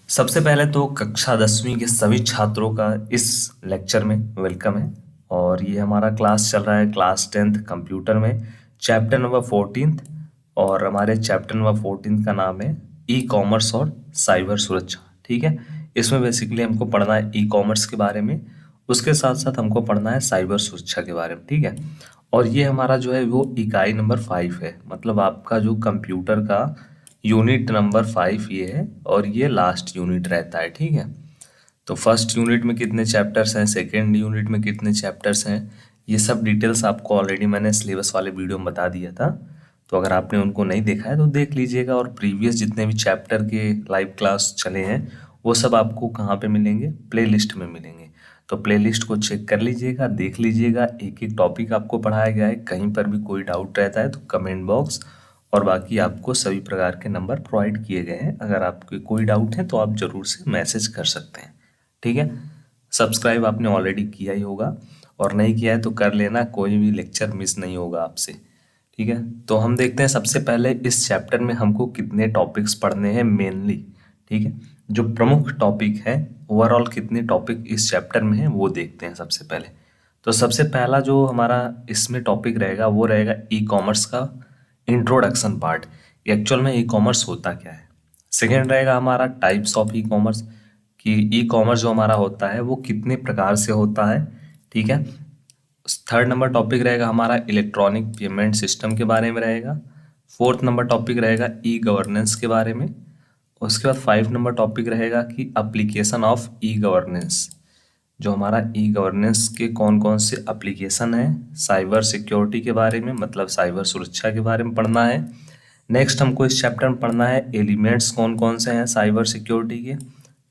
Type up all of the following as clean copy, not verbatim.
सबसे पहले तो कक्षा 10वीं के सभी छात्रों का इस लेक्चर में वेलकम है। और ये हमारा क्लास चल रहा है क्लास 10th कंप्यूटर में चैप्टर नंबर 14। और हमारे चैप्टर नंबर 14 का नाम है ई कॉमर्स और साइबर सुरक्षा। ठीक है, इसमें बेसिकली हमको पढ़ना है ई कॉमर्स के बारे में, उसके साथ साथ हमको पढ़ना है साइबर सुरक्षा के बारे में। ठीक है, और ये हमारा जो है वो इकाई नंबर 5 है, मतलब आपका जो कंप्यूटर का यूनिट नंबर 5 ये है और ये लास्ट यूनिट रहता है। ठीक है, तो फर्स्ट यूनिट में कितने चैप्टर्स हैं, सेकेंड यूनिट में कितने चैप्टर्स हैं, ये सब डिटेल्स आपको ऑलरेडी मैंने सिलेबस वाले वीडियो में बता दिया था। तो अगर आपने उनको नहीं देखा है तो देख लीजिएगा। और प्रीवियस जितने भी चैप्टर के लाइव क्लास चले हैं वो सब आपको कहाँ पे मिलेंगे, प्लेलिस्ट में मिलेंगे। तो प्लेलिस्ट को चेक कर लीजिएगा, देख लीजिएगा, एक एक टॉपिक आपको पढ़ाया गया है। कहीं पर भी कोई डाउट रहता है तो कमेंट बॉक्स और बाकी आपको सभी प्रकार के नंबर प्रोवाइड किए गए हैं। अगर आपके कोई डाउट है तो आप ज़रूर से मैसेज कर सकते हैं। ठीक है, सब्सक्राइब आपने ऑलरेडी किया ही होगा और नहीं किया है तो कर लेना, कोई भी लेक्चर मिस नहीं होगा आपसे। ठीक है, तो हम देखते हैं सबसे पहले इस चैप्टर में हमको कितने टॉपिक्स पढ़ने हैं मेनली। ठीक है, जो प्रमुख टॉपिक है, ओवरऑल कितने टॉपिक इस चैप्टर में हैं वो देखते हैं सबसे पहले। तो सबसे पहला जो हमारा इसमें टॉपिक रहेगा वो रहेगा ई कॉमर्स का इंट्रोडक्शन पार्ट। एक्चुअल में ई कॉमर्स होता क्या है। सेकेंड रहेगा हमारा टाइप्स ऑफ ई कॉमर्स, कि ई कॉमर्स जो हमारा होता है वो कितने प्रकार से होता है। ठीक है, थर्ड नंबर टॉपिक रहेगा हमारा इलेक्ट्रॉनिक पेमेंट सिस्टम के बारे में रहेगा। फोर्थ नंबर टॉपिक रहेगा ई गवर्नेंस के बारे में। उसके बाद 5 नंबर टॉपिक रहेगा कि एप्लीकेशन ऑफ ई गवर्नेंस, जो हमारा ई गवर्नेंस के कौन कौन से एप्लीकेशन है। साइबर सिक्योरिटी के बारे में, मतलब साइबर सुरक्षा के बारे में पढ़ना है। नेक्स्ट हमको इस चैप्टर में पढ़ना है एलिमेंट्स कौन कौन से हैं साइबर सिक्योरिटी के।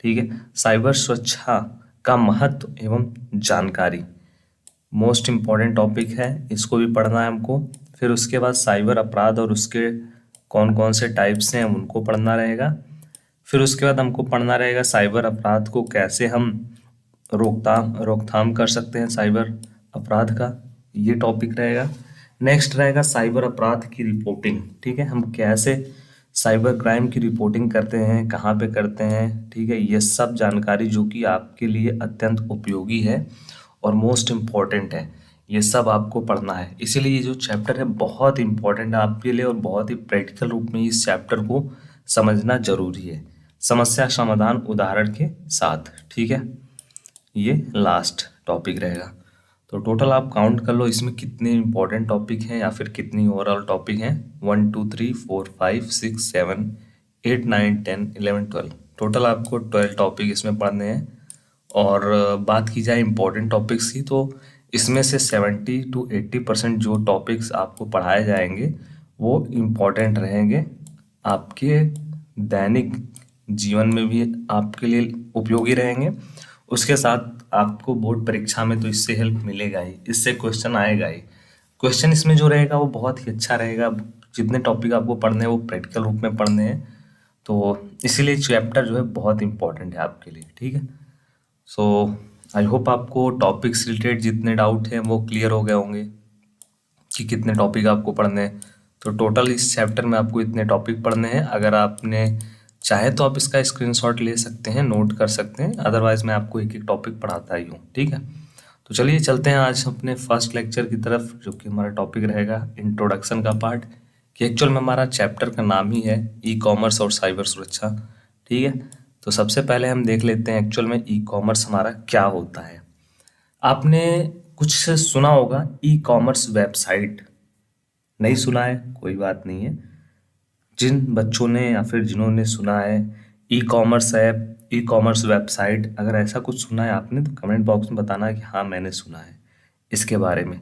ठीक है, साइबर सुरक्षा का महत्व एवं जानकारी मोस्ट इम्पॉर्टेंट टॉपिक है, इसको भी पढ़ना है हमको। फिर उसके बाद साइबर अपराध और उसके कौन कौन से टाइप्स हैं उनको पढ़ना रहेगा। फिर उसके बाद हमको पढ़ना रहेगा साइबर अपराध को कैसे हम रोकथाम कर सकते हैं साइबर अपराध का, ये टॉपिक रहेगा। नेक्स्ट रहेगा साइबर अपराध की रिपोर्टिंग। ठीक है, हम कैसे साइबर क्राइम की रिपोर्टिंग करते हैं, कहाँ पे करते हैं। ठीक है, ये सब जानकारी जो कि आपके लिए अत्यंत उपयोगी है और मोस्ट इम्पॉर्टेंट है, ये सब आपको पढ़ना है। इसीलिए ये जो चैप्टर है बहुत इंपॉर्टेंट है आपके लिए और बहुत ही प्रैक्टिकल रूप में इस चैप्टर को समझना जरूरी है, समस्या समाधान उदाहरण के साथ। ठीक है, ये लास्ट टॉपिक रहेगा। तो टोटल आप काउंट कर लो इसमें कितने इंपॉर्टेंट टॉपिक हैं या फिर कितनी ओवरऑल टॉपिक हैं। 1 2 3 4 5 6 7 8 9 10 11 12, टोटल आपको 12 टॉपिक इसमें पढ़ने हैं। और बात की जाए इंपॉर्टेंट टॉपिक्स की तो इसमें से 70 to 80% जो टॉपिक्स आपको पढ़ाए जाएंगे वो इम्पॉर्टेंट रहेंगे, आपके दैनिक जीवन में भी आपके लिए उपयोगी रहेंगे। उसके साथ आपको बोर्ड परीक्षा में तो इससे हेल्प मिलेगा ही, इससे क्वेश्चन आएगा ही। क्वेश्चन इसमें जो रहेगा वो बहुत ही अच्छा रहेगा। जितने टॉपिक आपको पढ़ने हैं वो प्रैक्टिकल रूप में पढ़ने हैं, तो इसीलिए चैप्टर जो है बहुत इंपॉर्टेंट है आपके लिए। ठीक है, सो आई होप आपको टॉपिक से रिलेटेड जितने डाउट हैं वो क्लियर हो गए होंगे कि कितने टॉपिक आपको पढ़ने हैं। तो टोटल इस चैप्टर में आपको इतने टॉपिक पढ़ने हैं। अगर आपने चाहे तो आप इसका स्क्रीनशॉट ले सकते हैं, नोट कर सकते हैं, अदरवाइज मैं आपको एक एक टॉपिक पढ़ाता ही हूँ। ठीक है, तो चलिए चलते हैं आज अपने फर्स्ट लेक्चर की तरफ, जो कि हमारा टॉपिक रहेगा इंट्रोडक्शन का पार्ट, कि एक्चुअल में हमारा चैप्टर का नाम ही है ई कॉमर्स और साइबर सुरक्षा। ठीक है, तो सबसे पहले हम देख लेते हैं एक्चुअल में ई कॉमर्स हमारा क्या होता है। आपने कुछ सुना होगा ई कॉमर्स वेबसाइट, नहीं सुना है कोई बात नहीं है। जिन बच्चों ने या फिर जिन्होंने सुना है e commerce app, e commerce website, अगर ऐसा कुछ सुना है आपने तो कमेंट बॉक्स में बताना कि हाँ मैंने सुना है इसके बारे में,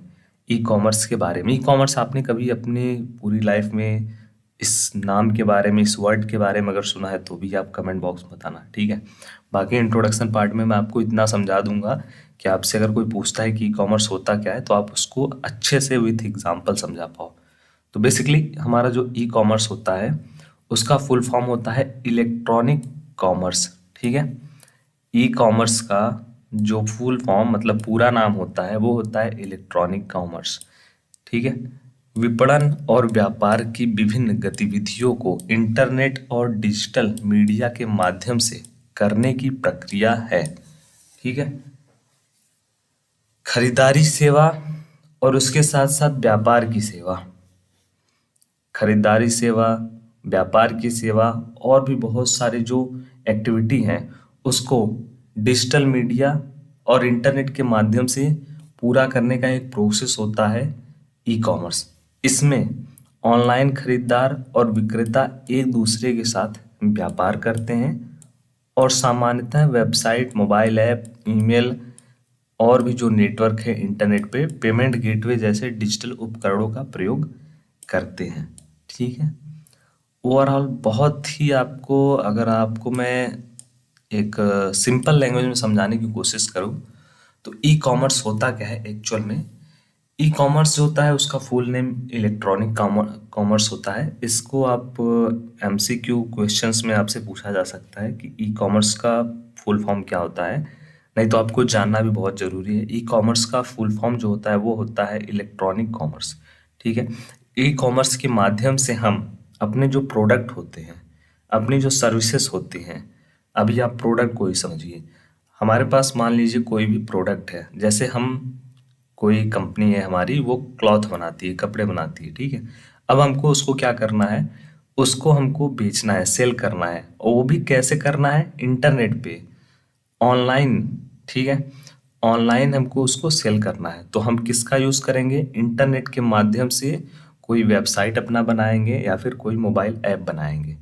ई कॉमर्स के बारे में। ई कॉमर्स आपने कभी अपनी पूरी लाइफ में इस नाम के बारे में, इस वर्ड के बारे में अगर सुना है तो भी आप कमेंट बॉक्स में बताना। ठीक है, बाकी इंट्रोडक्शन पार्ट में मैं आपको इतना समझा दूंगा कि आपसे अगर कोई पूछता है कि ई कॉमर्स होता क्या है तो आप उसको अच्छे से विथ एग्जाम्पल समझा पाओ। तो बेसिकली हमारा जो ई कॉमर्स होता है उसका फुल फॉर्म होता है इलेक्ट्रॉनिक कॉमर्स। ठीक है, ई कॉमर्स का जो फुल फॉर्म मतलब पूरा नाम होता है वो होता है इलेक्ट्रॉनिक कॉमर्स। ठीक है, विपणन और व्यापार की विभिन्न गतिविधियों को इंटरनेट और डिजिटल मीडिया के माध्यम से करने की प्रक्रिया है। ठीक है, खरीदारी सेवा और उसके साथ साथ व्यापार की सेवा, खरीदारी सेवा, व्यापार की सेवा और भी बहुत सारे जो एक्टिविटी हैं उसको डिजिटल मीडिया और इंटरनेट के माध्यम से पूरा करने का एक प्रोसेस होता है ई कॉमर्स। इसमें ऑनलाइन खरीदार और विक्रेता एक दूसरे के साथ व्यापार करते हैं और सामान्यतः वेबसाइट, मोबाइल ऐप, ईमेल और भी जो नेटवर्क है इंटरनेट पे पेमेंट गेटवे जैसे डिजिटल उपकरणों का प्रयोग करते हैं। ठीक है, ओवरऑल बहुत ही अगर आपको मैं एक सिंपल लैंग्वेज में समझाने की कोशिश करूँ तो ई कॉमर्स होता क्या है एक्चुअल में। ई कॉमर्स जो होता है उसका फुल नेम इलेक्ट्रॉनिक कॉमर्स होता है। इसको आप एमसीक्यू क्वेश्चंस में आपसे पूछा जा सकता है कि ई कॉमर्स का फुल फॉर्म क्या होता है, नहीं तो आपको जानना भी बहुत ज़रूरी है। ई कॉमर्स का फुल फॉर्म जो होता है वो होता है इलेक्ट्रॉनिक कॉमर्स। ठीक है, ई कॉमर्स के माध्यम से हम अपने जो प्रोडक्ट होते हैं, अपनी जो सर्विसेज होती हैं, अभी आप प्रोडक्ट को ही समझिए। हमारे पास मान लीजिए कोई भी प्रोडक्ट है, जैसे हम कोई कंपनी है हमारी, वो क्लॉथ बनाती है, कपड़े बनाती है। ठीक है, अब हमको उसको क्या करना है, उसको हमको बेचना है, सेल करना है, और वो भी कैसे करना है, इंटरनेट पे, ऑनलाइन। ठीक है, ऑनलाइन हमको उसको सेल करना है तो हम किसका यूज़ करेंगे, इंटरनेट के माध्यम से कोई वेबसाइट अपना बनाएंगे या फिर कोई मोबाइल ऐप बनाएंगे।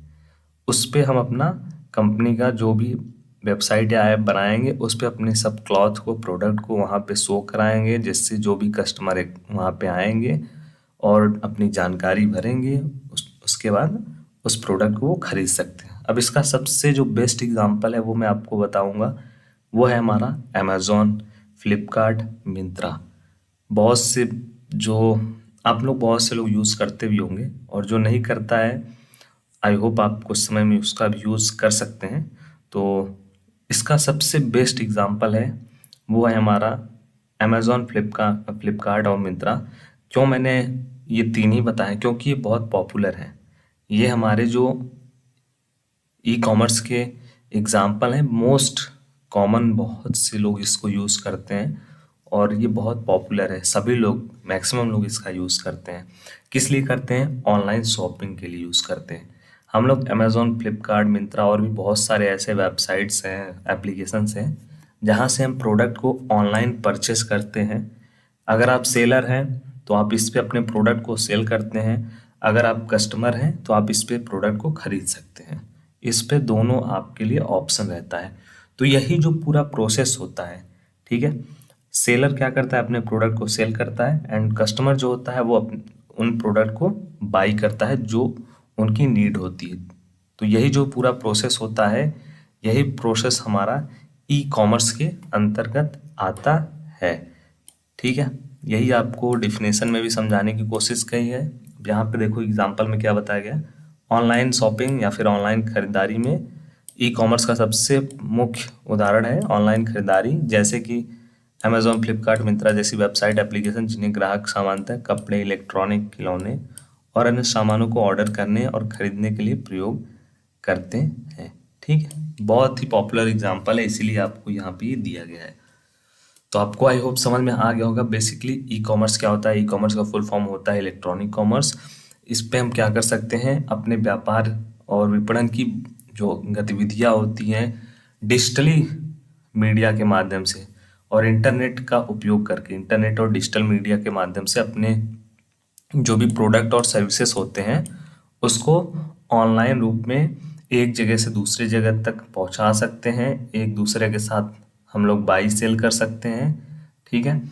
उस पे हम अपना कंपनी का जो भी वेबसाइट या ऐप बनाएंगे उस पे अपने सब क्लॉथ को, प्रोडक्ट को वहाँ पे शो कराएंगे, जिससे जो भी कस्टमर वहाँ पे आएंगे और अपनी जानकारी भरेंगे, उसके बाद उस प्रोडक्ट को वो खरीद सकते हैं। अब इसका सबसे जो बेस्ट एग्जांपल है वो मैं आपको बताऊंगा, वो है हमारा अमेज़ॉन, फ्लिपकार्ट, मिंत्रा। बहुत से जो आप लोग बहुत से लोग यूज़ करते भी होंगे, और जो नहीं करता है आई होप आप कुछ समय में उसका भी यूज़ कर सकते हैं। तो इसका सबसे बेस्ट एग्जांपल है वो है हमारा अमेज़ॉन, फ्लिपकार्ट और मिंत्रा। क्यों मैंने ये तीन ही बताए, क्योंकि ये बहुत पॉपुलर हैं। ये हमारे जो ई कॉमर्स के एग्जाम्पल हैं, मोस्ट कॉमन, बहुत से लोग इसको यूज़ करते हैं और ये बहुत पॉपुलर है। सभी लोग, मैक्सिमम लोग इसका यूज़ करते हैं। किस लिए करते हैं, ऑनलाइन शॉपिंग के लिए यूज़ करते हैं। हम लोग अमेज़ॉन, फ्लिपकार्ट, मिंत्रा और भी बहुत सारे ऐसे वेबसाइट्स हैं, एप्लीकेशंस हैं जहाँ से हम प्रोडक्ट को ऑनलाइन परचेस करते हैं। अगर आप सेलर हैं तो आप इस पे अपने प्रोडक्ट को सेल करते हैं, अगर आप कस्टमर हैं तो आप इस पे प्रोडक्ट को खरीद सकते हैं। इस पे दोनों आपके लिए ऑप्शन रहता है। तो यही जो पूरा प्रोसेस होता है, ठीक है, सेलर क्या करता है, अपने प्रोडक्ट को सेल करता है, एंड कस्टमर जो होता है वो उन प्रोडक्ट को बाई करता है जो उनकी नीड होती है। तो यही जो पूरा प्रोसेस होता है, यही प्रोसेस हमारा ई कॉमर्स के अंतर्गत आता है। ठीक है, यही आपको डिफिनेशन में भी समझाने की कोशिश की है। यहाँ पे देखो एग्जांपल में क्या बताया गया, ऑनलाइन शॉपिंग या फिर ऑनलाइन खरीदारी में ई कॉमर्स का सबसे मुख्य उदाहरण है ऑनलाइन खरीदारी, जैसे कि अमेज़ॉन, फ्लिपकार्ट, मिंत्रा जैसी वेबसाइट, एप्लीकेशन जिन्हें ग्राहक सामान्यतः कपड़े, इलेक्ट्रॉनिक, खिलौने और अन्य सामानों को ऑर्डर करने और खरीदने के लिए प्रयोग करते हैं। ठीक है, बहुत ही पॉपुलर एग्जाम्पल है, इसीलिए आपको यहाँ पे ये दिया गया है। तो आपको आई होप समझ में आ गया होगा बेसिकली ई कॉमर्स क्या होता है। ई कॉमर्स का फुल फॉर्म होता है इलेक्ट्रॉनिक कॉमर्स। इस पे हम क्या कर सकते हैं, अपने व्यापार और विपणन की जो गतिविधियाँ होती हैं डिजिटली मीडिया के माध्यम से और इंटरनेट का उपयोग करके, इंटरनेट और डिजिटल मीडिया के माध्यम से अपने जो भी प्रोडक्ट और सर्विसेज होते हैं उसको ऑनलाइन रूप में एक जगह से दूसरे जगह तक पहुंचा सकते हैं। एक दूसरे के साथ हम लोग बाई सेल कर सकते हैं। ठीक है,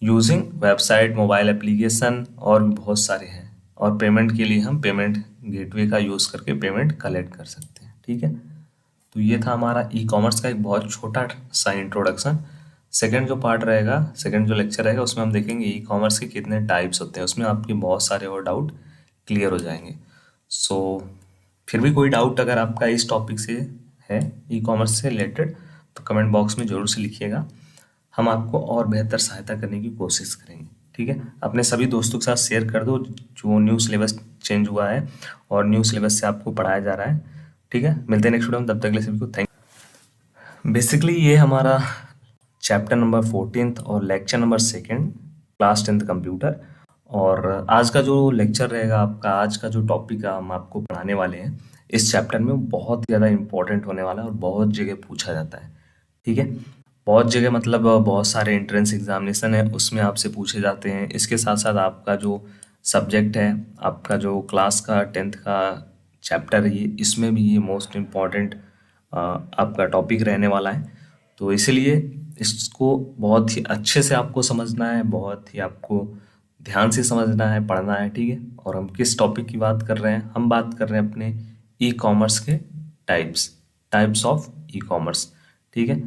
यूजिंग वेबसाइट, मोबाइल एप्लीकेशन और भी बहुत सारे हैं। और पेमेंट के लिए हम पेमेंट गेटवे का यूज़ करके पेमेंट कलेक्ट कर सकते हैं। ठीक है, तो ये था हमारा ई कॉमर्स का एक बहुत छोटा सा इंट्रोडक्शन। सेकंड जो पार्ट रहेगा, सेकंड जो लेक्चर रहेगा, उसमें हम देखेंगे ई कॉमर्स के कितने टाइप्स होते हैं। उसमें आपके बहुत सारे और डाउट क्लियर हो जाएंगे। सो फिर भी कोई डाउट अगर आपका इस टॉपिक से है, ई कॉमर्स से रिलेटेड, तो कमेंट बॉक्स में ज़रूर से लिखिएगा। हम आपको और बेहतर सहायता करने की कोशिश करेंगे। ठीक है, अपने सभी दोस्तों के साथ शेयर कर दो जो न्यू सिलेबस चेंज हुआ है और न्यू सिलेबस से आपको पढ़ाया जा रहा है। ठीक है, मिलते हैं नेक्स्ट वीडियो में, तब तक के लिए सभी को थैंक बेसिकली ये हमारा चैप्टर नंबर 14th और lecture number 2 class 10th computer. और आज का जो लेक्चर रहेगा आपका, आज का जो टॉपिक हम आपको पढ़ाने वाले हैं इस चैप्टर में, बहुत ज़्यादा इम्पोर्टेंट होने वाला है और बहुत जगह पूछा जाता है। ठीक है, बहुत जगह मतलब बहुत सारे एंट्रेंस एग्जामिनेशन है उसमें आपसे पूछे जाते हैं। इसके साथ साथ आपका जो सब्जेक्ट है, आपका जो क्लास का 10th का चैप्टर है, इसमें भी ये मोस्ट इम्पॉर्टेंट आपका टॉपिक रहने वाला है। तो इसलिए इसको बहुत ही अच्छे से आपको समझना है, बहुत ही आपको ध्यान से समझना है, पढ़ना है। ठीक है, और हम किस टॉपिक की बात कर रहे हैं? हम बात कर रहे हैं अपने ई कॉमर्स के टाइप्स ऑफ ई कॉमर्स। ठीक है,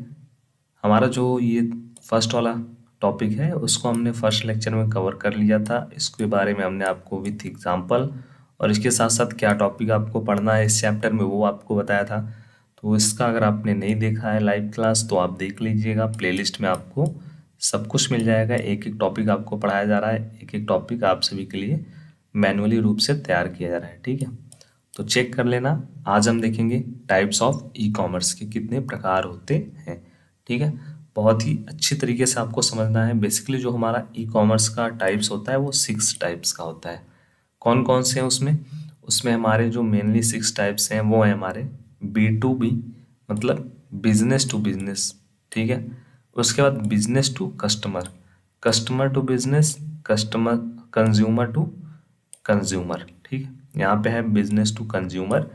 हमारा जो ये फर्स्ट वाला टॉपिक है उसको हमने फर्स्ट लेक्चर में कवर कर लिया था। इसके बारे में हमने आपको विथ एग्जांपल और इसके साथ साथ क्या टॉपिक आपको पढ़ना है इस चैप्टर में वो आपको बताया था। तो इसका अगर आपने नहीं देखा है लाइव क्लास तो आप देख लीजिएगा, प्लेलिस्ट में आपको सब कुछ मिल जाएगा। एक एक टॉपिक आपको पढ़ाया जा रहा है, एक एक टॉपिक आप सभी के लिए मैनुअली रूप से तैयार किया जा रहा है। ठीक है, तो चेक कर लेना। आज हम देखेंगे टाइप्स ऑफ ई कॉमर्स के कितने प्रकार होते हैं। ठीक है, बहुत ही अच्छी तरीके से आपको समझना है। बेसिकली जो हमारा ई कॉमर्स का टाइप्स होता है वो 6 टाइप्स का होता है। कौन कौन से हैं उसमें? उसमें हमारे जो मेनली 6 टाइप्स हैं वो है हमारे B2B, मतलब बिजनेस टू बिजनेस। ठीक है, उसके बाद business to customer, customer to business, customer consumer to consumer. ठीक है, यहाँ पे है बिजनेस टू कंज्यूमर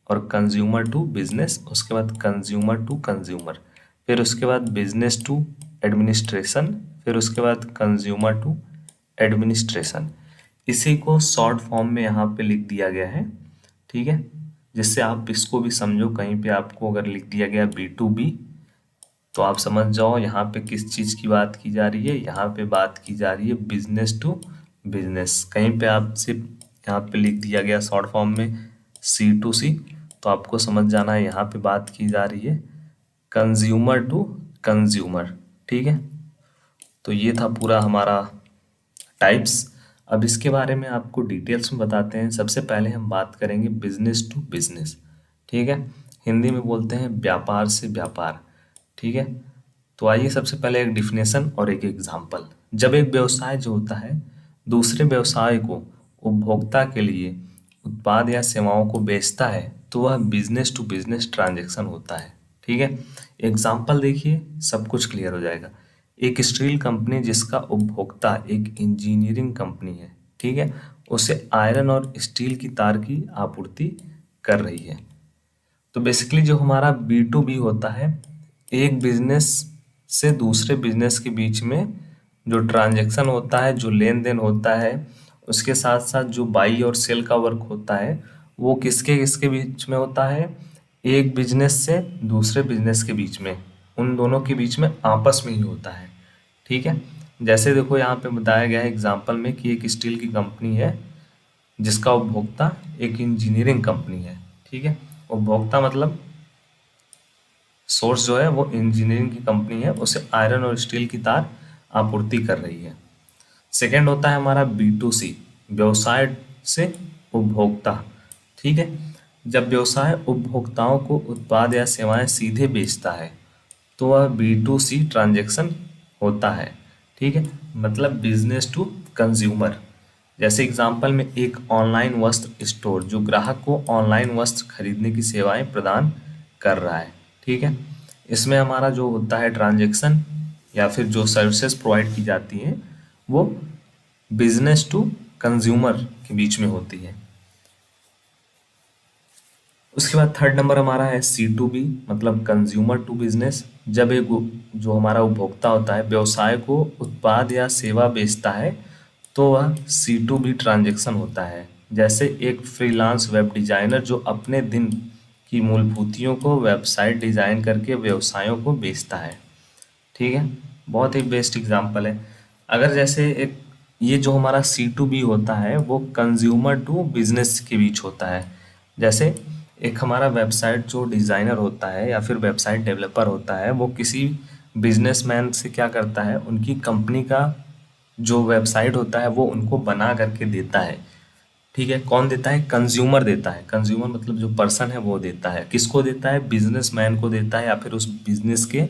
और कंज्यूमर टू बिजनेस, उसके बाद कंज्यूमर टू कंज्यूमर, फिर उसके बाद बिजनेस टू एडमिनिस्ट्रेशन, फिर उसके बाद कंज्यूमर टू एडमिनिस्ट्रेशन। इसी को शॉर्ट फॉर्म में यहाँ पे लिख दिया गया है। ठीक है, जिससे आप इसको भी समझो। कहीं पे आपको अगर लिख दिया गया B2B तो आप समझ जाओ यहाँ पे किस चीज़ की बात की जा रही है। यहाँ पे बात की जा रही है बिजनेस टू बिजनेस। कहीं पे आपसे यहाँ पे लिख दिया गया शॉर्ट फॉर्म में C2C तो आपको समझ जाना है यहाँ पे बात की जा रही है कंज्यूमर टू कंज्यूमर। ठीक है, तो ये था पूरा हमारा टाइप्स। अब इसके बारे में आपको डिटेल्स में बताते हैं। सबसे पहले हम बात करेंगे बिजनेस टू बिजनेस। ठीक है, हिंदी में बोलते हैं व्यापार से व्यापार। ठीक है, तो आइए सबसे पहले एक डिफिनेशन और एक एग्जांपल। जब एक व्यवसाय जो होता है दूसरे व्यवसाय को उपभोक्ता के लिए उत्पाद या सेवाओं को बेचता है तो वह बिजनेस टू बिजनेस ट्रांजैक्शन होता है। ठीक है, एग्जांपल देखिए, सब कुछ क्लियर हो जाएगा। एक स्टील कंपनी जिसका उपभोक्ता एक इंजीनियरिंग कंपनी है, ठीक है, उसे आयरन और स्टील की तार की आपूर्ति कर रही है। तो बेसिकली जो हमारा B2B होता है, एक बिजनेस से दूसरे बिजनेस के बीच में जो ट्रांजैक्शन होता है, जो लेन देन होता है, उसके साथ साथ जो बाई और सेल का वर्क होता है वो किसके किसके बीच में होता है? एक बिजनेस से दूसरे बिजनेस के बीच में, उन दोनों के बीच में आपस में ही होता है। ठीक है, जैसे देखो यहाँ पे बताया गया है एग्जाम्पल में कि एक स्टील की कंपनी है जिसका उपभोक्ता एक इंजीनियरिंग कंपनी है। ठीक है, उपभोक्ता मतलब सोर्स जो है वो इंजीनियरिंग की कंपनी है, उसे आयरन और स्टील की तार आपूर्ति कर रही है। सेकेंड होता है हमारा B2C, व्यवसाय से उपभोक्ता। ठीक है, जब व्यवसाय उपभोक्ताओं को उत्पाद या सेवाएं सीधे बेचता है तो वह B2C ट्रांजैक्शन होता है। ठीक है, मतलब बिजनेस टू कंज्यूमर। जैसे एग्जांपल में एक ऑनलाइन वस्त्र स्टोर जो ग्राहक को ऑनलाइन वस्त्र खरीदने की सेवाएं प्रदान कर रहा है। ठीक है, इसमें हमारा जो होता है ट्रांजैक्शन या फिर जो सर्विसेज प्रोवाइड की जाती हैं वो बिजनेस टू कंज्यूमर के बीच में होती है। उसके बाद थर्ड नंबर हमारा है C2B, मतलब कंज्यूमर टू बिजनेस। जब एक जो हमारा उपभोक्ता होता है व्यवसाय को उत्पाद या सेवा बेचता है तो वह C2B ट्रांजैक्शन होता है। जैसे एक फ्रीलांस वेब डिजाइनर जो अपने दिन की मूलभूतियों को वेबसाइट डिजाइन करके व्यवसायों को बेचता है। ठीक है, बहुत ही बेस्ट एग्जांपल है। अगर जैसे एक ये जो हमारा C2B होता है वो कंज्यूमर टू बिजनेस के बीच होता है। जैसे एक हमारा वेबसाइट जो डिज़ाइनर होता है या फिर वेबसाइट डेवलपर होता है वो किसी बिजनेसमैन से क्या करता है, उनकी कंपनी का जो वेबसाइट होता है वो उनको बना करके देता है। ठीक है। कौन देता है? कंज्यूमर देता है। कंज्यूमर मतलब जो पर्सन है वो देता है। किसको देता है? बिजनेसमैन को देता है या फिर उस बिजनेस के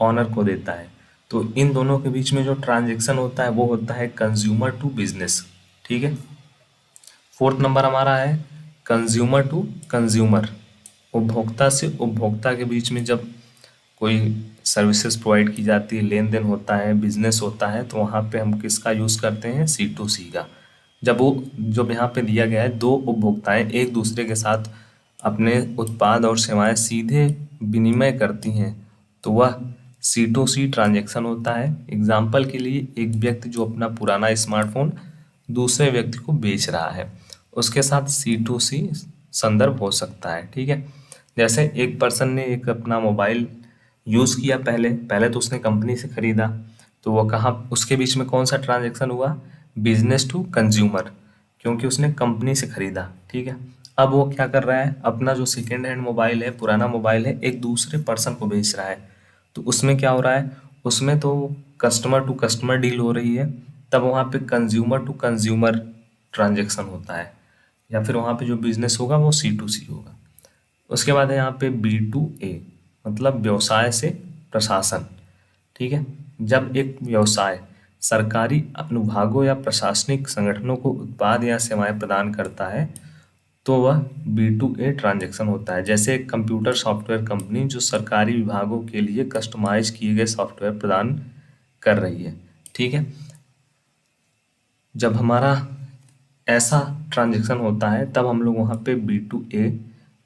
ऑनर को देता है। तो इन दोनों के बीच में जो ट्रांजेक्शन होता है वो होता है कंज्यूमर टू बिजनेस। ठीक है। फोर्थ नंबर हमारा है कंज्यूमर टू कंज्यूमर। उपभोक्ता से उपभोक्ता के बीच में जब कोई सर्विसेज प्रोवाइड की जाती है, लेन देन होता है, बिजनेस होता है, तो वहाँ पे हम किसका यूज़ करते हैं? C2C का। जब यहाँ पे दिया गया है दो उपभोक्ताएं एक दूसरे के साथ अपने उत्पाद और सेवाएं सीधे विनिमय करती हैं तो वह C2C ट्रांजैक्शन होता है। एग्जाम्पल के लिए एक व्यक्ति जो अपना पुराना स्मार्टफोन दूसरे व्यक्ति को बेच रहा है, उसके साथ C2C संदर्भ हो सकता है। ठीक है। जैसे एक पर्सन ने एक अपना मोबाइल यूज़ किया, पहले तो उसने कंपनी से खरीदा, तो वो कहाँ उसके बीच में कौन सा ट्रांजैक्शन हुआ? बिजनेस टू कंज्यूमर, क्योंकि उसने कंपनी से खरीदा। ठीक है। अब वो क्या कर रहा है? अपना जो सेकेंड हैंड मोबाइल है, पुराना मोबाइल है, एक दूसरे पर्सन को बेच रहा है। तो उसमें क्या हो रहा है? उसमें तो कस्टमर टू कस्टमर डील हो रही है, तब वहाँ पे कंज्यूमर टू कंज्यूमर ट्रांजैक्शन होता है, या फिर वहाँ पे जो बिजनेस होगा वो C2C होगा। उसके बाद है यहाँ पे B2A, मतलब व्यवसाय से प्रशासन। ठीक है। जब एक व्यवसाय सरकारी अनुभागों या प्रशासनिक संगठनों को उत्पाद या सेवाएं प्रदान करता है तो वह B2A ट्रांजैक्शन होता है। जैसे एक कंप्यूटर सॉफ्टवेयर कंपनी जो सरकारी विभागों के लिए कस्टमाइज किए गए सॉफ्टवेयर प्रदान कर रही है। ठीक है। जब हमारा ऐसा ट्रांजैक्शन होता है तब हम लोग वहाँ पे B2A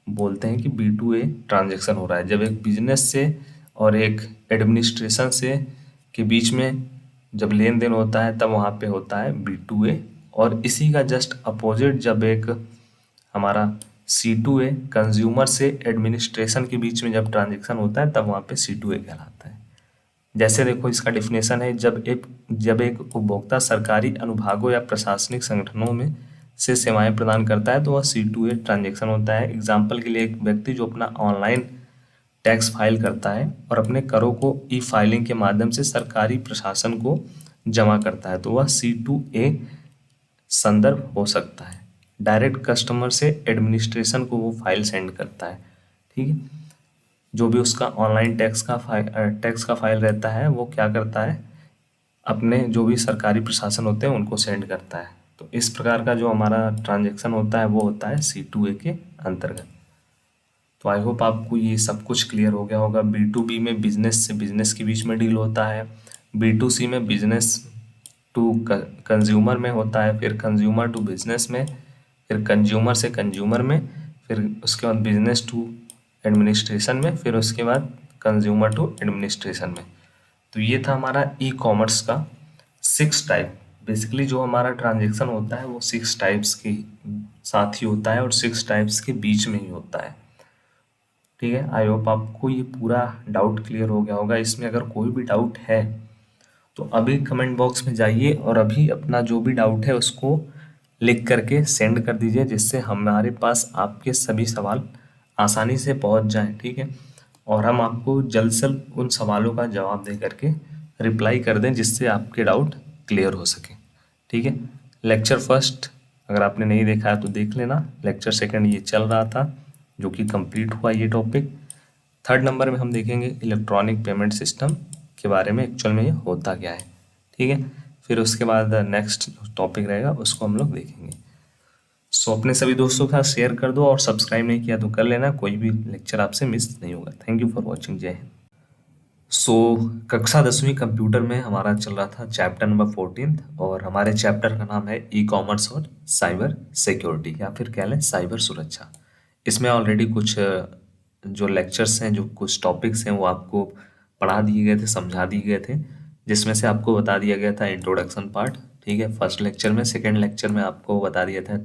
बोलते हैं कि B2A ट्रांजैक्शन हो रहा है। जब एक बिजनेस से और एक एडमिनिस्ट्रेशन से के बीच में जब लेन देन होता है तब वहाँ पे होता है B2A। और इसी का जस्ट अपोजिट जब एक हमारा C2A कंज्यूमर से एडमिनिस्ट्रेशन के बीच में जब ट्रांजैक्शन होता है तब वहाँ पे C2A कहलाता है। जैसे देखो इसका डेफिनेशन है, जब एक उपभोक्ता सरकारी अनुभागों या प्रशासनिक संगठनों में से सेवाएं प्रदान करता है तो वह C2A ट्रांजैक्शन होता है। एग्जाम्पल के लिए एक व्यक्ति जो अपना ऑनलाइन टैक्स फाइल करता है और अपने करों को ई फाइलिंग के माध्यम से सरकारी प्रशासन को जमा करता है तो वह C2A संदर्भ हो सकता है। डायरेक्ट कस्टमर से एडमिनिस्ट्रेशन को वो फाइल सेंड करता है। ठीक है। जो भी उसका ऑनलाइन टैक्स का फाइल रहता है वो क्या करता है? अपने जो भी सरकारी प्रशासन होते हैं उनको सेंड करता है। तो इस प्रकार का जो हमारा ट्रांजैक्शन होता है वो होता है C2A के अंतर्गत। तो आई होप आपको ये सब कुछ क्लियर हो गया होगा। B2B में बिजनेस से बिजनेस के बीच में डील होता है, B2C में बिजनेस टू कंज्यूमर में होता है, फिर कंज्यूमर टू बिजनेस में, फिर कंज्यूमर से कंज्यूमर में, फिर उसके बाद बिजनेस टू एडमिनिस्ट्रेशन में, फिर उसके बाद कंज्यूमर टू एडमिनिस्ट्रेशन में। तो ये था हमारा ई कॉमर्स का 6 टाइप। बेसिकली जो हमारा ट्रांजेक्शन होता है वो 6 टाइप्स के साथ ही होता है और 6 टाइप्स के बीच में ही होता है। ठीक है। आई होप आपको ये पूरा डाउट क्लियर हो गया होगा। इसमें अगर कोई भी डाउट है तो अभी कमेंट बॉक्स में जाइए और अभी अपना जो भी डाउट है उसको लिख करके सेंड कर दीजिए, जिससे हमारे पास आपके सभी सवाल आसानी से पहुंच जाएं। ठीक है। और हम आपको जल्द से जल्द उन सवालों का जवाब दे करके रिप्लाई कर दें जिससे आपके डाउट क्लियर हो सके। ठीक है। लेक्चर फर्स्ट अगर आपने नहीं देखा है तो देख लेना। लेक्चर सेकंड ये चल रहा था जो कि कंप्लीट हुआ ये टॉपिक। थर्ड नंबर में हम देखेंगे इलेक्ट्रॉनिक पेमेंट सिस्टम के बारे में, एक्चुअल में ये होता क्या है। ठीक है। फिर उसके बाद नेक्स्ट टॉपिक रहेगा उसको हम लोग देखेंगे। सो अपने सभी दोस्तों के साथ शेयर कर दो और सब्सक्राइब नहीं किया तो कर लेना, कोई भी लेक्चर आपसे मिस नहीं होगा। Thank you for watching. जय हिंद। सो कक्षा 10वीं कंप्यूटर में हमारा चल रहा था चैप्टर नंबर 14 और हमारे चैप्टर का नाम है ई कॉमर्स और साइबर सिक्योरिटी या फिर कह लें साइबर सुरक्षा। इसमें ऑलरेडी कुछ जो लेक्चर्स हैं, जो कुछ टॉपिक्स हैं वो आपको पढ़ा दिए गए थे, समझा दिए गए थे, जिसमें से आपको बता दिया गया था इंट्रोडक्शन पार्ट। ठीक है। फर्स्ट लेक्चर में, सेकेंड लेक्चर में आपको बता दिया था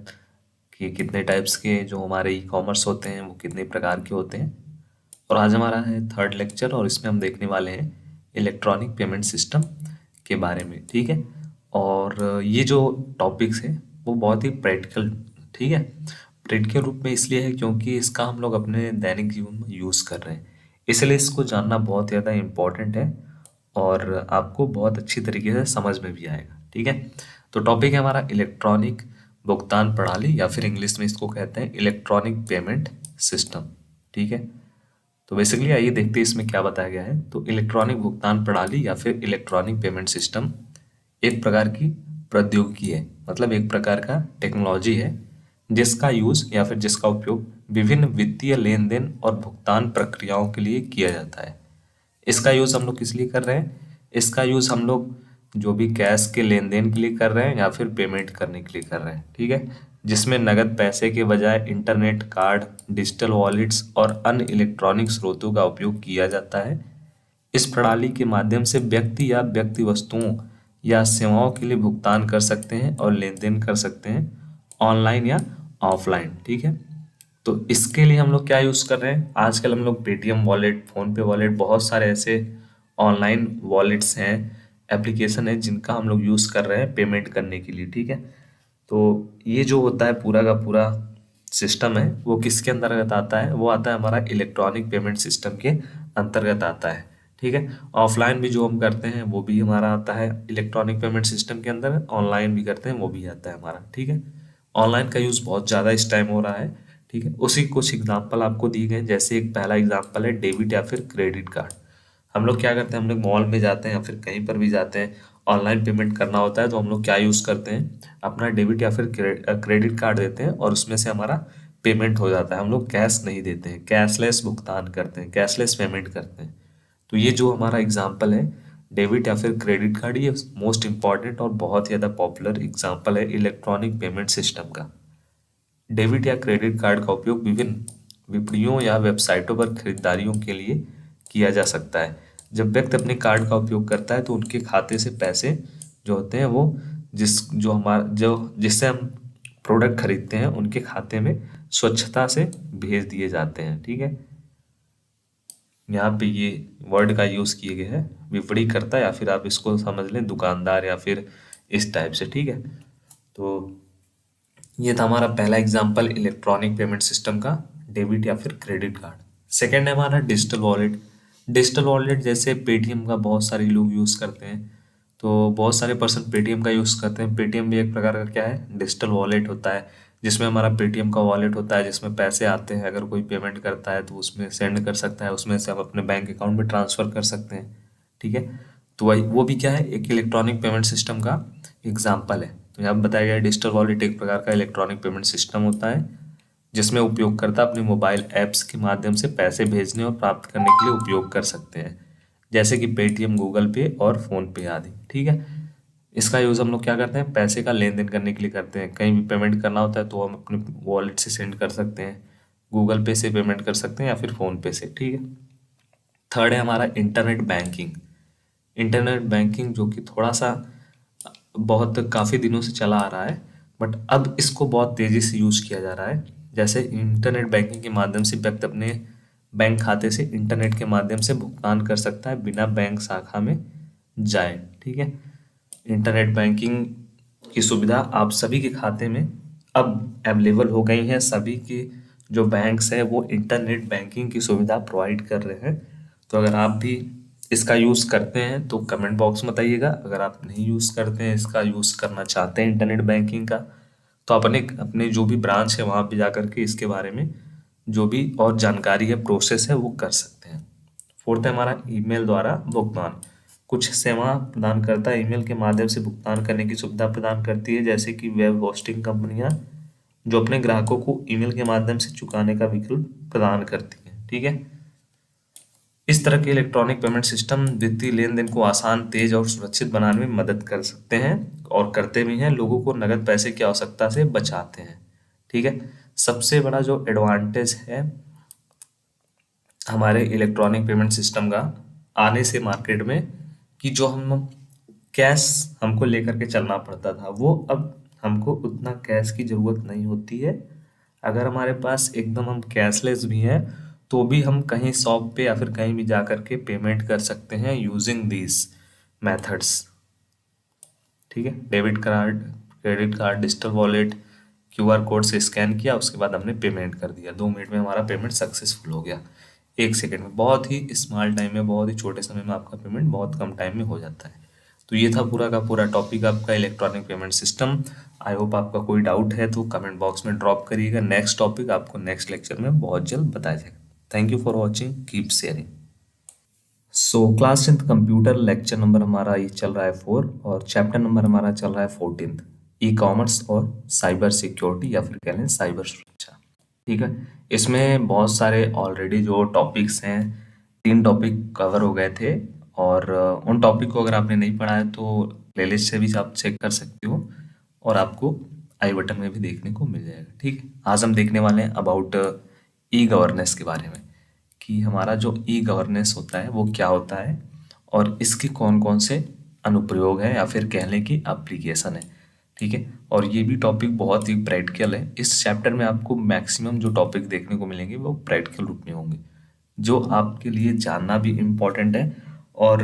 कि कितने टाइप्स के जो हमारे ई कॉमर्स होते हैं वो कितने प्रकार के होते हैं। और आज हमारा है थर्ड लेक्चर और इसमें हम देखने वाले हैं इलेक्ट्रॉनिक पेमेंट सिस्टम के बारे में। ठीक है। और ये जो टॉपिक्स है वो बहुत ही प्रैक्टिकल, ठीक है, प्रैक्टिकल रूप में इसलिए है क्योंकि इसका हम लोग अपने दैनिक जीवन में यूज़ कर रहे हैं, इसलिए इसको जानना बहुत ज़्यादा इम्पोर्टेंट है और आपको बहुत अच्छी तरीके से समझ में भी आएगा। ठीक है। तो टॉपिक है हमारा इलेक्ट्रॉनिक भुगतान प्रणाली या फिर इंग्लिश में इसको कहते हैं इलेक्ट्रॉनिक पेमेंट सिस्टम। ठीक है, तो बेसिकली आइए देखते हैं इसमें क्या बताया गया है। तो इलेक्ट्रॉनिक भुगतान प्रणाली या फिर इलेक्ट्रॉनिक पेमेंट सिस्टम एक प्रकार की प्रौद्योगिकी है, मतलब एक प्रकार का टेक्नोलॉजी है जिसका यूज या फिर जिसका उपयोग विभिन्न वित्तीय लेन देन और भुगतान प्रक्रियाओं के लिए किया जाता है। इसका यूज हम लोग किस लिए कर रहे हैं? इसका यूज हम लोग जो भी कैश के लेन देन के लिए कर रहे हैं या फिर पेमेंट करने के लिए कर रहे हैं। ठीक है, जिसमें नगद पैसे के बजाय इंटरनेट, कार्ड, डिजिटल वॉलेट्स और अन्य इलेक्ट्रॉनिक स्रोतों का उपयोग किया जाता है। इस प्रणाली के माध्यम से व्यक्ति या व्यक्ति वस्तुओं या सेवाओं के लिए भुगतान कर सकते हैं और लेन देन कर सकते हैं, ऑनलाइन या ऑफलाइन। ठीक है, तो इसके लिए हम लोग क्या यूज़ कर रहे हैं? आजकल हम लोग पेटीएम वॉलेट, फोन पे वॉलेट, बहुत सारे ऐसे ऑनलाइन वॉलेट्स हैं, एप्लीकेशन है जिनका हम लोग यूज़ कर रहे हैं पेमेंट करने के लिए। ठीक है, तो ये जो होता है पूरा का पूरा सिस्टम है वो किसके अंतर्गत आता है? वो आता है हमारा इलेक्ट्रॉनिक पेमेंट सिस्टम के अंतर्गत आता है। ठीक है, ऑफलाइन भी जो हम करते हैं वो भी हमारा आता है इलेक्ट्रॉनिक पेमेंट सिस्टम के अंदर, ऑनलाइन भी करते हैं वो भी आता है हमारा। ठीक है, ऑनलाइन का यूज़ बहुत ज़्यादा इस टाइम हो रहा है। ठीक है, उसी कुछ एग्जांपल आपको दिए गए, जैसे एक पहला एग्जांपल है डेबिट या फिर क्रेडिट कार्ड। हम लोग क्या करते हैं? हम लोग मॉल में जाते हैं या फिर कहीं पर भी जाते हैं, ऑनलाइन पेमेंट करना होता है तो हम लोग क्या यूज़ करते हैं? अपना डेबिट या फिर क्रेडिट कार्ड देते हैं और उसमें से हमारा पेमेंट हो जाता है। हम लोग कैश नहीं देते हैं, कैशलेस भुगतान करते हैं, कैशलेस पेमेंट करते हैं। तो ये जो हमारा एग्जाम्पल है डेबिट या फिर क्रेडिट कार्ड, ये मोस्ट इंपॉर्टेंट और बहुत ही ज़्यादा पॉपुलर एग्जाम्पल है इलेक्ट्रॉनिक पेमेंट सिस्टम का। डेबिट या क्रेडिट कार्ड का उपयोग विभिन्न विपणियों या वेबसाइटों पर खरीदारियों के लिए किया जा सकता है। जब व्यक्ति अपने कार्ड का उपयोग करता है तो उनके खाते से पैसे जो होते हैं वो जिससे हम प्रोडक्ट खरीदते हैं उनके खाते में स्वच्छता से भेज दिए जाते हैं। ठीक है, यहाँ पे ये वर्ड का यूज़ किए गए हैं विपणीकर्ता, या फिर आप इसको समझ लें दुकानदार या फिर इस टाइप से। ठीक है, तो ये था हमारा पहला एग्जांपल इलेक्ट्रॉनिक पेमेंट सिस्टम का, डेबिट या फिर क्रेडिट कार्ड। सेकंड है हमारा डिजिटल वॉलेट। डिजिटल वॉलेट जैसे पेटीएम का बहुत सारे लोग यूज़ करते हैं, तो बहुत सारे पर्सन पेटीएम का यूज़ करते हैं। पेटीएम भी एक प्रकार का क्या है? डिजिटल वॉलेट होता है, जिसमें हमारा पेटीएम का वॉलेट होता है जिसमें पैसे आते हैं। अगर कोई पेमेंट करता है तो उसमें सेंड कर सकता है, उसमें से आप अपने बैंक अकाउंट में ट्रांसफ़र कर सकते हैं। ठीक है, तो वही वो भी क्या है? एक इलेक्ट्रॉनिक पेमेंट सिस्टम का एग्जाम्पल है। तो यहाँ बताया गया है डिजिटल वॉलेट एक प्रकार का इलेक्ट्रॉनिक पेमेंट सिस्टम होता है जिसमें उपयोगकर्ता अपने मोबाइल ऐप्स के माध्यम से पैसे भेजने और प्राप्त करने के लिए उपयोग कर सकते हैं, जैसे कि पेटीएम, गूगल पे और फ़ोन पे आदि। ठीक है, इसका यूज़ हम लोग क्या करते हैं? पैसे का लेन देन करने के लिए करते हैं। कहीं भी पेमेंट करना होता है तो हम अपने वॉलेट से सेंड कर सकते हैं, गूगल पे से पेमेंट कर सकते हैं या फिर फ़ोन पे से। ठीक है, थर्ड है हमारा इंटरनेट बैंकिंग। इंटरनेट बैंकिंग जो कि थोड़ा सा बहुत काफ़ी दिनों से चला आ रहा है, बट अब इसको बहुत तेज़ी से यूज़ किया जा रहा है। जैसे इंटरनेट बैंकिंग के माध्यम से व्यक्ति अपने बैंक खाते से इंटरनेट के माध्यम से भुगतान कर सकता है बिना बैंक शाखा में जाए। ठीक है, इंटरनेट बैंकिंग की सुविधा आप सभी के खाते में अब अवेलेबल हो गई है। सभी के जो बैंक्स हैं वो इंटरनेट बैंकिंग की सुविधा प्रोवाइड कर रहे हैं। तो अगर आप भी इसका यूज़ करते हैं तो कमेंट बॉक्स में बताइएगा। अगर आप नहीं यूज़ करते हैं, इसका यूज़ करना चाहते हैं इंटरनेट बैंकिंग का, तो अपने अपने जो भी ब्रांच है वहाँ पे जा करके इसके बारे में जो भी और जानकारी है, प्रोसेस है, वो कर सकते हैं। फोर्थ है हमारा ईमेल द्वारा भुगतान। कुछ सेवा प्रदान करता है ईमेल के माध्यम से भुगतान करने की सुविधा प्रदान करती है, जैसे कि वेब होस्टिंग कंपनियां जो अपने ग्राहकों को ईमेल के माध्यम से चुकाने का विकल्प प्रदान करती हैं। ठीक है, इस तरह के इलेक्ट्रॉनिक पेमेंट सिस्टम वित्तीय लेन देन को आसान, तेज और सुरक्षित बनाने में मदद कर सकते हैं और करते भी हैं, लोगों को नगद पैसे की आवश्यकता से बचाते हैं। ठीक है, सबसे बड़ा जो एडवांटेज है हमारे इलेक्ट्रॉनिक पेमेंट सिस्टम का आने से मार्केट में, कि जो हम कैश हमको लेकर के चलना पड़ता था, वो अब हमको उतना कैश की ज़रूरत नहीं होती है। अगर हमारे पास एकदम हम कैशलेस भी हैं तो भी हम कहीं शॉप पे या फिर कहीं भी जा कर के पेमेंट कर सकते हैं यूजिंग दीज मेथड्स। ठीक है, debit card, credit card, digital wallet, QR code से स्कैन किया, उसके बाद हमने पेमेंट कर दिया, 2 मिनट में हमारा पेमेंट सक्सेसफुल हो गया, 1 सेकेंड में। बहुत ही स्मॉल टाइम में, बहुत ही छोटे समय में आपका पेमेंट बहुत कम टाइम में हो जाता है। तो ये था पूरा का पूरा टॉपिक आपका electronic payment system. I hope आपका कोई डाउट है तो कमेंट बॉक्स में ड्रॉप करिएगा। नेक्स्ट टॉपिक आपको नेक्स्ट लेक्चर में बहुत जल्द बताया जाएगा। Thank you for watching, keep sharing. So class 10th computer lecture number हमारा ये चल रहा है 4 और चैप्टर नंबर हमारा चल रहा है 14th, ई कॉमर्स और साइबर सिक्योरिटी या फिर कह लें साइबर सुरक्षा। ठीक है, इसमें बहुत सारे ऑलरेडी जो टॉपिक्स हैं 3 टॉपिक कवर हो गए थे और उन टॉपिक को अगर आपने नहीं पढ़ा है तो प्लेलिस्ट से भी आप चेक कर सकते हो और आपको आई बटन में भी देखने को मिल जाएगा। ठीक है, आज हम देखने वाले हैं अबाउट ई गवर्नेंस के बारे में कि हमारा जो ई गवर्नेंस होता है वो क्या होता है और इसके कौन कौन से अनुप्रयोग हैं या फिर कह लें कि एप्लीकेशन है। ठीक है, और ये भी टॉपिक बहुत ही प्रैक्टिकल है। इस चैप्टर में आपको मैक्सिमम जो टॉपिक देखने को मिलेंगे वो प्रैक्टिकल रूप में होंगे, जो आपके लिए जानना भी इम्पोर्टेंट है और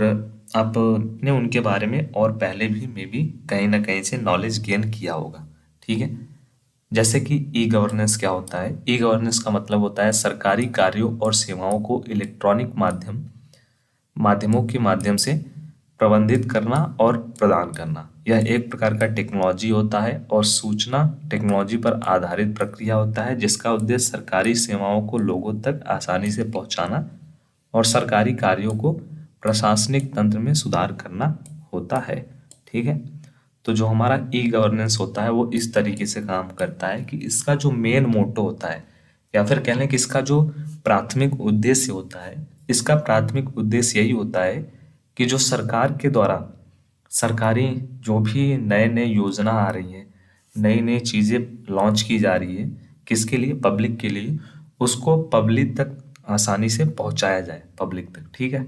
आपने उनके बारे में और पहले भी मे बी कहीं ना कहीं से नॉलेज गेन किया होगा। ठीक है, जैसे कि ई गवर्नेंस क्या होता है। ई गवर्नेंस का मतलब होता है सरकारी कार्यों और सेवाओं को इलेक्ट्रॉनिक माध्यमों के माध्यम से प्रबंधित करना और प्रदान करना। यह एक प्रकार का टेक्नोलॉजी होता है और सूचना टेक्नोलॉजी पर आधारित प्रक्रिया होता है जिसका उद्देश्य सरकारी सेवाओं को लोगों तक आसानी से पहुंचाना और सरकारी कार्यों को प्रशासनिक तंत्र में सुधार करना होता है। ठीक है, तो जो हमारा ई गवर्नेंस होता है वो इस तरीके से काम करता है कि इसका जो मेन मोटो होता है या फिर कह लें कि इसका जो प्राथमिक उद्देश्य होता है, इसका प्राथमिक उद्देश्य यही होता है कि जो सरकार के द्वारा सरकारी जो भी नए नए योजना आ रही है, नई नई चीज़ें लॉन्च की जा रही है, किसके लिए? पब्लिक के लिए, उसको पब्लिक तक आसानी से पहुंचाया जाए, पब्लिक तक। ठीक है,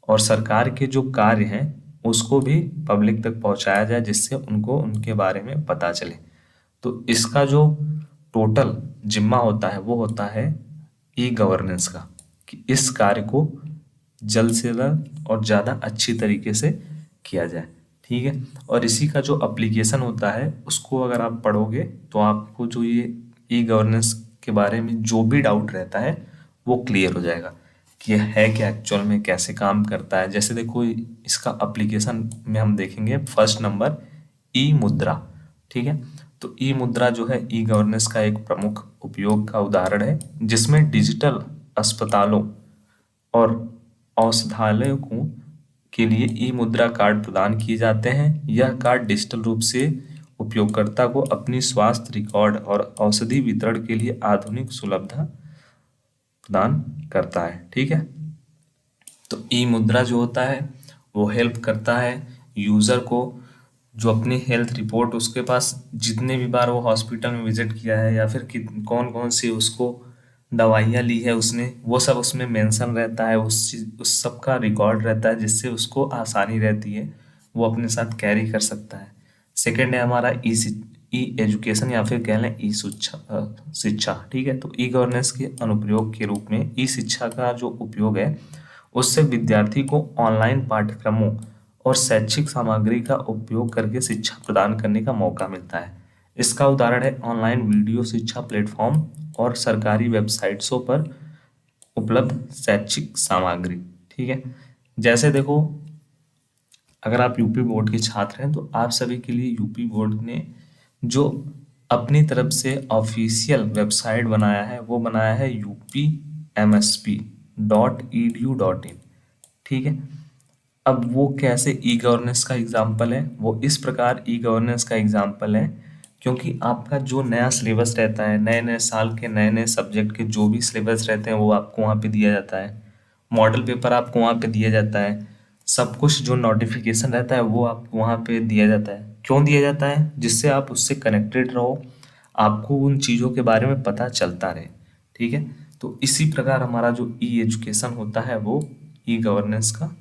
और सरकार के जो कार्य हैं उसको भी पब्लिक तक पहुंचाया जाए जिससे उनको उनके बारे में पता चले। तो इसका जो टोटल जिम्मा होता है वो होता है ई गवर्नेंस का, कि इस कार्य को जल्द से जल्द और ज़्यादा अच्छी तरीके से किया जाए। ठीक है, और इसी का जो एप्लीकेशन होता है उसको अगर आप पढ़ोगे तो आपको जो ये ई गवर्नेंस के बारे में जो भी डाउट रहता है वो क्लियर हो जाएगा कि यह है क्या, एक्चुअल में कैसे काम करता है। जैसे देखो इसका एप्लीकेशन में हम देखेंगे फर्स्ट नंबर ई मुद्रा। ठीक है, तो ई मुद्रा जो है ई गवर्नेंस का एक प्रमुख उपयोग का उदाहरण है जिसमें डिजिटल अस्पतालों और औषधालयों के लिए ई मुद्रा कार्ड प्रदान किए जाते हैं। यह कार्ड डिजिटल रूप से उपयोगकर्ता को अपनी स्वास्थ्य रिकॉर्ड और औषधि वितरण के लिए आधुनिक सुलभता प्रदान करता है। ठीक है, तो ई मुद्रा जो होता है वो हेल्प करता है यूज़र को, जो अपनी हेल्थ रिपोर्ट उसके पास जितने भी बार वो हॉस्पिटल में विजिट किया है या फिर कौन कौन सी उसको दवाइयाँ ली है उसने, वो सब उसमें मेंशन रहता है, उस सब का रिकॉर्ड रहता है जिससे उसको आसानी रहती है, वो अपने साथ कैरी कर सकता है। सेकेंड है हमारा ई एजुकेशन या फिर कह लें ई शिक्षा। ठीक है, तो ई गवर्नेंस के अनुप्रयोग के रूप में ई शिक्षा का जो उपयोग है उससे विद्यार्थी को ऑनलाइन पाठ्यक्रमों और शैक्षिक सामग्री का उपयोग करके शिक्षा प्रदान करने का मौका मिलता है। इसका उदाहरण है ऑनलाइन वीडियो शिक्षा प्लेटफॉर्म और सरकारी वेबसाइट्सों पर उपलब्ध शैक्षिक सामग्री। ठीक है, जैसे देखो अगर आप यूपी बोर्ड के छात्र हैं तो आप सभी के लिए यूपी बोर्ड ने जो अपनी तरफ से ऑफिशियल वेबसाइट बनाया है वो बनाया है upmsp.edu.in। ठीक है, अब वो कैसे ई गवर्नेंस का एग्जाम्पल है, वो इस प्रकार ई गवर्नेंस का एग्जाम्पल है क्योंकि आपका जो नया सिलेबस रहता है, नए नए साल के नए नए सब्जेक्ट के जो भी सिलेबस रहते हैं वो आपको वहाँ पे दिया जाता है, मॉडल पेपर आपको वहाँ पे दिया जाता है, सब कुछ जो नोटिफिकेशन रहता है वो आपको वहाँ पे दिया जाता है। क्यों दिया जाता है? जिससे आप उससे कनेक्टेड रहो, आपको उन चीज़ों के बारे में पता चलता रहे। ठीक है, तो इसी प्रकार हमारा जो ई एजुकेशन होता है वो ई गवर्नेंस का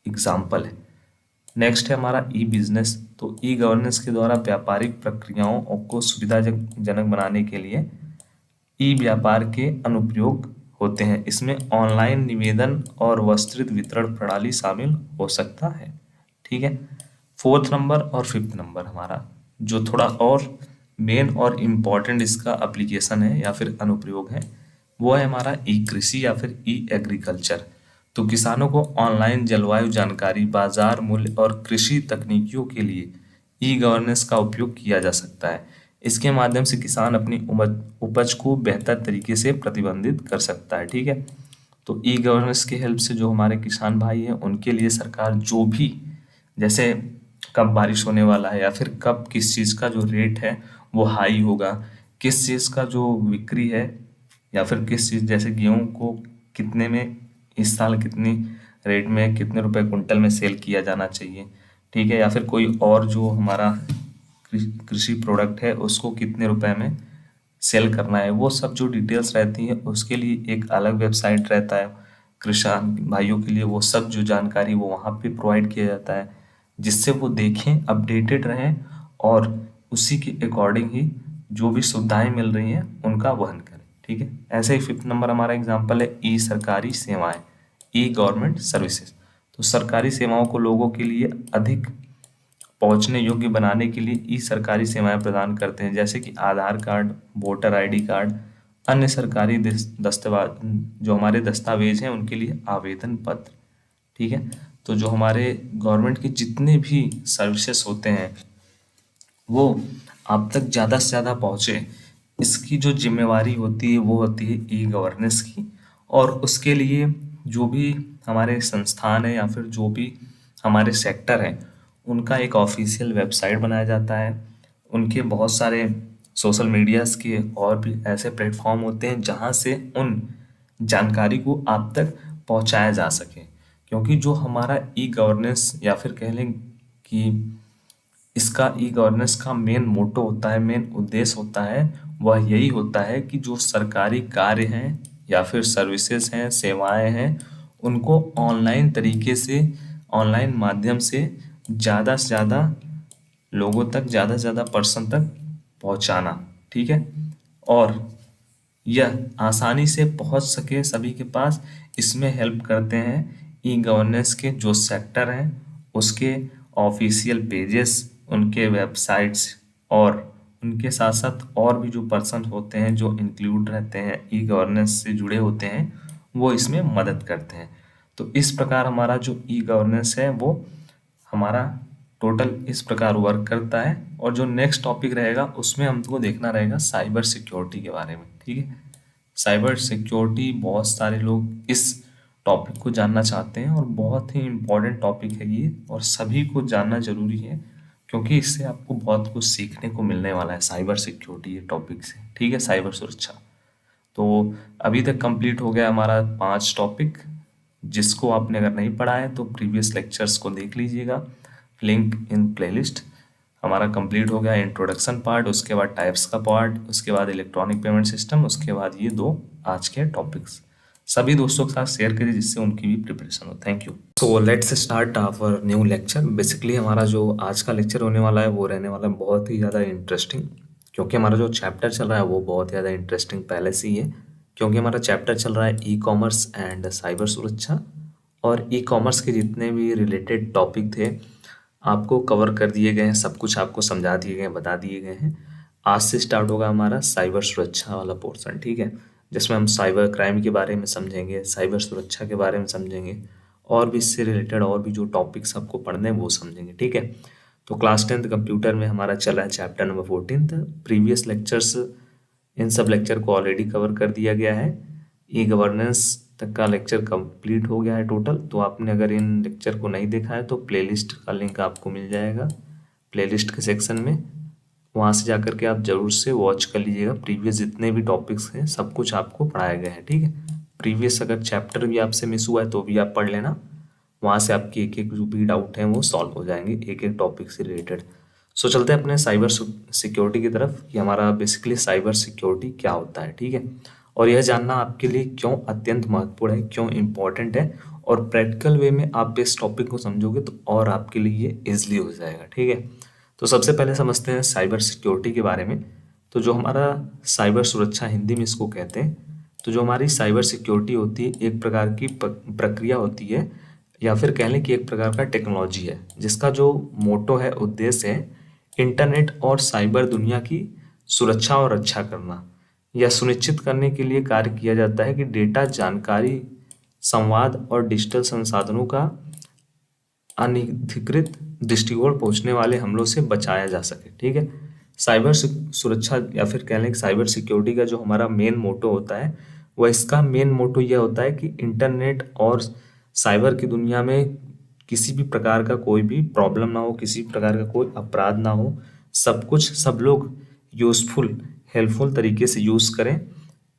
एग्जाम्पल है। नेक्स्ट है हमारा ई बिजनेस। तो ई गवर्नेंस के द्वारा व्यापारिक प्रक्रियाओं को सुविधाजनक बनाने के लिए ई व्यापार के अनुप्रयोग होते हैं। इसमें ऑनलाइन निवेदन और विस्तृत वितरण प्रणाली शामिल हो सकता है। ठीक है, फोर्थ नंबर और फिफ्थ नंबर हमारा जो थोड़ा और मेन और इम्पॉर्टेंट इसका एप्लीकेशन है या फिर अनुप्रयोग है वो है हमारा ई कृषि या फिर ई एग्रीकल्चर। तो किसानों को ऑनलाइन जलवायु जानकारी, बाजार मूल्य और कृषि तकनीकियों के लिए ई गवर्नेंस का उपयोग किया जा सकता है। इसके माध्यम से किसान अपनी उपज को बेहतर तरीके से प्रबंधित कर सकता है। ठीक है, तो ई गवर्नेंस की हेल्प से जो हमारे किसान भाई हैं उनके लिए सरकार जो भी, जैसे कब बारिश होने वाला है या फिर कब किस चीज़ का जो रेट है वो हाई होगा, किस चीज़ का जो बिक्री है या फिर किस चीज़, जैसे गेहूं को कितने में इस साल कितनी रेट में कितने रुपए कुंटल में सेल किया जाना चाहिए, ठीक है, या फिर कोई और जो हमारा कृषि प्रोडक्ट है उसको कितने रुपए में सेल करना है, वो सब जो डिटेल्स रहती है उसके लिए एक अलग वेबसाइट रहता है किसान भाइयों के लिए। वो सब जो जानकारी वो वहाँ पे प्रोवाइड किया जाता है, जिससे वो देखें, अपडेटेड रहें और उसी के अकॉर्डिंग ही जो भी सुविधाएं मिल रही हैं उनका वहन करें। ठीक है, ऐसे ही 5th नंबर हमारा एग्जाम्पल है ई सरकारी सेवाएं, ई गवर्नमेंट सर्विसेज। तो सरकारी सेवाओं को लोगों के लिए अधिक पहुंचने योग्य बनाने के लिए ई सरकारी सेवाएं प्रदान करते हैं, जैसे कि आधार कार्ड, वोटर आईडी कार्ड, अन्य सरकारी दस्तावेज, जो हमारे दस्तावेज हैं उनके लिए आवेदन पत्र। ठीक है, तो जो हमारे गवर्नमेंट के जितने भी सर्विसेज होते हैं वो आप तक ज़्यादा से ज़्यादा पहुँचे, इसकी जो जिम्मेवारी होती है वो होती है ई गवर्नेंस की। और उसके लिए जो भी हमारे संस्थान है या फिर जो भी हमारे सेक्टर हैं उनका एक ऑफिशियल वेबसाइट बनाया जाता है। उनके बहुत सारे सोशल मीडियाज़ के और भी ऐसे प्लेटफॉर्म होते हैं जहाँ से उन जानकारी को आप तक पहुँचाया जा सके, क्योंकि जो हमारा ई गवर्नेंस या फिर कह लें कि इसका ई गवर्नेंस का मेन मोटो होता है, मेन उद्देश्य होता है, वह यही होता है कि जो सरकारी कार्य हैं या फिर सर्विसेज हैं, सेवाएं हैं, उनको ऑनलाइन तरीके से, ऑनलाइन माध्यम से ज़्यादा से ज़्यादा लोगों तक, ज़्यादा से ज़्यादा पर्सन तक पहुंचाना। ठीक है, और यह आसानी से पहुंच सके सभी के पास, इसमें हेल्प करते हैं ई गवर्नेंस के जो सेक्टर हैं उसके ऑफिशियल पेजेस, उनके वेबसाइट्स, और उनके साथ साथ और भी जो पर्सन होते हैं जो इंक्लूड रहते हैं ई गवर्नेंस से जुड़े होते हैं, वो इसमें मदद करते हैं। तो इस प्रकार हमारा जो ई गवर्नेंस है वो हमारा टोटल इस प्रकार वर्क करता है। और जो नेक्स्ट टॉपिक रहेगा उसमें हमको देखना रहेगा साइबर सिक्योरिटी के बारे में। ठीक है, साइबर सिक्योरिटी बहुत सारे लोग इस टॉपिक को जानना चाहते हैं और बहुत ही इम्पोर्टेंट टॉपिक है ये, और सभी को जानना जरूरी है क्योंकि इससे आपको बहुत कुछ सीखने को मिलने वाला है साइबर सिक्योरिटी ये टॉपिक से। ठीक है, साइबर सुरक्षा। तो अभी तक कंप्लीट हो गया हमारा 5 टॉपिक, जिसको आपने अगर नहीं पढ़ा है तो प्रीवियस लेक्चर्स को देख लीजिएगा, लिंक इन प्लेलिस्ट। हमारा कंप्लीट हो गया इंट्रोडक्शन पार्ट, उसके बाद टाइप्स का पार्ट, उसके बाद इलेक्ट्रॉनिक पेमेंट सिस्टम, उसके बाद ये 2 आज के टॉपिक्स। सभी दोस्तों के साथ शेयर करिए जिससे उनकी भी प्रिपरेशन हो। Thank you. So let's start our new lecture. Basically हमारा जो आज का लेक्चर होने वाला है वो रहने वाला है बहुत ही ज़्यादा इंटरेस्टिंग, क्योंकि हमारा जो चैप्टर चल रहा है वो बहुत ज़्यादा इंटरेस्टिंग पहले से ही है, क्योंकि हमारा चैप्टर चल रहा है ई कॉमर्स एंड साइबर सुरक्षा। और ई कॉमर्स के जितने भी रिलेटेड टॉपिक थे आपको कवर कर दिए गए हैं, सब कुछ आपको समझा दिए गए हैं, बता दिए गए हैं। आज से स्टार्ट होगा हमारा साइबर सुरक्षा वाला पोर्शन। ठीक है, जिसमें हम साइबर क्राइम के बारे में समझेंगे, साइबर सुरक्षा के बारे में समझेंगे, और भी इससे रिलेटेड और भी जो टॉपिक्स आपको पढ़ने हैं वो समझेंगे। ठीक है, तो क्लास 10th कंप्यूटर में हमारा चला है चैप्टर नंबर 14। प्रीवियस लेक्चर्स, इन सब लेक्चर को ऑलरेडी कवर कर दिया गया है। ई गवर्नेंस तक का लेक्चर कंप्लीट हो गया है टोटल। तो आपने अगर इन लेक्चर को नहीं देखा है तो प्लेलिस्ट का लिंक आपको मिल जाएगा प्लेलिस्ट के सेक्शन में, वहाँ से जाकर के आप जरूर से वॉच कर लीजिएगा। प्रीवियस जितने भी टॉपिक्स हैं सब कुछ आपको पढ़ाया गया है। ठीक है, प्रीवियस अगर चैप्टर भी आपसे मिस हुआ है तो भी आप पढ़ लेना, वहाँ से आपके एक एक जो भी डाउट हैं वो सॉल्व हो जाएंगे एक एक टॉपिक से रिलेटेड। सो चलते हैं अपने साइबर सिक्योरिटी की तरफ कि हमारा बेसिकली साइबर सिक्योरिटी क्या होता है। ठीक है, और यह जानना आपके लिए क्यों अत्यंत महत्वपूर्ण है, क्यों इम्पोर्टेंट है, और प्रैक्टिकल वे में आप इस टॉपिक को समझोगे तो और आपके लिए ये ईजिली हो जाएगा। ठीक है, तो सबसे पहले समझते हैं साइबर सिक्योरिटी के बारे में। तो जो हमारा साइबर सुरक्षा, हिंदी में इसको कहते हैं, तो जो हमारी साइबर सिक्योरिटी होती है एक प्रकार की प्रक्रिया होती है, या फिर कह लें कि एक प्रकार का टेक्नोलॉजी है, जिसका जो मोटो है, उद्देश्य है इंटरनेट और साइबर दुनिया की सुरक्षा और रक्षा करना। यह सुनिश्चित करने के लिए कार्य किया जाता है कि डेटा, जानकारी संवाद और डिजिटल संसाधनों का अनधिकृत दृष्टिकोण पहुंचने वाले हमलों से बचाया जा सके। ठीक है, साइबर सुरक्षा या फिर कह लें कि साइबर सिक्योरिटी का जो हमारा मेन मोटो होता है, वह इसका मेन मोटो यह होता है कि इंटरनेट और साइबर की दुनिया में किसी भी प्रकार का कोई भी प्रॉब्लम ना हो, किसी भी प्रकार का कोई अपराध ना हो, सब लोग यूजफुल हेल्पफुल तरीके से यूज करें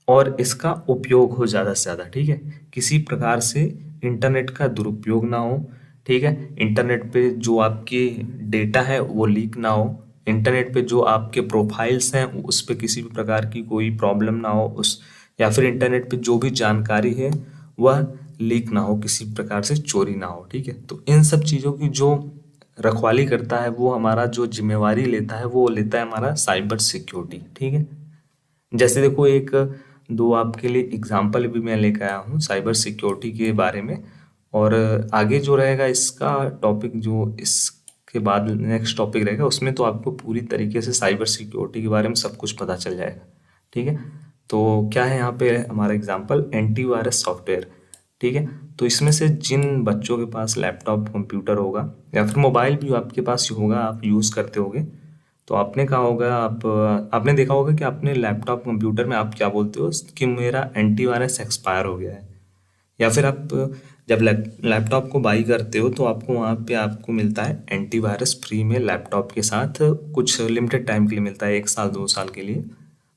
और इसका उपयोग हो ज़्यादा से ज़्यादा। ठीक है, किसी प्रकार से इंटरनेट का दुरुपयोग ना हो। ठीक है, इंटरनेट पे जो आपके डेटा है वो लीक ना हो, इंटरनेट पे जो आपके प्रोफाइल्स हैं उस पे किसी भी प्रकार की कोई प्रॉब्लम ना हो, उस या फिर इंटरनेट पे जो भी जानकारी है वह लीक ना हो, किसी प्रकार से चोरी ना हो। ठीक है, तो इन सब चीज़ों की जो रखवाली करता है, वो हमारा जो जिम्मेवारी लेता है वो लेता है हमारा साइबर सिक्योरिटी। ठीक है, जैसे देखो एक दो आपके लिए एग्जाम्पल भी मैं लेकर आया हूँ साइबर सिक्योरिटी के बारे में, और आगे जो रहेगा इसका टॉपिक, जो इसके बाद नेक्स्ट टॉपिक रहेगा, उसमें तो आपको पूरी तरीके से साइबर सिक्योरिटी के बारे में सब कुछ पता चल जाएगा। ठीक है, तो क्या है यहाँ पे हमारा एग्जाम्पल, एंटीवायरस सॉफ्टवेयर। ठीक है, तो इसमें से जिन बच्चों के पास लैपटॉप कंप्यूटर होगा या फिर मोबाइल भी आपके पास होगा, आप यूज़ करते होगे, तो आपने कहा होगा, आपने देखा होगा कि अपने लैपटॉप कंप्यूटर में आप क्या बोलते हो कि मेरा एंटीवायरस एक्सपायर हो गया है। या फिर आप जब लैपटॉप को बाई करते हो तो आपको वहाँ पे आपको मिलता है एंटीवायरस फ्री में, लैपटॉप के साथ कुछ लिमिटेड टाइम के लिए मिलता है, 1 साल 2 साल के लिए।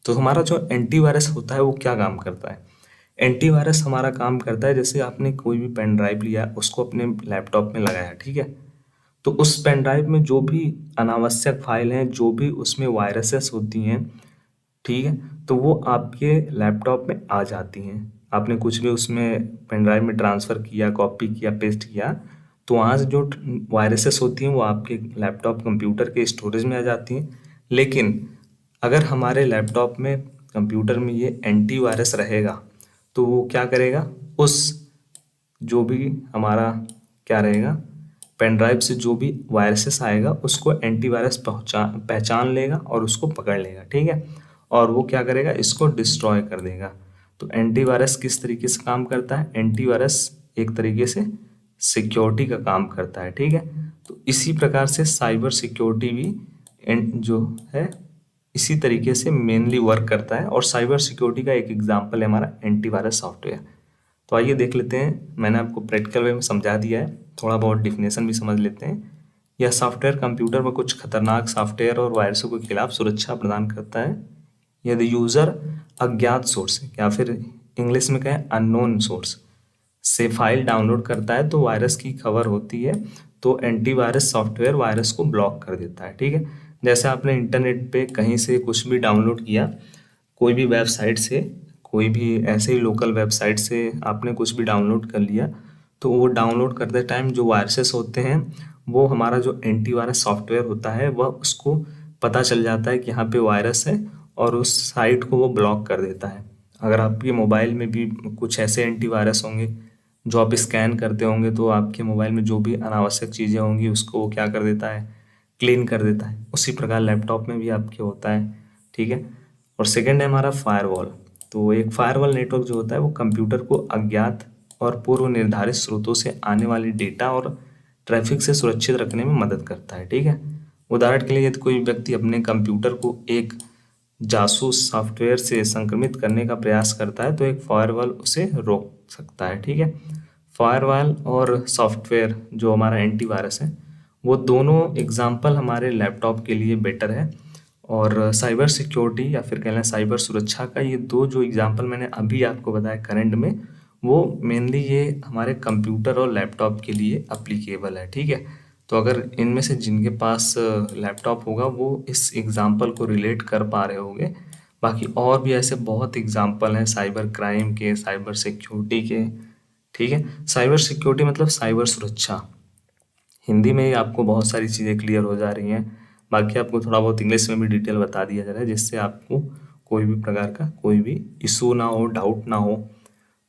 तो हमारा जो एंटीवायरस होता है वो क्या काम करता है, एंटीवायरस हमारा काम करता है, जैसे आपने कोई भी पेन ड्राइव लिया, उसको अपने लैपटॉप में लगाया, ठीक है, तो उस पेन ड्राइव में जो भी अनावश्यक फाइल हैं, जो भी उसमें वायरसेस होती हैं, ठीक है, तो वो आपके लैपटॉप में आ जाती हैं। आपने कुछ भी उसमें पेन ड्राइव में ट्रांसफ़र किया, कॉपी किया, पेस्ट किया, तो वहाँ से जो वायरसेस होती हैं वो आपके लैपटॉप कंप्यूटर के स्टोरेज में आ जाती हैं। लेकिन अगर हमारे लैपटॉप में कंप्यूटर में ये एंटीवायरस रहेगा तो वो क्या करेगा, उस जो भी हमारा क्या रहेगा, पेन ड्राइव से जो भी वायरसेस आएगा उसको एंटीवायरस पहचान लेगा और उसको पकड़ लेगा। ठीक है, और वो क्या करेगा, इसको डिस्ट्रॉय कर देगा। तो एंटीवायरस किस तरीके से काम करता है, एंटीवायरस एक तरीके से सिक्योरिटी का काम करता है। ठीक है, तो इसी प्रकार से साइबर सिक्योरिटी भी जो है इसी तरीके से मेनली वर्क करता है, और साइबर सिक्योरिटी का एक एग्जाम्पल है हमारा एंटीवायरस सॉफ्टवेयर। तो आइए देख लेते हैं, मैंने आपको प्रैक्टिकल वे में समझा दिया है, थोड़ा बहुत डिफिनेशन भी समझ लेते हैं। यह सॉफ्टवेयर कंप्यूटर में कुछ खतरनाक सॉफ्टवेयर और वायरसों के खिलाफ सुरक्षा प्रदान करता है यदि यूज़र अज्ञात सोर्स या फिर इंग्लिश में कहें अननोन सोर्स से फाइल डाउनलोड करता है तो वायरस की खबर होती है, तो एंटीवायरस सॉफ्टवेयर वायरस को ब्लॉक कर देता है। ठीक है, जैसे आपने इंटरनेट पे कहीं से कुछ भी डाउनलोड किया, कोई भी वेबसाइट से, कोई भी ऐसे ही लोकल वेबसाइट से आपने कुछ भी डाउनलोड कर लिया, तो वो डाउनलोड करते टाइम जो वायरसेस होते हैं, वो हमारा जो एंटीवायरस सॉफ्टवेयर होता है वह उसको पता चल जाता है कि यहाँ पे वायरस है और उस साइट को वो ब्लॉक कर देता है। अगर आपके मोबाइल में भी कुछ ऐसे एंटीवायरस होंगे जो आप स्कैन करते होंगे, तो आपके मोबाइल में जो भी अनावश्यक चीज़ें होंगी उसको वो क्या कर देता है, क्लीन कर देता है। उसी प्रकार लैपटॉप में भी आपके होता है। ठीक है, और सेकेंड है हमारा फायरवॉल। तो एक फायरवॉल नेटवर्क जो होता है वो कंप्यूटर को अज्ञात और पूर्व निर्धारित स्रोतों से आने वाले डेटा और ट्रैफिक से सुरक्षित रखने में मदद करता है। ठीक है, उदाहरण के लिए यदि कोई व्यक्ति अपने कंप्यूटर को एक जासूस सॉफ्टवेयर से संक्रमित करने का प्रयास करता है तो एक फायरवॉल उसे रोक सकता है। ठीक है, फायरवॉल और सॉफ्टवेयर जो हमारा एंटीवायरस है, वो दोनों एग्जाम्पल हमारे लैपटॉप के लिए बेटर है, और साइबर सिक्योरिटी या फिर कह लें साइबर सुरक्षा का ये दो जो एग्जाम्पल मैंने अभी आपको बताया करंट में, वो मेनली ये हमारे कंप्यूटर और लैपटॉप के लिए अप्लीकेबल है। ठीक है, तो अगर इनमें से जिनके पास लैपटॉप होगा वो इस एग्जाम्पल को रिलेट कर पा रहे होंगे। बाकी और भी ऐसे बहुत एग्जाम्पल हैं साइबर क्राइम के, साइबर सिक्योरिटी के। ठीक है, साइबर सिक्योरिटी मतलब साइबर सुरक्षा, हिंदी में ही आपको बहुत सारी चीज़ें क्लियर हो जा रही हैं। बाकी आपको थोड़ा बहुत इंग्लिश में भी डिटेल बता दिया जा रहा है, जिससे आपको कोई भी प्रकार का कोई भी इशू ना हो, डाउट ना हो।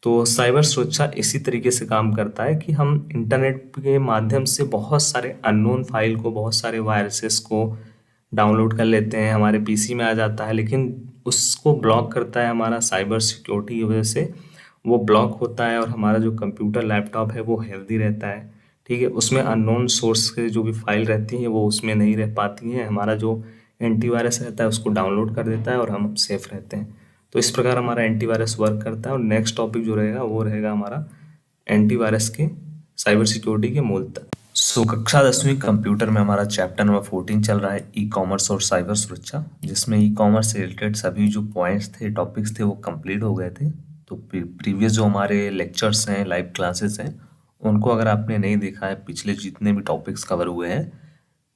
तो साइबर सुरक्षा इसी तरीके से काम करता है कि हम इंटरनेट के माध्यम से बहुत सारे अननोन फाइल को, बहुत सारे वायरसेस को डाउनलोड कर लेते हैं, हमारे पीसी में आ जाता है, लेकिन उसको ब्लॉक करता है हमारा साइबर सिक्योरिटी की वजह से, वो ब्लॉक होता है और हमारा जो कंप्यूटर लैपटॉप है वो हेल्दी रहता है। ठीक है, उसमें अननोन सोर्स के जो भी फाइल रहती हैं वो उसमें नहीं रह पाती हैं। हमारा जो एंटीवायरस रहता है उसको डाउनलोड कर देता है और हम सेफ रहते हैं। तो इस प्रकार हमारा एंटीवायरस वर्क करता है। और नेक्स्ट टॉपिक जो रहेगा वो रहेगा हमारा एंटीवायरस के साइबर सिक्योरिटी के मूल तत्व। सो कक्षा 10वीं कंप्यूटर में हमारा चैप्टर नंबर 14 चल रहा है, ई कॉमर्स और साइबर सुरक्षा, जिसमें ई कॉमर्स से रिलेटेड सभी जो पॉइंट्स थे, टॉपिक्स थे, वो कंप्लीट हो गए थे। तो प्रीवियस जो हमारे लेक्चर्स हैं, लाइव क्लासेस हैं, उनको अगर आपने नहीं देखा है, पिछले जितने भी टॉपिक्स कवर हुए हैं,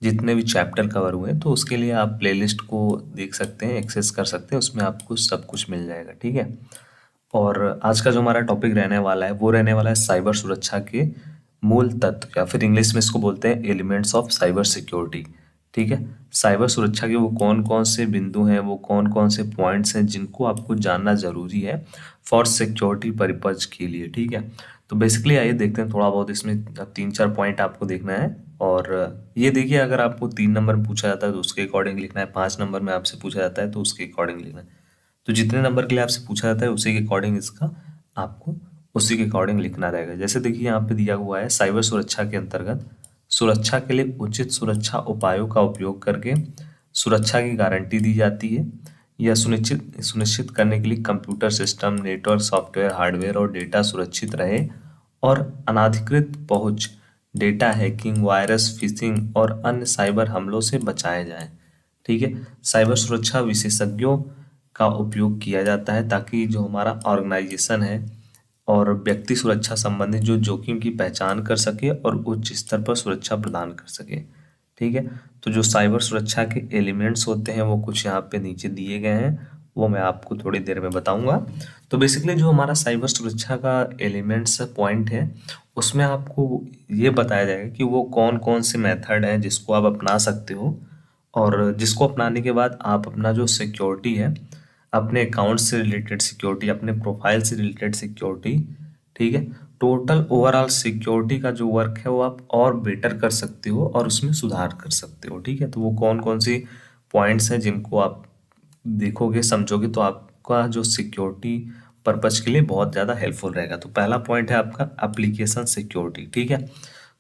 जितने भी चैप्टर कवर हुए हैं, तो उसके लिए आप प्लेलिस्ट को देख सकते हैं, एक्सेस कर सकते हैं, उसमें आपको सब कुछ मिल जाएगा। ठीक है, और आज का जो हमारा टॉपिक रहने वाला है वो रहने वाला है साइबर सुरक्षा के मूल तत्व, या फिर इंग्लिश में इसको बोलते हैं एलिमेंट्स ऑफ साइबर सिक्योरिटी। ठीक है, साइबर सुरक्षा के वो कौन कौन से बिंदु हैं, वो कौन कौन से पॉइंट्स हैं जिनको आपको जानना जरूरी है फॉर सिक्योरिटी पर्पज के लिए। ठीक है, तो बेसिकली आइए देखते हैं थोड़ा बहुत, इसमें 3-4 पॉइंट आपको देखना है। और ये देखिए, अगर आपको 3 नंबर में पूछा जाता है तो उसके अकॉर्डिंग लिखना है, 5 नंबर में आपसे पूछा जाता है तो उसके अकॉर्डिंग लिखना है। तो जितने नंबर के लिए आपसे पूछा जाता है उसी के अकॉर्डिंग इसका आपको उसी के अकॉर्डिंग लिखना रहेगा। जैसे देखिए यहाँ पे दिया हुआ है, साइबर सुरक्षा के अंतर्गत सुरक्षा के लिए उचित सुरक्षा उपायों का उपयोग करके सुरक्षा की गारंटी दी जाती है। यह सुनिश्चित सुनिश्चित करने के लिए computer system, network, software, hardware और डेटा सुरक्षित रहे और अनाधिकृत पहुंच, डेटा हैकिंग, वायरस, फिशिंग और अन्य साइबर हमलों से बचाए जाएं। ठीक है, साइबर सुरक्षा विशेषज्ञों का उपयोग किया जाता है ताकि जो हमारा ऑर्गेनाइजेशन है और व्यक्ति सुरक्षा संबंधित जो जोखिम की पहचान कर सके और उच्च स्तर पर सुरक्षा प्रदान कर सके। ठीक है, तो जो साइबर सुरक्षा के एलिमेंट्स होते हैं वो कुछ यहाँ पे नीचे दिए गए हैं, वो मैं आपको थोड़ी देर में बताऊंगा। तो बेसिकली जो हमारा साइबर सुरक्षा का एलिमेंट्स पॉइंट है उसमें आपको ये बताया जाएगा कि वो कौन कौन से मेथड हैं जिसको आप अपना सकते हो, और जिसको अपनाने के बाद आप अपना जो सिक्योरिटी है, अपने अकाउंट से रिलेटेड सिक्योरिटी, अपने प्रोफाइल से रिलेटेड सिक्योरिटी, ठीक है, टोटल ओवरऑल सिक्योरिटी का जो वर्क है वो आप और बेटर कर सकते हो और उसमें सुधार कर सकते हो। ठीक है, तो वो कौन कौन सी पॉइंट्स हैं जिनको आप देखोगे, समझोगे, तो आपका जो सिक्योरिटी पर्पज के लिए बहुत ज़्यादा हेल्पफुल रहेगा। तो पहला पॉइंट है आपका एप्लीकेशन सिक्योरिटी। ठीक है,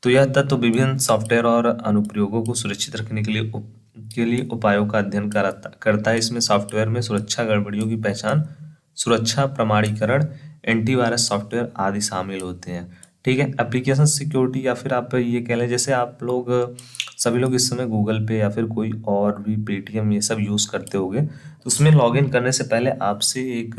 तो यह तत्व विभिन्न सॉफ्टवेयर और अनुप्रयोगों को सुरक्षित रखने के लिए उपायों का अध्ययन करता है। इसमें सॉफ्टवेयर में सुरक्षा गड़बड़ियों की पहचान, सुरक्षा प्रमाणीकरण, एंटीवायरस सॉफ्टवेयर आदि शामिल होते हैं। ठीक है, एप्लीकेशन सिक्योरिटी, या फिर आप ये कह लें, जैसे आप लोग सभी लोग इस समय गूगल पे या फिर कोई और भी पेटीएम ये सब यूज़ करते होंगे, तो उसमें लॉगिन करने से पहले आपसे एक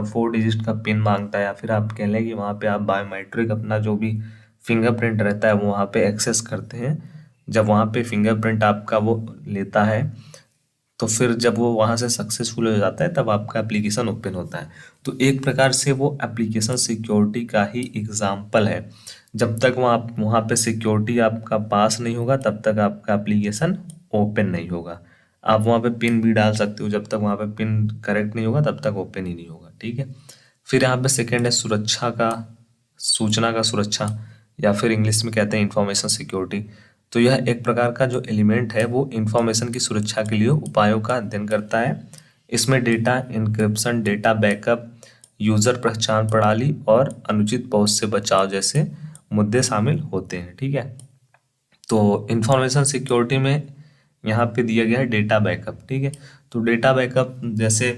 4 डिजिट का पिन मांगता है, या फिर आप कह लें कि वहाँ पे आप बायोमेट्रिक अपना जो भी फिंगरप्रिंट रहता है वो वहाँ पे एक्सेस करते हैं। जब वहाँ पे फिंगरप्रिंट आपका वो लेता है तो फिर जब वो वहाँ से सक्सेसफुल हो जाता है तब आपका एप्लीकेशन ओपन होता है। तो एक प्रकार से वो एप्लीकेशन सिक्योरिटी का ही एग्जाम्पल है। जब तक वहाँ पे सिक्योरिटी आपका पास नहीं होगा तब तक आपका एप्लीकेशन ओपन नहीं होगा। आप वहाँ पे पिन भी डाल सकते हो, जब तक वहाँ पे पिन करेक्ट नहीं होगा तब तक ओपन ही नहीं होगा। ठीक है, फिर यहाँ पे सेकेंड है सुरक्षा का, सूचना का सुरक्षा, या फिर इंग्लिश में कहते हैं इंफॉर्मेशन सिक्योरिटी। तो यह एक प्रकार का जो एलिमेंट है वो इंफॉर्मेशन की सुरक्षा के लिए उपायों का अध्ययन करता है। इसमें data encryption, data backup, user पहचान प्रणाली और अनुचित पहुंच से बचाव जैसे मुद्दे शामिल होते हैं। ठीक है, तो इंफॉर्मेशन सिक्योरिटी में यहाँ पे दिया गया है डेटा बैकअप। ठीक है, तो डेटा बैकअप जैसे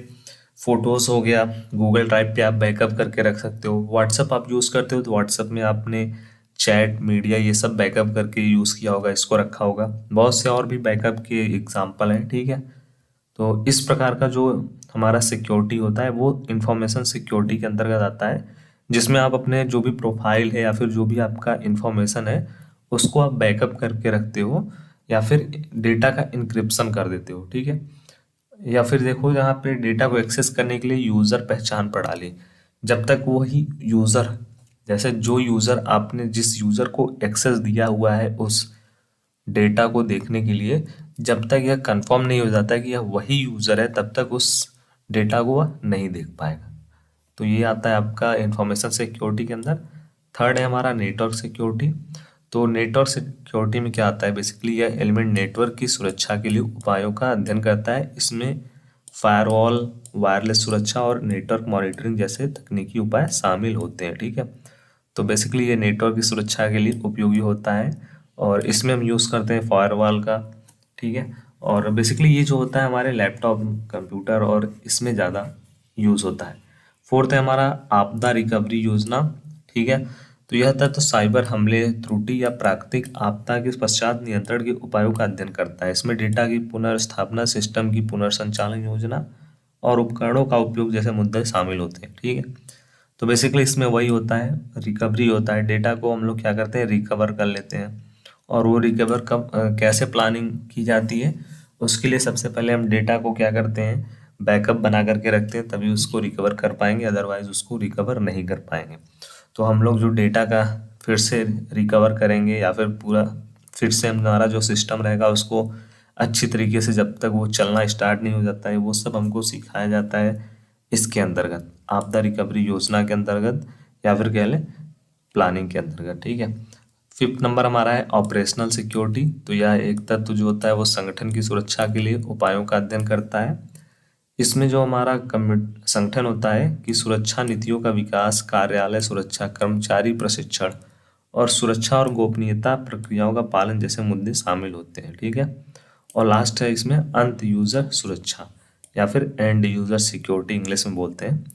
फोटोज हो गया, गूगल ड्राइव पे आप बैकअप करके रख सकते हो। व्हाट्सअप आप यूज़ करते हो तो व्हाट्सअप में आपने चैट, मीडिया ये सब बैकअप करके यूज़ किया होगा, इसको रखा होगा। बहुत से और भी बैकअप के एग्जाम्पल हैं। ठीक है, तो इस प्रकार का जो हमारा सिक्योरिटी होता है वो इंफॉर्मेशन सिक्योरिटी के अंतर्गत आता है, जिसमें आप अपने जो भी प्रोफाइल है या फिर जो भी आपका इंफॉर्मेशन है उसको आप बैकअप करके रखते हो, या फिर डेटा का इंक्रिप्शन कर देते हो। ठीक है, या फिर देखो यहाँ पे डेटा को एक्सेस करने के लिए यूज़र पहचान प्रणाली, जब तक वही यूज़र, जैसे जो यूज़र आपने जिस यूज़र को एक्सेस दिया हुआ है उस डेटा को देखने के लिए, जब तक यह कंफर्म नहीं हो जाता कि यह वही यूज़र है तब तक उस डेटा को वह नहीं देख पाएगा। तो ये आता है आपका इंफॉर्मेशन सिक्योरिटी के अंदर। थर्ड है हमारा नेटवर्क सिक्योरिटी। तो नेटवर्क सिक्योरिटी में क्या आता है, बेसिकली यह एलिमेंट नेटवर्क की सुरक्षा के लिए उपायों का अध्ययन करता है। इसमें फायरवॉल, वायरलेस सुरक्षा और नेटवर्क मॉनिटरिंग जैसे तकनीकी उपाय शामिल होते हैं। ठीक है, तो बेसिकली ये नेटवर्क की सुरक्षा के लिए उपयोगी होता है और इसमें हम यूज़ करते हैं फायरवॉल का। ठीक है, और बेसिकली ये जो होता है हमारे लैपटॉप, कंप्यूटर और इसमें ज़्यादा यूज़ होता है। फोर्थ है हमारा आपदा रिकवरी योजना। ठीक है, तो यह तत्व साइबर हमले, त्रुटि या प्राकृतिक आपदा के पश्चात नियंत्रण के उपायों का अध्ययन करता है। इसमें डेटा की पुनर्स्थापना, सिस्टम की पुनर्संचालन योजना और उपकरणों का उपयोग जैसे मुद्दे शामिल होते हैं। ठीक है, तो बेसिकली इसमें वही होता है, रिकवरी होता है। डेटा को हम लोग क्या करते हैं, रिकवर कर लेते हैं। और वो रिकवर कब कैसे प्लानिंग की जाती है, उसके लिए सबसे पहले हम डेटा को क्या करते हैं, बैकअप बना करके रखते हैं, तभी उसको रिकवर कर पाएंगे, अदरवाइज उसको रिकवर नहीं कर पाएंगे। तो हम लोग जो डेटा का फिर से रिकवर करेंगे या फिर पूरा फिर से हमारा जो सिस्टम रहेगा उसको अच्छी तरीके से जब तक वो चलना स्टार्ट नहीं हो जाता है, वो सब हमको सिखाया जाता है इसके अंतर्गत, आपदा रिकवरी योजना के अंतर्गत या फिर कह लें प्लानिंग के अंतर्गत। ठीक है, फिफ्थ नंबर हमारा है ऑपरेशनल सिक्योरिटी। तो यह एक तत्व जो होता है वो संगठन की सुरक्षा के लिए उपायों का अध्ययन करता है। इसमें जो हमारा संगठन होता है कि सुरक्षा नीतियों का विकास, कार्यालय सुरक्षा, कर्मचारी प्रशिक्षण और सुरक्षा और गोपनीयता प्रक्रियाओं का पालन जैसे मुद्दे शामिल होते हैं। ठीक है, और लास्ट है इसमें अंत यूजर सुरक्षा या फिर एंड यूजर सिक्योरिटी इंग्लिश में बोलते हैं।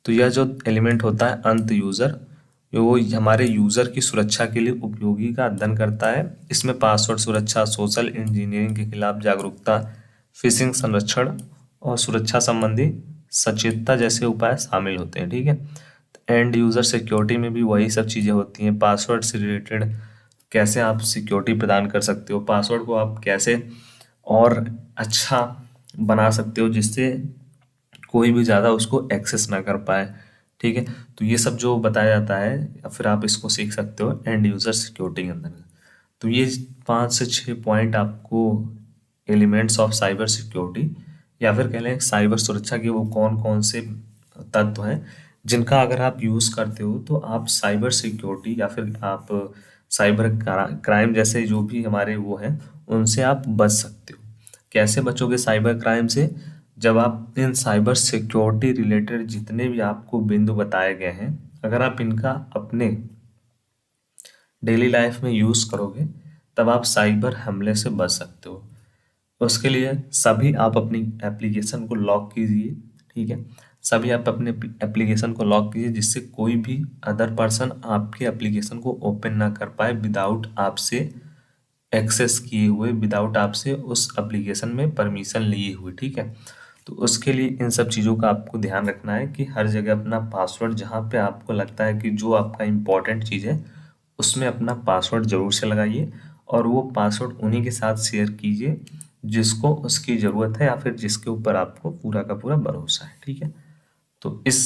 तो यह जो एलिमेंट होता है अंत यूजर, वो हमारे यूजर की सुरक्षा के लिए उपयोगी का अध्ययन करता है। इसमें पासवर्ड सुरक्षा, सोशल इंजीनियरिंग के खिलाफ जागरूकता, फिशिंग संरक्षण और सुरक्षा संबंधी सचेतता जैसे उपाय शामिल होते हैं। ठीक है, एंड यूजर सिक्योरिटी में भी वही सब चीजें होती हैं। पासवर्ड से रिलेटेड कैसे आप सिक्योरिटी प्रदान कर सकते हो, पासवर्ड को आप कैसे और अच्छा बना सकते हो जिससे कोई भी ज़्यादा उसको एक्सेस ना कर पाए। ठीक है, तो ये सब जो बताया जाता है या फिर आप इसको सीख सकते हो एंड यूजर सिक्योरिटी के अंदर। तो ये 5 से 6 पॉइंट आपको एलिमेंट्स ऑफ साइबर सिक्योरिटी या फिर कह लें साइबर सुरक्षा के वो कौन कौन से तत्व हैं जिनका अगर आप यूज़ करते हो तो आप साइबर सिक्योरिटी या फिर आप साइबर क्राइम जैसे जो भी हमारे वो हैं उनसे आप बच सकते हो। कैसे बचोगे साइबर क्राइम से, जब आप इन साइबर सिक्योरिटी रिलेटेड जितने भी आपको बिंदु बताए गए हैं अगर आप इनका अपने डेली लाइफ में यूज़ करोगे तब आप साइबर हमले से बच सकते हो। उसके लिए सभी आप अपनी एप्लीकेशन को लॉक कीजिए। ठीक है, सभी आप अपने एप्लीकेशन को लॉक कीजिए जिससे कोई भी अदर पर्सन आपके एप्लीकेशन को ओपन ना कर पाए विदाउट आपसे एक्सेस किए हुए, विदाउट आपसे उस एप्लीकेशन में परमिशन लिए हुए। ठीक है, तो उसके लिए इन सब चीज़ों का आपको ध्यान रखना है कि हर जगह अपना पासवर्ड, जहाँ पे आपको लगता है कि जो आपका इम्पोर्टेंट चीज़ है उसमें अपना पासवर्ड ज़रूर से लगाइए और वो पासवर्ड उन्हीं के साथ शेयर कीजिए जिसको उसकी ज़रूरत है या फिर जिसके ऊपर आपको पूरा का पूरा भरोसा है। ठीक है, तो इस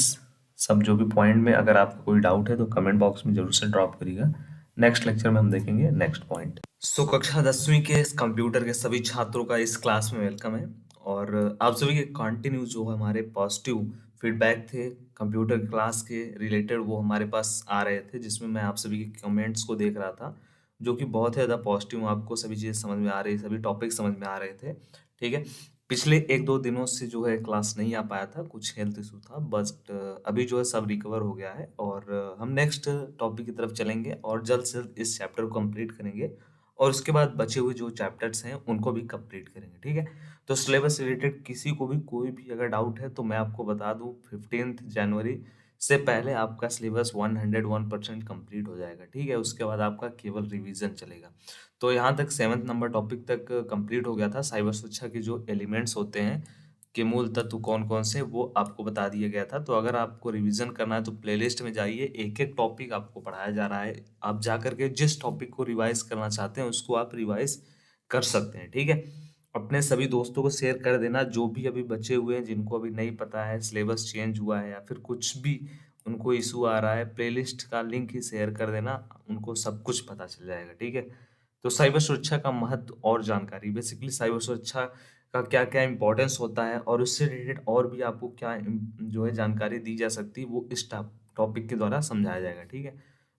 सब जो भी पॉइंट में अगर आपको कोई डाउट है तो कमेंट बॉक्स में जरूर से ड्रॉप करिएगा। नेक्स्ट लेक्चर में हम देखेंगे नेक्स्ट पॉइंट। सो कक्षा 10वीं के कंप्यूटर के सभी छात्रों का इस क्लास में वेलकम है और आप सभी के कंटिन्यू जो हमारे पॉजिटिव फीडबैक थे कंप्यूटर क्लास के रिलेटेड वो हमारे पास आ रहे थे, जिसमें मैं आप सभी के कमेंट्स को देख रहा था जो कि बहुत ही ज़्यादा पॉजिटिव, आपको सभी चीज़ें समझ में आ रही, सभी टॉपिक समझ में आ रहे थे। ठीक है, पिछले 1-2 दिनों से जो है क्लास नहीं आ पाया था, कुछ हेल्थ इशू था, बट अभी जो है सब रिकवर हो गया है और हम नेक्स्ट टॉपिक की तरफ चलेंगे और जल्द से जल्द इस चैप्टर को कंप्लीट करेंगे और उसके बाद बचे हुए जो चैप्टर्स हैं उनको भी कंप्लीट करेंगे। ठीक है, तो सिलेबस रिलेटेड किसी को भी कोई भी अगर डाउट है तो मैं आपको बता दूं 15 जनवरी से पहले आपका सिलेबस 101% कंप्लीट हो जाएगा। ठीक है, उसके बाद आपका केवल रिवीजन चलेगा। तो यहाँ तक 7th नंबर टॉपिक तक कंप्लीट हो गया था। साइबर सुरक्षा के जो एलिमेंट्स होते हैं के मूल तत्व कौन कौन से वो आपको बता दिया गया था। तो अगर आपको रिवीजन करना है तो प्लेलिस्ट में जाइए, एक एक टॉपिक आपको पढ़ाया जा रहा है, आप जा करके जिस टॉपिक को रिवाइज करना चाहते हैं उसको आप रिवाइज कर सकते हैं। ठीक है, अपने सभी दोस्तों को शेयर कर देना जो भी अभी बचे हुए हैं, जिनको अभी नहीं पता है सिलेबस चेंज हुआ है या फिर कुछ भी उनको इशू आ रहा है, प्लेलिस्ट का लिंक ही शेयर कर देना, उनको सब कुछ पता चल जाएगा। ठीक है, तो साइबर सुरक्षा का महत्व और जानकारी, बेसिकली साइबर सुरक्षा का क्या क्या इंपॉर्टेंस होता है और उससे रिलेटेड और भी आपको क्या जो है जानकारी दी जा सकती है वो इस टॉपिक के द्वारा समझाया जाएगा। ठीक है,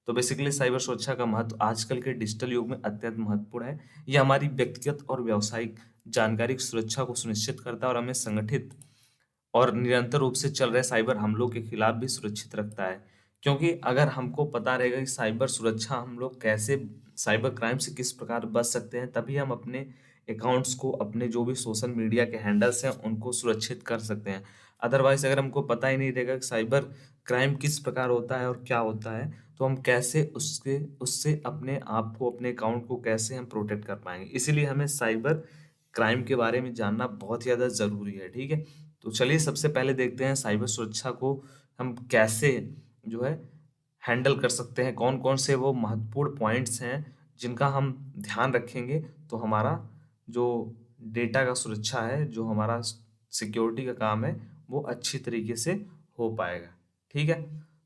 तो बेसिकली साइबर सुरक्षा का महत्व आजकल के डिजिटल युग में अत्यंत महत्वपूर्ण है। ये हमारी व्यक्तिगत और व्यावसायिक जानकारी की सुरक्षा को सुनिश्चित करता है और हमें संगठित और निरंतर रूप से चल रहे साइबर हमलों के खिलाफ भी सुरक्षित रखता है। क्योंकि अगर हमको पता रहेगा कि साइबर सुरक्षा हम लोग कैसे साइबर क्राइम से किस प्रकार बच सकते हैं, तभी हम अपने अकाउंट्स को, अपने जो भी सोशल मीडिया के हैंडल्स हैं उनको सुरक्षित कर सकते हैं। अदरवाइज अगर हमको पता ही नहीं रहेगा कि साइबर क्राइम किस प्रकार होता है और क्या होता है, तो हम कैसे उसके उससे अपने आप को, अपने अकाउंट को कैसे हम प्रोटेक्ट कर पाएंगे। इसीलिए हमें साइबर क्राइम के बारे में जानना बहुत ज़्यादा ज़रूरी है। ठीक है, तो चलिए सबसे पहले देखते हैं साइबर सुरक्षा को हम कैसे जो है हैंडल कर सकते हैं, कौन कौन से वो महत्वपूर्ण पॉइंट्स हैं जिनका हम ध्यान रखेंगे तो हमारा जो डेटा का सुरक्षा है, जो हमारा सिक्योरिटी का काम है, वो अच्छी तरीके से हो पाएगा। ठीक है,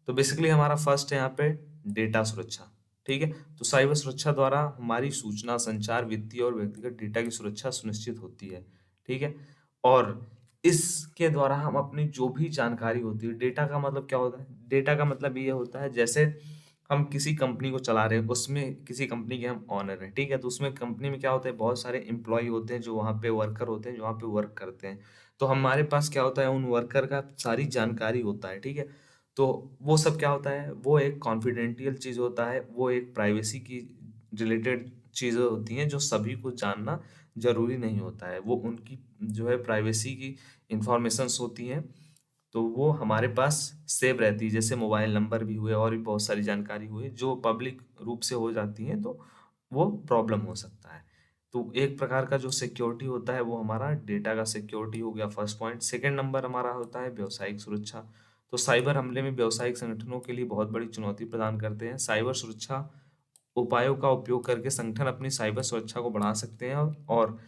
तो बेसिकली हमारा फर्स्ट है यहाँ पे डेटा सुरक्षा। ठीक है, तो साइबर सुरक्षा द्वारा हमारी सूचना, संचार, वित्तीय और व्यक्तिगत डेटा की सुरक्षा सुनिश्चित होती है। ठीक है, और इसके द्वारा हम अपनी जो भी जानकारी होती है, डेटा का मतलब क्या होता है, डेटा का मतलब ये होता है जैसे हम किसी कंपनी को चला रहे हैं, उसमें किसी कंपनी के हम ऑनर हैं। ठीक है, तो उसमें कंपनी में क्या होता है, बहुत सारे एम्प्लॉय होते हैं जो वहाँ पे वर्कर होते हैं, जो वहाँ पे वर्क करते हैं। तो हमारे पास क्या होता है, उन वर्कर का सारी जानकारी होता है। ठीक है, तो वो सब क्या होता है, वो एक कॉन्फिडेंशियल चीज़ होता है, वो एक प्राइवेसी की रिलेटेड चीज़ें होती हैं जो सभी को जानना जरूरी नहीं होता है। वो उनकी जो है प्राइवेसी की इंफॉर्मेशंस होती हैं, तो वो हमारे पास सेव रहती है। जैसे मोबाइल नंबर भी हुए और भी बहुत सारी जानकारी हुई जो पब्लिक रूप से हो जाती हैं, तो वो प्रॉब्लम हो सकता है। तो एक प्रकार का जो सिक्योरिटी होता है वो हमारा डेटा का सिक्योरिटी हो गया, फर्स्ट पॉइंट। सेकंड नंबर हमारा होता है व्यावसायिक सुरक्षा। तो साइबर हमले में व्यावसायिक संगठनों के लिए बहुत बड़ी चुनौती प्रदान करते हैं। साइबर सुरक्षा उपायों का उपयोग करके संगठन अपनी साइबर सुरक्षा को बढ़ा सकते हैं और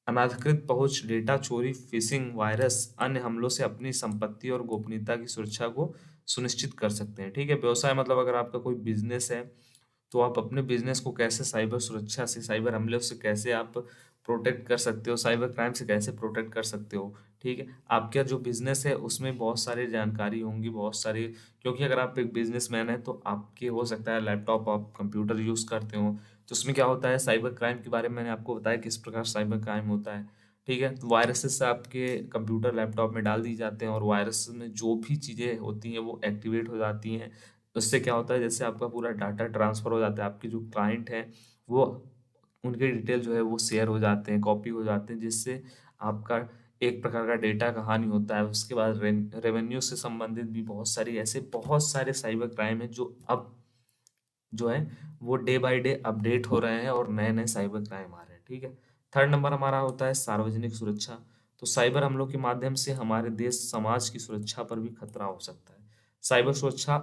अनाधिकृत पहुंच, डेटा चोरी, फिशिंग, वायरस, अन्य हमलों से अपनी संपत्ति और गोपनीयता की सुरक्षा को सुनिश्चित कर सकते हैं। ठीक है, व्यवसाय मतलब अगर आपका कोई बिजनेस है, तो आप अपने बिजनेस को कैसे साइबर सुरक्षा से, साइबर हमले से कैसे आप प्रोटेक्ट कर सकते हो, साइबर क्राइम से कैसे प्रोटेक्ट कर सकते हो। ठीक है, आपका जो बिजनेस है उसमें बहुत सारी जानकारी होंगी, बहुत सारी, क्योंकि अगर आप एक बिजनेसमैन है तो आपके हो सकता है लैपटॉप, आप कंप्यूटर यूज करते हो, तो उसमें क्या होता है, साइबर क्राइम के बारे में मैंने आपको बताया किस प्रकार साइबर क्राइम होता है। ठीक है, तो वायरसेस आपके कंप्यूटर, लैपटॉप में डाल दी जाते हैं और वायरस में जो भी चीज़ें होती हैं वो एक्टिवेट हो जाती हैं। उससे क्या होता है, जैसे आपका पूरा डाटा ट्रांसफर हो जाता है, आपके जो क्लाइंट हैं वो, उनके डिटेल जो है वो शेयर हो जाते हैं, कॉपी हो जाते हैं, जिससे आपका एक प्रकार का डेटा का हानि होता है। उसके बाद रेवेन्यू से संबंधित भी बहुत सारी, ऐसे बहुत सारे साइबर क्राइम है जो अब जो है वो डे बाय डे अपडेट हो रहे हैं और नए नए साइबर क्राइम आ रहे हैं। ठीक है, थर्ड नंबर हमारा होता है सार्वजनिक सुरक्षा। तो साइबर हमलों के माध्यम से हमारे देश समाज की सुरक्षा पर भी खतरा हो सकता है। साइबर सुरक्षा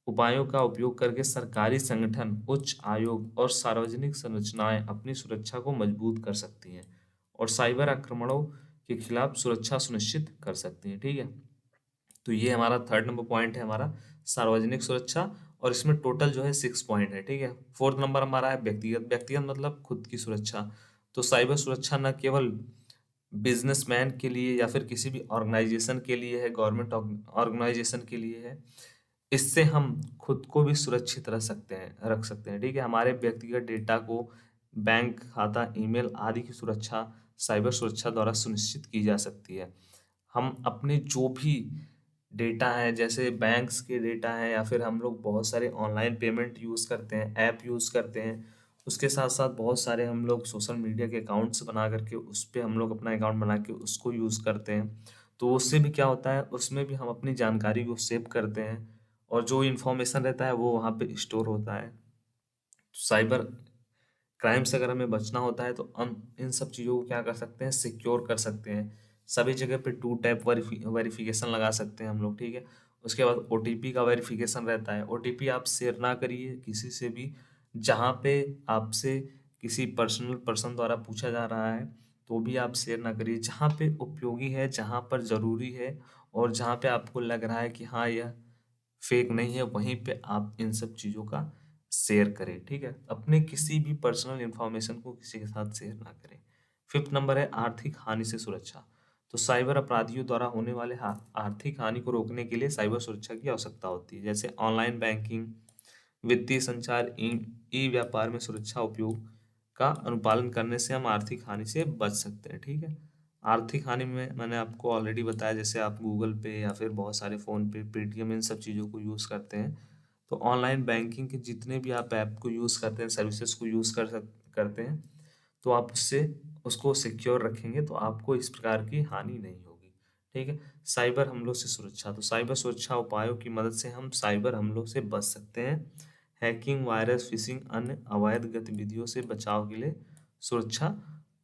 उपायों का उपयोग करके सरकारी संगठन, उच्च आयोग और सार्वजनिक संरचनाएं अपनी सुरक्षा को मजबूत कर सकती हैं और साइबर आक्रमणों के खिलाफ सुरक्षा सुनिश्चित कर सकती हैं। ठीक है, तो ये हमारा थर्ड नंबर पॉइंट है, हमारा सार्वजनिक सुरक्षा, और इसमें टोटल जो है 6 पॉइंट है। ठीक है, फोर्थ नंबर हमारा है व्यक्तिगत। व्यक्तिगत मतलब खुद की सुरक्षा। तो साइबर सुरक्षा न केवल बिजनेसमैन के लिए या फिर किसी भी ऑर्गेनाइजेशन के लिए है, गवर्नमेंट ऑर्गेनाइजेशन के लिए है, इससे हम खुद को भी सुरक्षित रख सकते हैं। ठीक है, हमारे व्यक्तिगत डेटा को, बैंक खाता, ईमेल आदि की सुरक्षा साइबर सुरक्षा द्वारा सुनिश्चित की जा सकती है। हम अपने जो भी डेटा है, जैसे बैंक्स के डेटा है या फिर हम लोग बहुत सारे ऑनलाइन पेमेंट यूज़ करते हैं, ऐप यूज़ करते हैं, उसके साथ साथ बहुत सारे हम लोग सोशल मीडिया के अकाउंट्स बना करके उस पर हम लोग अपना अकाउंट बना के उसको यूज़ करते हैं। तो उससे भी क्या होता है, उसमें भी हम अपनी जानकारी को सेव करते हैं और जो इन्फॉर्मेशन रहता है वो वहाँ पे स्टोर होता है। साइबर क्राइम से अगर हमें बचना होता है तो हम इन सब चीज़ों को क्या कर सकते हैं, सिक्योर कर सकते हैं। सभी जगह पे टू टैप वेरिफिकेशन लगा सकते हैं हम लोग। ठीक है, उसके बाद ओटीपी का वेरिफिकेशन रहता है। ओटीपी आप शेयर ना करिए किसी से भी, जहाँ पे आपसे किसी पर्सनल पर्सन द्वारा पूछा जा रहा है तो भी आप शेयर ना करिए। जहाँ पे उपयोगी है, जहाँ पर ज़रूरी है और जहाँ पे आपको लग रहा है कि हाँ यह फेक नहीं है, वहीं पे आप इन सब चीज़ों का शेयर करें। ठीक है, अपने किसी भी पर्सनल इंफॉर्मेशन को किसी के साथ शेयर ना करें। फिफ्थ नंबर है आर्थिक हानि से सुरक्षा। तो साइबर अपराधियों द्वारा होने वाले आर्थिक हानि को रोकने के लिए साइबर सुरक्षा की आवश्यकता होती है। जैसे ऑनलाइन बैंकिंग, वित्तीय संचार, ई व्यापार में सुरक्षा उपयोग का अनुपालन करने से हम आर्थिक हानि से बच सकते हैं। ठीक है, आर्थिक हानि में मैंने आपको ऑलरेडी बताया, जैसे आप गूगल पे या फिर बहुत सारे फ़ोन पे, पेटीएम, इन सब चीज़ों को यूज़ करते हैं, तो ऑनलाइन बैंकिंग के जितने भी आप ऐप को यूज़ करते हैं, सर्विसेज को यूज़ करते हैं, तो आप उससे उसको सिक्योर रखेंगे तो आपको इस प्रकार की हानि नहीं होगी। ठीक है। साइबर हमलों से सुरक्षा, तो साइबर सुरक्षा उपायों की मदद से हम साइबर हमलों से बच सकते हैं। हैकिंग, वायरस, फिशिंग, अन्य अवैध गतिविधियों से बचाव के लिए सुरक्षा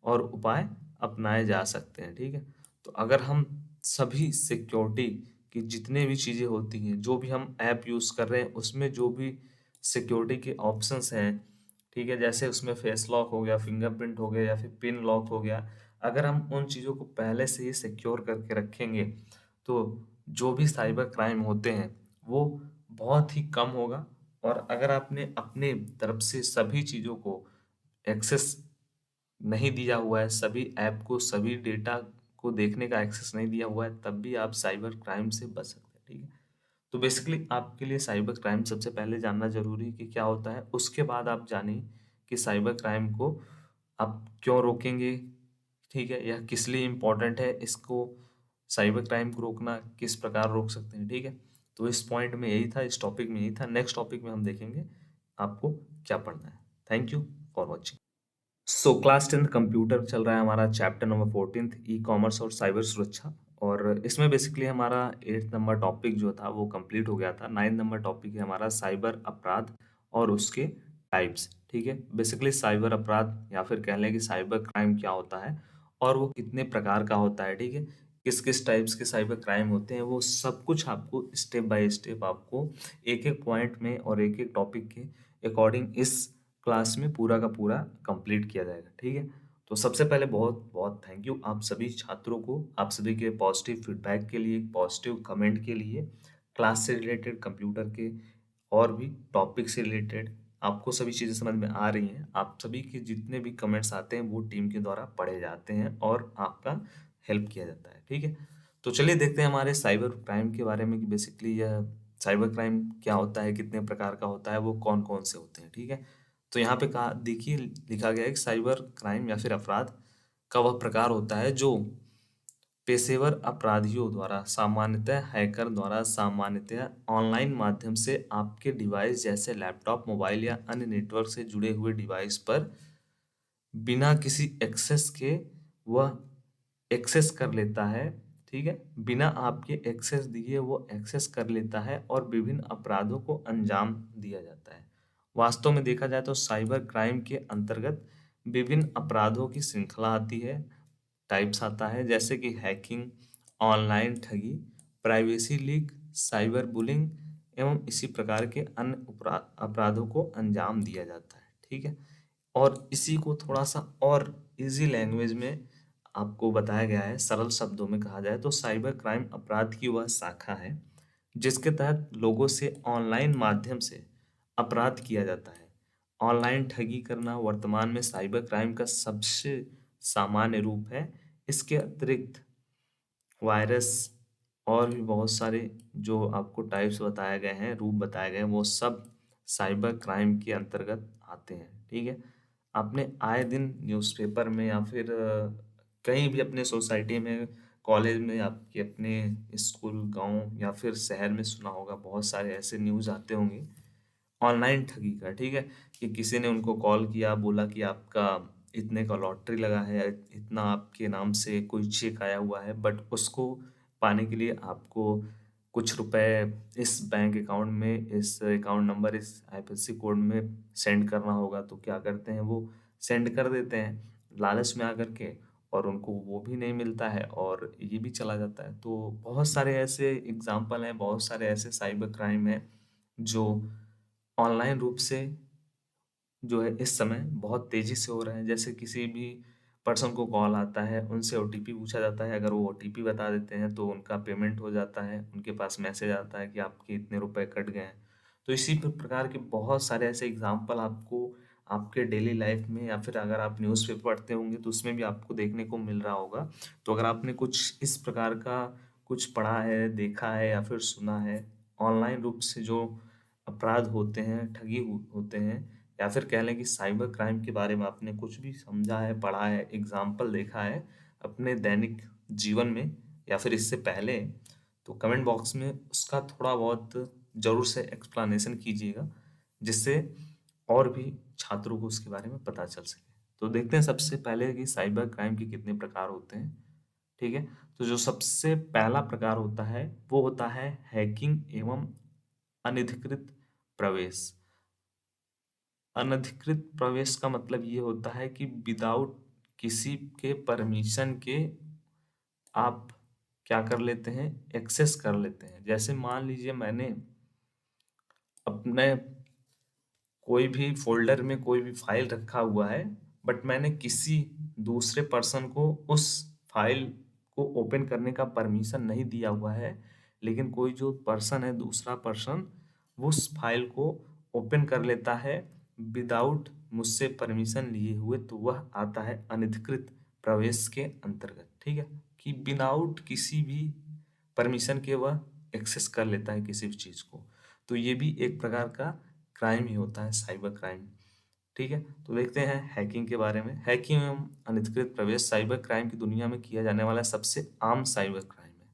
और उपाय अपनाए जा सकते हैं। ठीक है। तो अगर हम सभी सिक्योरिटी की जितने भी चीज़ें होती हैं, जो भी हम ऐप यूज़ कर रहे हैं, उसमें जो भी सिक्योरिटी के ऑप्शंस हैं, ठीक है, जैसे उसमें फेस लॉक हो गया, फिंगरप्रिंट हो गया या फिर पिन लॉक हो गया, अगर हम उन चीज़ों को पहले से ही सिक्योर करके रखेंगे, तो जो भी साइबर क्राइम होते हैं वो बहुत ही कम होगा। और अगर आपने अपने तरफ से सभी चीज़ों को एक्सेस नहीं दिया हुआ है, सभी ऐप को, सभी डेटा को देखने का एक्सेस नहीं दिया हुआ है, तब भी आप साइबर क्राइम से बच सकते हैं। ठीक है। तो बेसिकली आपके लिए साइबर क्राइम सबसे पहले जानना ज़रूरी है कि क्या होता है, उसके बाद आप जानिए कि साइबर क्राइम को आप क्यों रोकेंगे, ठीक है, यह किस लिए इम्पोर्टेंट है, इसको साइबर क्राइम को रोकना किस प्रकार रोक सकते हैं। ठीक है। तो इस पॉइंट में यही था, इस टॉपिक में यही था। नेक्स्ट टॉपिक में हम देखेंगे आपको क्या पढ़ना है। Thank you for watching. So class 10th computer चल रहा है हमारा, chapter number 14th e commerce और साइबर सुरक्षा। और इसमें बेसिकली हमारा 8th नंबर टॉपिक जो था वो कंप्लीट हो गया था। 9th नंबर टॉपिक है हमारा साइबर अपराध और उसके टाइप्स। ठीक है। बेसिकली साइबर अपराध या फिर कह लें कि साइबर क्राइम क्या होता है और वो कितने प्रकार का होता है। ठीक है। किस किस टाइप्स के साइबर क्राइम होते हैं, वो सब कुछ आपको स्टेप बाय स्टेप आपको एक एक पॉइंट में और एक एक टॉपिक के अकॉर्डिंग इस क्लास में पूरा का पूरा कंप्लीट किया जाएगा। ठीक है। तो सबसे पहले बहुत बहुत थैंक यू आप सभी छात्रों को, आप सभी के पॉजिटिव फीडबैक के लिए, पॉजिटिव कमेंट के लिए। क्लास से रिलेटेड, कंप्यूटर के और भी टॉपिक से रिलेटेड आपको सभी चीज़ें समझ में आ रही हैं। आप सभी के जितने भी कमेंट्स आते हैं वो टीम के द्वारा पढ़े जाते हैं और आपका हेल्प किया जाता है। ठीक है। तो चलिए देखते हैं हमारे साइबर क्राइम के बारे में कि बेसिकली यह साइबर क्राइम क्या होता है, कितने प्रकार का होता है, वो कौन कौन से होते हैं। ठीक है। तो यहाँ पे कहा देखिए, लिखा गया है कि साइबर क्राइम या फिर अपराध का वह प्रकार होता है जो पेशेवर अपराधियों द्वारा, सामान्यतः हैकर द्वारा, सामान्यतः ऑनलाइन माध्यम से आपके डिवाइस जैसे लैपटॉप, मोबाइल या अन्य नेटवर्क से जुड़े हुए डिवाइस पर बिना किसी एक्सेस के वह एक्सेस कर लेता है। ठीक है। बिना आपके एक्सेस दिए वो एक्सेस कर लेता है और विभिन्न अपराधों को अंजाम दिया जाता है। वास्तव में देखा जाए तो साइबर क्राइम के अंतर्गत विभिन्न अपराधों की श्रृंखला आती है, टाइप्स आता है, जैसे कि हैकिंग, ऑनलाइन ठगी, प्राइवेसी लीक, साइबर बुलिंग एवं इसी प्रकार के अन्य अपराधों को अंजाम दिया जाता है। ठीक है। और इसी को थोड़ा सा और इजी लैंग्वेज में आपको बताया गया है, सरल शब्दों में कहा जाए तो साइबर क्राइम अपराध की वह शाखा है जिसके तहत लोगों से ऑनलाइन माध्यम से अपराध किया जाता है। ऑनलाइन ठगी करना वर्तमान में साइबर क्राइम का सबसे सामान्य रूप है। इसके अतिरिक्त वायरस और भी बहुत सारे जो आपको टाइप्स बताए गए हैं, रूप बताए गए हैं, वो सब साइबर क्राइम के अंतर्गत आते हैं। ठीक है। आपने आए दिन न्यूज़पेपर में या फिर कहीं भी अपने सोसाइटी में, कॉलेज में, आपके अपने स्कूल, गांव या फिर शहर में सुना होगा, बहुत सारे ऐसे न्यूज़ आते होंगे ऑनलाइन ठगी का। ठीक है। कि किसी ने उनको कॉल किया, बोला कि आपका इतने का लॉटरी लगा है, इतना आपके नाम से कोई चेक आया हुआ है, बट उसको पाने के लिए आपको कुछ रुपए इस बैंक अकाउंट में, इस अकाउंट नंबर, इस आईएफएससी कोड में सेंड करना होगा। तो क्या करते हैं, वो सेंड कर देते हैं लालच में आकर के, और उनको वो भी नहीं मिलता है और ये भी चला जाता है। तो बहुत सारे ऐसे एग्जाम्पल हैं, बहुत सारे ऐसे साइबर क्राइम हैं जो ऑनलाइन रूप से जो है इस समय बहुत तेजी से हो रहे हैं। जैसे किसी भी पर्सन को कॉल आता है, उनसे ओटीपी पूछा जाता है, अगर वो ओटीपी बता देते हैं तो उनका पेमेंट हो जाता है, उनके पास मैसेज आता है कि आपके इतने रुपए कट गए हैं। तो इसी प्रकार के बहुत सारे ऐसे एग्जाम्पल आपको आपके डेली लाइफ में, या फिर अगर आप न्यूज़पेपर पढ़ते होंगे तो उसमें भी आपको देखने को मिल रहा होगा। तो अगर आपने कुछ इस प्रकार का कुछ पढ़ा है, देखा है या फिर सुना है, ऑनलाइन रूप से जो अपराध होते हैं, ठगी होते हैं, या फिर कह लें कि साइबर क्राइम के बारे में आपने कुछ भी समझा है, पढ़ा है, एग्जाम्पल देखा है, अपने दैनिक जीवन में या फिर इससे पहले, तो कमेंट बॉक्स में उसका थोड़ा बहुत जरूर से एक्सप्लेनेशन कीजिएगा, जिससे और भी छात्रों को उसके बारे में पता चल सके। तो देखते हैं सबसे पहले कि साइबर क्राइम के कितने प्रकार होते हैं। ठीक है, तो जो सबसे पहला प्रकार होता है वो होता है हैकिंग एवं अनधिकृत प्रवेश। अनधिकृत प्रवेश का मतलब ये होता है कि विदाउट किसी के परमिशन के आप क्या कर लेते हैं, एक्सेस कर लेते हैं। जैसे मान लीजिए मैंने अपने कोई भी फोल्डर में कोई भी फाइल रखा हुआ है, बट मैंने किसी दूसरे पर्सन को उस फाइल को ओपन करने का परमिशन नहीं दिया हुआ है, लेकिन कोई जो पर्सन है, दूसरा पर्सन, वो उस फाइल को ओपन कर लेता है विदाउट मुझसे परमिशन लिए हुए, तो वह आता है अनधिकृत प्रवेश के अंतर्गत। ठीक है, कि विदाउट किसी भी परमिशन के वह एक्सेस कर लेता है किसी भी चीज को। तो ये भी एक प्रकार का क्राइम ही होता है, साइबर क्राइम। ठीक है, तो देखते हैं हैकिंग के बारे में। हैकिंग एवं अनधिकृत प्रवेश साइबर क्राइम की दुनिया में किया जाने वाला सबसे आम साइबर क्राइम है।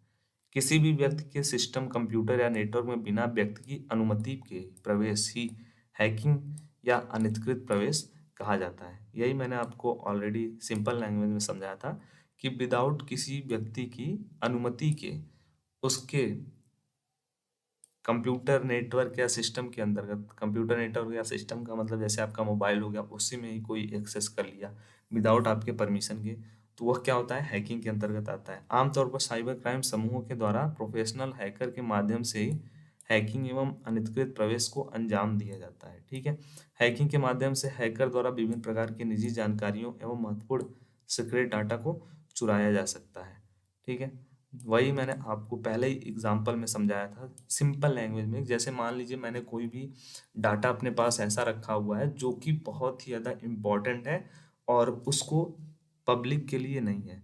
किसी भी व्यक्ति के सिस्टम, कंप्यूटर या नेटवर्क में बिना व्यक्ति की अनुमति के प्रवेश ही हैकिंग या अनधिकृत प्रवेश कहा जाता है। यही मैंने आपको ऑलरेडी सिंपल लैंग्वेज में समझाया था कि विदाउट किसी व्यक्ति की अनुमति के उसके कंप्यूटर नेटवर्क या सिस्टम के अंतर्गत, कंप्यूटर नेटवर्क या सिस्टम का मतलब जैसे आपका मोबाइल हो गया, उसी में ही कोई एक्सेस कर लिया विदाउट आपके परमिशन के, तो वह क्या होता है, हैकिंग के अंतर्गत आता है। आमतौर पर साइबर क्राइम समूहों के द्वारा प्रोफेशनल हैकर के माध्यम से ही हैकिंग एवं अनधिकृत प्रवेश को अंजाम दिया जाता है। ठीक है, हैकिंग के माध्यम से हैकर द्वारा विभिन्न प्रकार की निजी जानकारियों एवं महत्वपूर्ण सीक्रेट डाटा को चुराया जा सकता है। ठीक है, वही मैंने आपको पहले ही एग्जाम्पल में समझाया था सिंपल लैंग्वेज में। जैसे मान लीजिए मैंने कोई भी डाटा अपने पास ऐसा रखा हुआ है जो कि बहुत ही ज़्यादा इम्पोर्टेंट है और उसको पब्लिक के लिए नहीं है,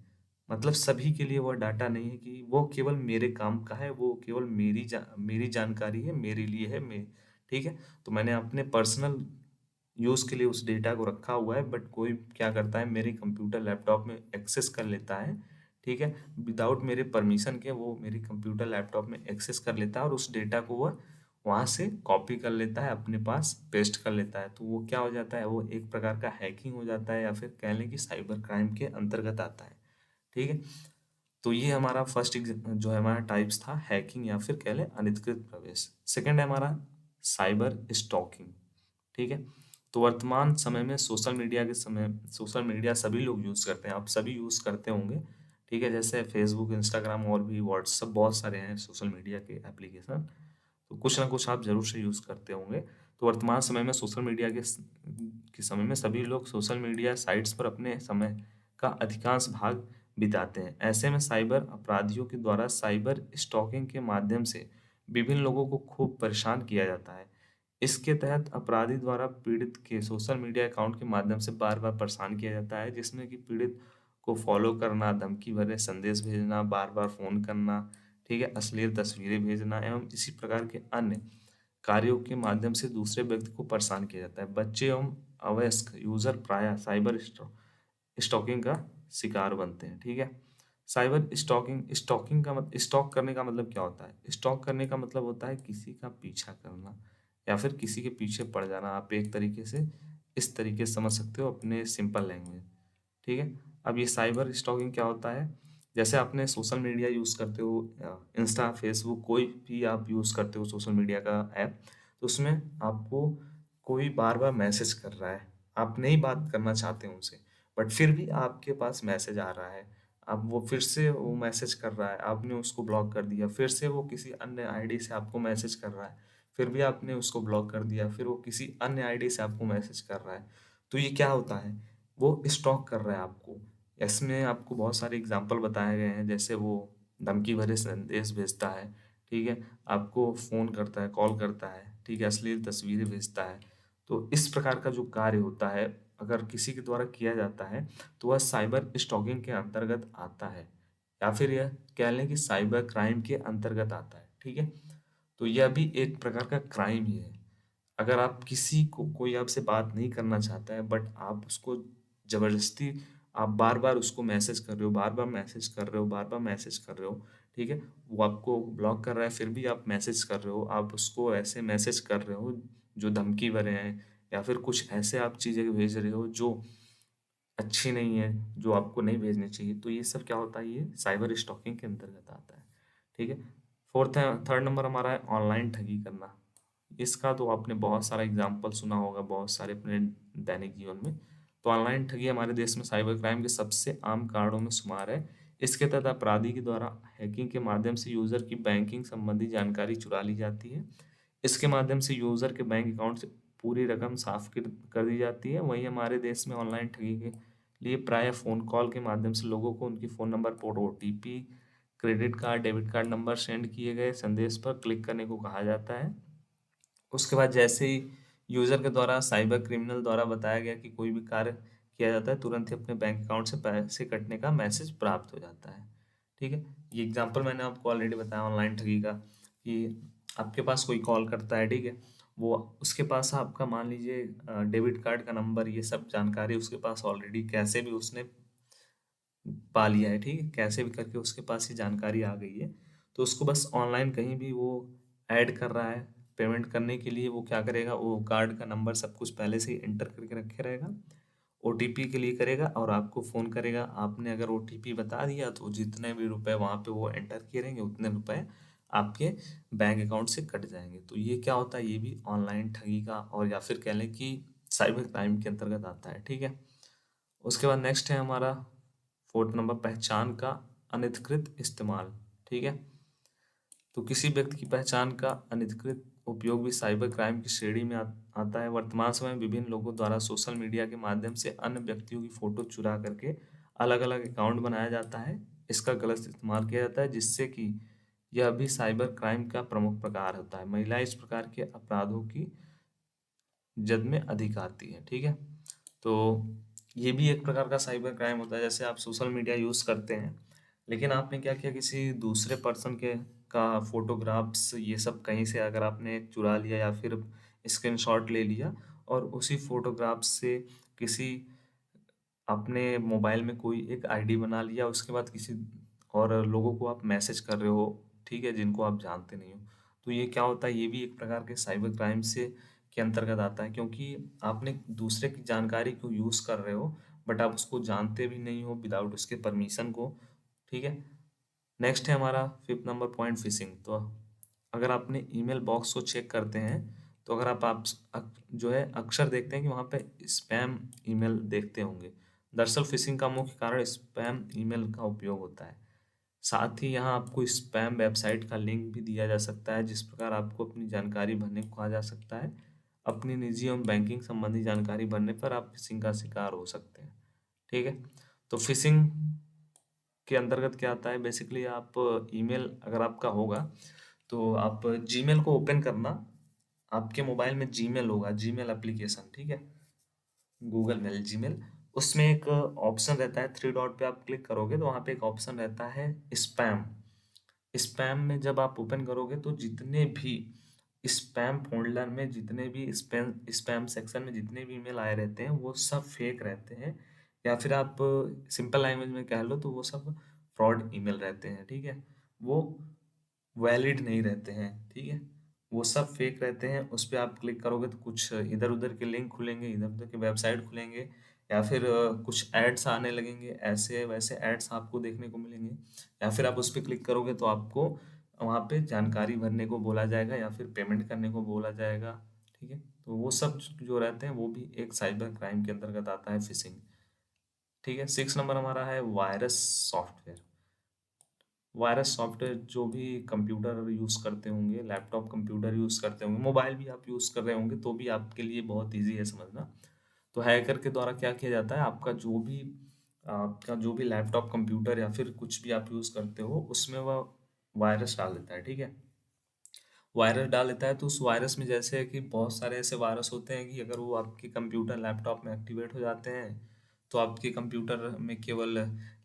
मतलब सभी के लिए वो डाटा नहीं है, कि वो केवल मेरे काम का है, वो केवल मेरी जानकारी है, मेरे लिए है, ठीक है। तो मैंने अपने पर्सनल यूज़ के लिए उस डेटा को रखा हुआ है, बट कोई क्या करता है, मेरे कंप्यूटर लैपटॉप में एक्सेस कर लेता है। ठीक है, विदाउट मेरे परमिशन के वो मेरे कंप्यूटर लैपटॉप में एक्सेस कर लेता है और उस डेटा को वह वहाँ से कॉपी कर लेता है, अपने पास पेस्ट कर लेता है। तो वो क्या हो जाता है, वो एक प्रकार का हैकिंग हो जाता है, या फिर कह लें कि साइबर क्राइम के अंतर्गत आता है। ठीक है, तो ये हमारा फर्स्ट जो है हमारा टाइप्स था, हैकिंग या फिर कह लें अनधिकृत प्रवेश। सेकंड है हमारा साइबर स्टॉकिंग। ठीक है, तो वर्तमान समय में सोशल मीडिया सभी लोग यूज़ करते हैं, आप सभी यूज़ करते होंगे। ठीक है, जैसे फेसबुक, इंस्टाग्राम और भी व्हाट्सअप, बहुत सारे हैं सोशल मीडिया के एप्लीकेशन, तो कुछ ना कुछ आप जरूर से यूज़ करते होंगे। तो वर्तमान समय में सोशल मीडिया के समय में सभी लोग सोशल मीडिया साइट्स पर अपने समय का अधिकांश भाग बिताते हैं। ऐसे में साइबर अपराधियों के द्वारा साइबर स्टॉकिंग के माध्यम से विभिन्न लोगों को खूब परेशान किया जाता है। इसके तहत अपराधी द्वारा पीड़ित के सोशल मीडिया अकाउंट के माध्यम से बार बार परेशान किया जाता है, जिसमें कि पीड़ित को फॉलो करना, धमकी भरे संदेश भेजना, बार बार फोन करना, ठीक है, अश्लील तस्वीरें भेजना एवं इसी प्रकार के अन्य कार्यों के माध्यम से दूसरे व्यक्ति को परेशान किया जाता है। बच्चे एवं अवयस्क यूजर प्रायः साइबर स्टॉकिंग का शिकार बनते हैं। ठीक है, साइबर स्टॉकिंग का मतलब, स्टॉक करने का मतलब क्या होता है, स्टॉक करने का मतलब होता है किसी का पीछा करना या फिर किसी के पीछे पड़ जाना। आप एक तरीके से इस तरीके से समझ सकते हो अपने सिंपल लैंग्वेज। ठीक है, अब ये साइबर स्टॉकिंग क्या होता है, जैसे आपने सोशल मीडिया यूज़ करते हो, इंस्टा, फेसबुक, कोई भी आप यूज़ करते हो सोशल मीडिया का ऐप, तो उसमें आपको कोई बार बार मैसेज कर रहा है, आप नहीं बात करना चाहते हो उनसे, बट फिर भी आपके पास मैसेज आ रहा है, अब वो फिर से वो मैसेज कर रहा है, आपने उसको ब्लॉक कर दिया, फिर से वो किसी अन्य आईडी से आपको मैसेज कर रहा है, फिर भी आपने उसको ब्लॉक कर दिया, फिर वो किसी अन्य आईडी से आपको मैसेज कर रहा है। तो ये क्या होता है, वो स्टॉक कर रहा है आपको। इसमें आपको बहुत सारे एग्जाम्पल बताए गए हैं, जैसे वो धमकी भरे संदेश भेजता है, ठीक है, आपको फ़ोन करता है, कॉल करता है, ठीक है, अश्लील तस्वीरें भेजता है। तो इस प्रकार का जो कार्य होता है, अगर किसी के द्वारा किया जाता है, तो वह साइबर स्टॉकिंग के अंतर्गत आता है, या फिर यह कह लें कि साइबर क्राइम के अंतर्गत आता है। ठीक है, तो यह भी एक प्रकार का क्राइम ही है। अगर आप किसी को, कोई आपसे बात नहीं करना चाहता है, बट आप उसको जबरदस्ती आप बार बार उसको मैसेज कर रहे हो, बार बार मैसेज कर रहे हो, बार बार मैसेज कर रहे हो, ठीक है, वो आपको ब्लॉक कर रहा है फिर भी आप मैसेज कर रहे हो, आप उसको ऐसे मैसेज कर रहे हो जो धमकी भरे हैं, या फिर कुछ ऐसे आप चीज़ें भेज रहे हो जो अच्छी नहीं है, जो आपको नहीं भेजनी चाहिए, तो ये सब क्या होता है, ये साइबर स्टॉकिंग के अंतर्गत आता है। ठीक है। फोर्थ है, थर्ड नंबर हमारा है ऑनलाइन ठगी करना। इसका तो आपने बहुत सारा एग्जाम्पल सुना होगा बहुत सारे अपने दैनिक जीवन में। तो ऑनलाइन ठगी हमारे देश में साइबर क्राइम के सबसे आम कारणों में शुमार है। इसके तहत अपराधी के द्वारा हैकिंग के माध्यम से यूजर की बैंकिंग संबंधी जानकारी चुरा ली जाती है। इसके माध्यम से यूजर के बैंक अकाउंट से पूरी रकम साफ कर दी जाती है। वहीं हमारे देश में ऑनलाइन ठगी के लिए प्राय फोन कॉल के माध्यम से लोगों को उनके फोन नंबर पर OTP, credit card, debit card number send किए गए संदेश पर क्लिक करने को कहा जाता है। उसके बाद जैसे ही यूजर के द्वारा साइबर क्रिमिनल द्वारा बताया गया कि कोई भी कार्य किया जाता है, तुरंत ही अपने बैंक अकाउंट से पैसे कटने का मैसेज प्राप्त हो जाता है। ठीक है। ये एग्जांपल मैंने आपको ऑलरेडी बताया ऑनलाइन ठगी का, कि आपके पास कोई कॉल करता है, ठीक है, वो उसके पास आपका मान लीजिए डेबिट कार्ड का नंबर, ये सब जानकारी उसके पास ऑलरेडी कैसे भी उसने पा लिया है, ठीक है, कैसे भी करके उसके पास ये जानकारी आ गई है। तो उसको बस ऑनलाइन कहीं भी वो ऐड कर रहा है, पेमेंट करने के लिए वो क्या करेगा, वो कार्ड का नंबर सब कुछ पहले से ही एंटर करके रखे रहेगा, ओटीपी के लिए करेगा और आपको फ़ोन करेगा। आपने अगर ओटीपी बता दिया तो जितने भी रुपए वहाँ पे वो एंटर किए रहेंगे उतने रुपए आपके बैंक अकाउंट से कट जाएंगे। तो ये क्या होता है, ये भी ऑनलाइन ठगी का और या फिर कह लें कि साइबर क्राइम के अंतर्गत आता है। ठीक है। उसके बाद नेक्स्ट है हमारा फोर्थ नंबर, पहचान का अनधिकृत इस्तेमाल। ठीक है। तो किसी व्यक्ति की पहचान का अनधिकृत उपयोग भी साइबर क्राइम की श्रेणी में आता है। वर्तमान समय में विभिन्न लोगों द्वारा सोशल मीडिया के माध्यम से अन्य व्यक्तियों की फोटो चुरा करके अलग अलग अकाउंट बनाया जाता है, इसका गलत इस्तेमाल किया जाता है, जिससे कि यह भी साइबर क्राइम का प्रमुख प्रकार होता है। महिलाएं इस प्रकार के अपराधों की जद में अधिक आती है। ठीक है। तो ये भी एक प्रकार का साइबर क्राइम होता है। जैसे आप सोशल मीडिया यूज करते हैं, लेकिन आपने क्या किया, किसी दूसरे पर्सन के का फोटोग्राफ्स ये सब कहीं से अगर आपने चुरा लिया या फिर स्क्रीनशॉट ले लिया और उसी फोटोग्राफ से किसी अपने मोबाइल में कोई एक आईडी बना लिया, उसके बाद किसी और लोगों को आप मैसेज कर रहे हो, ठीक है, जिनको आप जानते नहीं हो। तो ये क्या होता है, ये भी एक प्रकार के साइबर क्राइम से के अंतर्गत आता है, क्योंकि आपने दूसरे की जानकारी को यूज कर रहे हो बट आप उसको जानते भी नहीं हो विदाउट उसके परमिशन को। ठीक है। नेक्स्ट है हमारा फिफ्थ नंबर पॉइंट, फिशिंग। तो अगर आपने ईमेल बॉक्स को चेक करते हैं तो अगर जो है अक्सर देखते हैं कि वहाँ पे स्पैम ईमेल देखते होंगे। दरअसल फिशिंग का मुख्य कारण स्पैम ईमेल का उपयोग होता है। साथ ही यहाँ आपको स्पैम वेबसाइट का लिंक भी दिया जा सकता है, जिस प्रकार आपको अपनी जानकारी भरने को कहा जा सकता है। अपनी निजी एवं बैंकिंग संबंधी जानकारी भरने पर आप फिशिंग का शिकार हो सकते हैं। ठीक है। तो फिशिंग के अंतर्गत क्या आता है, बेसिकली आप ईमेल अगर आपका होगा तो आप जीमेल को ओपन करना, आपके मोबाइल में जीमेल होगा, जीमेल एप्लीकेशन, ठीक है, गूगल मेल, जीमेल, उसमें एक ऑप्शन रहता है, थ्री डॉट पे आप क्लिक करोगे तो वहाँ पे एक ऑप्शन रहता है स्पैम। स्पैम में जब आप ओपन करोगे तो जितने भी स्पैम फोल्डर में जितने भी स्पैम स्पैम सेक्शन में जितने भी ईमेल आए रहते हैं वो सब फेक रहते हैं, या फिर आप सिंपल लैंग्वेज में कह लो तो वो सब फ्रॉड ईमेल रहते हैं। ठीक है। वो वैलिड नहीं रहते हैं। ठीक है। वो सब फेक रहते हैं। उस पर आप क्लिक करोगे तो कुछ इधर उधर के लिंक खुलेंगे, इधर उधर के वेबसाइट खुलेंगे, या फिर कुछ एड्स आने लगेंगे, ऐसे वैसे एड्स आपको देखने को मिलेंगे, या फिर आप उस पर क्लिक करोगे तो आपको वहाँ पे जानकारी भरने को बोला जाएगा या फिर पेमेंट करने को बोला जाएगा। ठीक है। तो वो सब जो रहते हैं वो भी एक साइबर क्राइम के अंतर्गत आता है, फिशिंग। ठीक है। सिक्स नंबर हमारा है वायरस सॉफ्टवेयर। वायरस सॉफ्टवेयर जो भी कंप्यूटर यूज करते होंगे, लैपटॉप कंप्यूटर यूज करते होंगे, मोबाइल भी आप यूज कर रहे होंगे, तो भी आपके लिए बहुत इजी है समझना। तो हैकर के द्वारा क्या किया जाता है, आपका जो भी लैपटॉप कंप्यूटर या फिर कुछ भी आप यूज करते हो उसमें वह वायरस डाल देता है। ठीक है। वायरस डाल देता है तो उस वायरस में जैसे है कि बहुत सारे ऐसे वायरस होते हैं कि अगर वो आपके कंप्यूटर लैपटॉप में एक्टिवेट हो जाते हैं तो आपके कंप्यूटर में केवल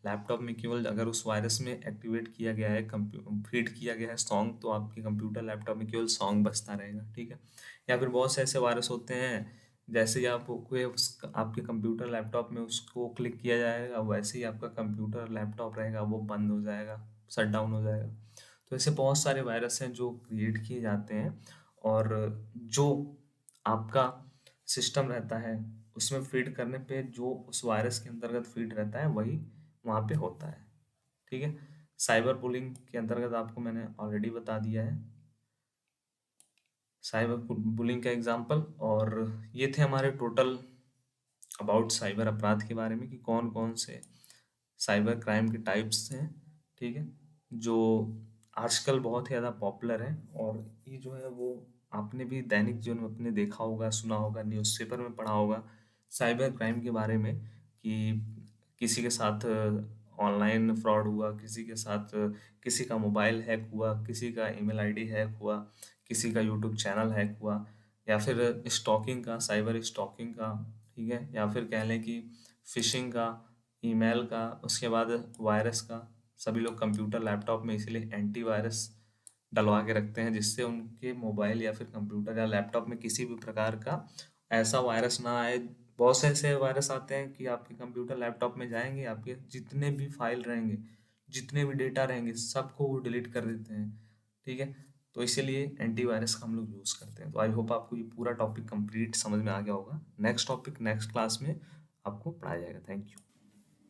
लैपटॉप में केवल अगर उस वायरस में एक्टिवेट किया गया है, फीड किया गया है सॉन्ग, तो आपके कंप्यूटर लैपटॉप में केवल सॉन्ग बजता रहेगा। ठीक है। या फिर बहुत से ऐसे वायरस होते हैं जैसे ही आपके कंप्यूटर लैपटॉप में उसको क्लिक किया जाएगा, वैसे ही आपका कंप्यूटर लैपटॉप रहेगा वो बंद हो जाएगा, शट डाउन हो जाएगा। तो ऐसे बहुत सारे वायरस हैं जो क्रिएट किए जाते हैं, और जो आपका सिस्टम रहता है उसमें फीड करने पे जो उस वायरस के अंतर्गत फीड रहता है वही वहाँ पे होता है। ठीक है। साइबर बुलिंग के अंतर्गत आपको मैंने ऑलरेडी बता दिया है साइबर बुलिंग का एग्जाम्पल। और ये थे हमारे टोटल अबाउट साइबर अपराध के बारे में कि कौन कौन से साइबर क्राइम के टाइप्स हैं। ठीक है। जो आजकल बहुत ही ज़्यादा पॉपुलर है, और ये जो है वो आपने भी दैनिक जीवन में अपने देखा होगा, सुना होगा, न्यूज़पेपर में पढ़ा होगा साइबर क्राइम के बारे में कि किसी के साथ ऑनलाइन फ्रॉड हुआ, किसी के साथ किसी का मोबाइल हैक हुआ, किसी का ईमेल आईडी हैक हुआ, किसी का यूट्यूब चैनल हैक हुआ, या फिर स्टॉकिंग का, साइबर स्टॉकिंग का। ठीक है। या फिर कह लें कि फिशिंग का, ईमेल का, उसके बाद वायरस का। सभी लोग कंप्यूटर लैपटॉप में इसीलिए एंटीवायरस डलवा के रखते हैं जिससे उनके मोबाइल या फिर कंप्यूटर या लैपटॉप में किसी भी प्रकार का ऐसा वायरस ना आए। बहुत से ऐसे वायरस आते हैं कि आपके कंप्यूटर लैपटॉप में जाएंगे, आपके जितने भी फाइल रहेंगे, जितने भी डेटा रहेंगे, सबको वो डिलीट कर देते हैं। ठीक है। तो इसीलिए एंटीवायरस का हम लोग यूज़ करते हैं। तो आई होप आपको ये पूरा टॉपिक कंप्लीट समझ में आ गया होगा। नेक्स्ट टॉपिक नेक्स्ट क्लास में आपको पढ़ाया जाएगा। Thank you.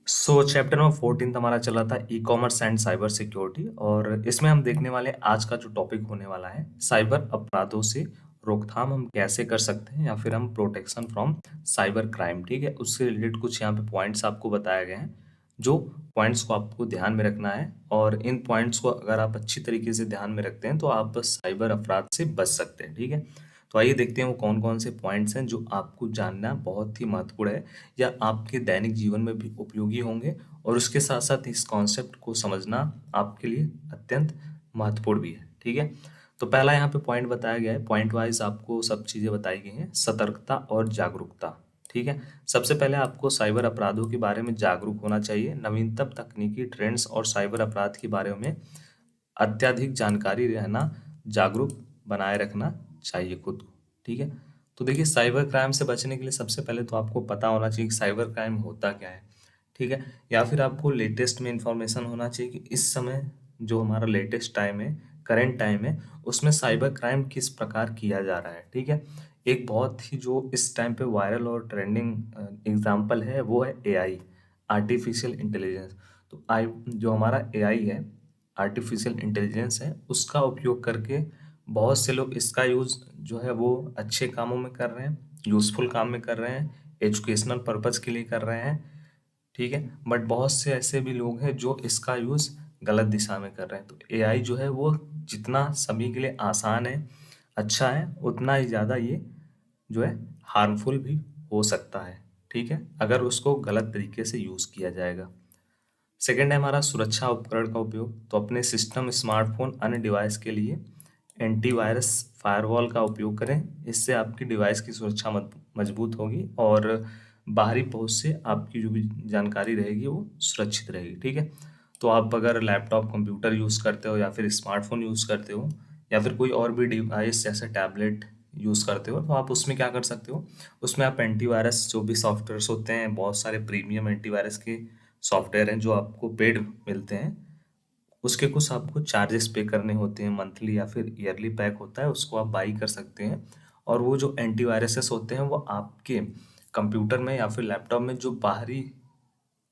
So chapter number 14 हमारा चला था e commerce and cyber security, और इसमें हम देखने वाले आज का जो टॉपिक होने वाला है साइबर अपराधों से रोकथाम हम कैसे कर सकते हैं, या फिर हम प्रोटेक्शन फ्रॉम साइबर क्राइम। ठीक है। उससे रिलेटेड कुछ यहाँ पे पॉइंट्स आपको बताए गए हैं, जो पॉइंट्स को आपको ध्यान में रखना है, और इन पॉइंट्स को अगर आप अच्छी तरीके से ध्यान में रखते हैं तो आप साइबर अपराध से बच सकते हैं। ठीक है। तो आइए देखते हैं वो कौन कौन से पॉइंट्स हैं जो आपको जानना बहुत ही महत्वपूर्ण है, या आपके दैनिक जीवन में भी उपयोगी होंगे, और उसके साथ साथ इस कॉन्सेप्ट को समझना आपके लिए अत्यंत महत्वपूर्ण भी है। ठीक है। तो पहला यहाँ पे पॉइंट बताया गया है, पॉइंट वाइज आपको सब चीज़ें बताई गई हैं। सतर्कता और जागरूकता। ठीक है। सबसे पहले आपको साइबर अपराधों के बारे में जागरूक होना चाहिए। नवीनतम तकनीकी ट्रेंड्स और साइबर अपराध के बारे में अत्यधिक जानकारी रहना, जागरूक बनाए रखना चाहिए खुद को। ठीक है। तो देखिए, साइबर क्राइम से बचने के लिए सबसे पहले तो आपको पता होना चाहिए कि साइबर क्राइम होता क्या है। ठीक है। या फिर आपको लेटेस्ट में इंफॉर्मेशन होना चाहिए कि इस समय जो हमारा लेटेस्ट टाइम है, करंट टाइम है, उसमें साइबर क्राइम किस प्रकार किया जा रहा है। ठीक है। एक बहुत ही जो इस टाइम पे वायरल और ट्रेंडिंग एग्जाम्पल है वो है एआई, आर्टिफिशियल इंटेलिजेंस। तो आई जो हमारा एआई है, आर्टिफिशियल इंटेलिजेंस है, उसका उपयोग करके बहुत से लोग इसका यूज़ जो है वो अच्छे कामों में कर रहे हैं, यूज़फुल काम में कर रहे हैं, एजुकेशनल पर्पज़ के लिए कर रहे हैं। ठीक है। बट बहुत से ऐसे भी लोग हैं जो इसका यूज़ गलत दिशा में कर रहे हैं। तो एआई जो है वो जितना सभी के लिए आसान है, अच्छा है, उतना ही ज़्यादा ये जो है हार्मफुल भी हो सकता है। ठीक है। अगर उसको गलत तरीके से यूज़ किया जाएगा। सेकेंड है हमारा सुरक्षा उपकरण का उपयोग। तो अपने सिस्टम, स्मार्टफोन, अन्य डिवाइस के लिए एंटीवायरस फायरवॉल का उपयोग करें। इससे आपकी डिवाइस की सुरक्षा मजबूत होगी, और बाहरी पहुंच से आपकी जो भी जानकारी रहेगी वो सुरक्षित रहेगी। ठीक है। तो आप अगर लैपटॉप, कंप्यूटर यूज़ करते हो, या फिर स्मार्टफोन यूज़ करते हो, या फिर कोई और भी डिवाइस जैसे टैबलेट यूज़ करते हो, तो आप उसमें क्या कर सकते हो, उसमें आप एंटीवायरस जो भी सॉफ्टवेयर्स होते हैं, बहुत सारे प्रीमियम एंटीवायरस के सॉफ्टवेयर हैं जो आपको पेड मिलते हैं, उसके कुछ आपको चार्जेस पे करने होते हैं, मंथली या फिर ईयरली पैक होता है, उसको आप बाई कर सकते हैं। और वो जो एंटीवायरसेस होते हैं वो आपके कंप्यूटर में या फिर लैपटॉप में जो बाहरी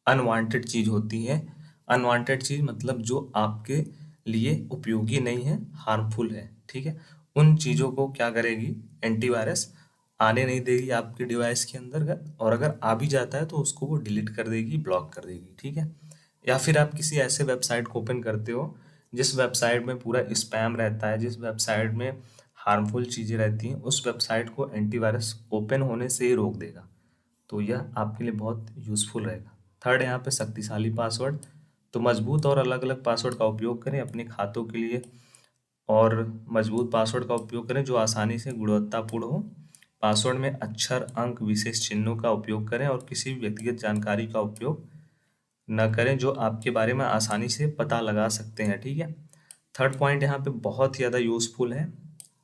अनवांटेड चीज़ होती है, अनवांटेड चीज़ मतलब जो आपके लिए उपयोगी नहीं है, हार्मफुल है, ठीक है, उन चीज़ों को क्या करेगी, एंटीवायरस आने नहीं देगी आपके डिवाइस के अंदर, और अगर आ भी जाता है तो उसको वो डिलीट कर देगी, ब्लॉक कर देगी। ठीक है। या फिर आप किसी ऐसे वेबसाइट को ओपन करते हो जिस वेबसाइट में पूरा स्पैम रहता है, जिस वेबसाइट में हार्मफुल चीज़ें रहती हैं, उस वेबसाइट को एंटीवायरस ओपन होने से ही रोक देगा। तो यह आपके लिए बहुत यूज़फुल रहेगा। थर्ड है यहाँ पे शक्तिशाली पासवर्ड। तो मजबूत और अलग अलग पासवर्ड का उपयोग करें अपने खातों के लिए, और मजबूत पासवर्ड का उपयोग करें जो आसानी से गुणवत्तापूर्ण हो। पासवर्ड में अक्षर, अंक, विशेष चिन्हों का उपयोग करें, और किसी भी व्यक्तिगत जानकारी का उपयोग न करें जो आपके बारे में आसानी से पता लगा सकते हैं। ठीक है। थर्ड पॉइंट यहाँ पे बहुत ही ज़्यादा यूज़फुल है,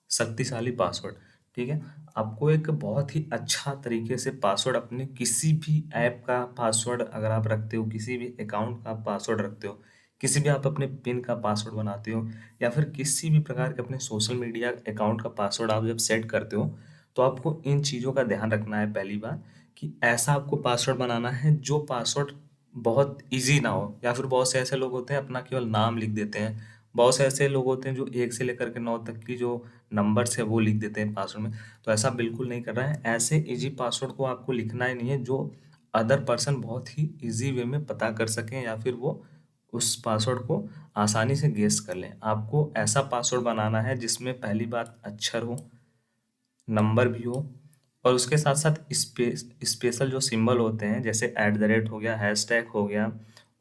शक्तिशाली पासवर्ड। ठीक है। आपको एक बहुत ही अच्छा तरीके से पासवर्ड अपने किसी भी ऐप का पासवर्ड अगर आप रखते हो, किसी भी अकाउंट का पासवर्ड रखते हो, किसी भी आप अपने पिन का पासवर्ड बनाते हो, या फिर किसी भी प्रकार के अपने सोशल मीडिया अकाउंट का पासवर्ड आप जब सेट करते हो, तो आपको इन चीज़ों का ध्यान रखना है। पहली बात कि ऐसा आपको पासवर्ड बनाना है जो पासवर्ड बहुत ईजी ना हो, या फिर बहुत से ऐसे लोग होते हैं अपना केवल नाम लिख देते हैं। बहुत से ऐसे लोग होते हैं जो 1 से लेकर के 9 तक की जो नंबर्स है वो लिख देते हैं पासवर्ड में। तो ऐसा बिल्कुल नहीं करना है। ऐसे इजी पासवर्ड को आपको लिखना ही नहीं है जो अदर पर्सन बहुत ही इजी वे में पता कर सकें, या फिर वो उस पासवर्ड को आसानी से गेस कर लें। आपको ऐसा पासवर्ड बनाना है जिसमें पहली बात अक्षर हो, नंबर भी हो, और उसके साथ साथ स्पेशल जो सिंबल होते हैं जैसे @ हो गया, हैशटैग हो गया,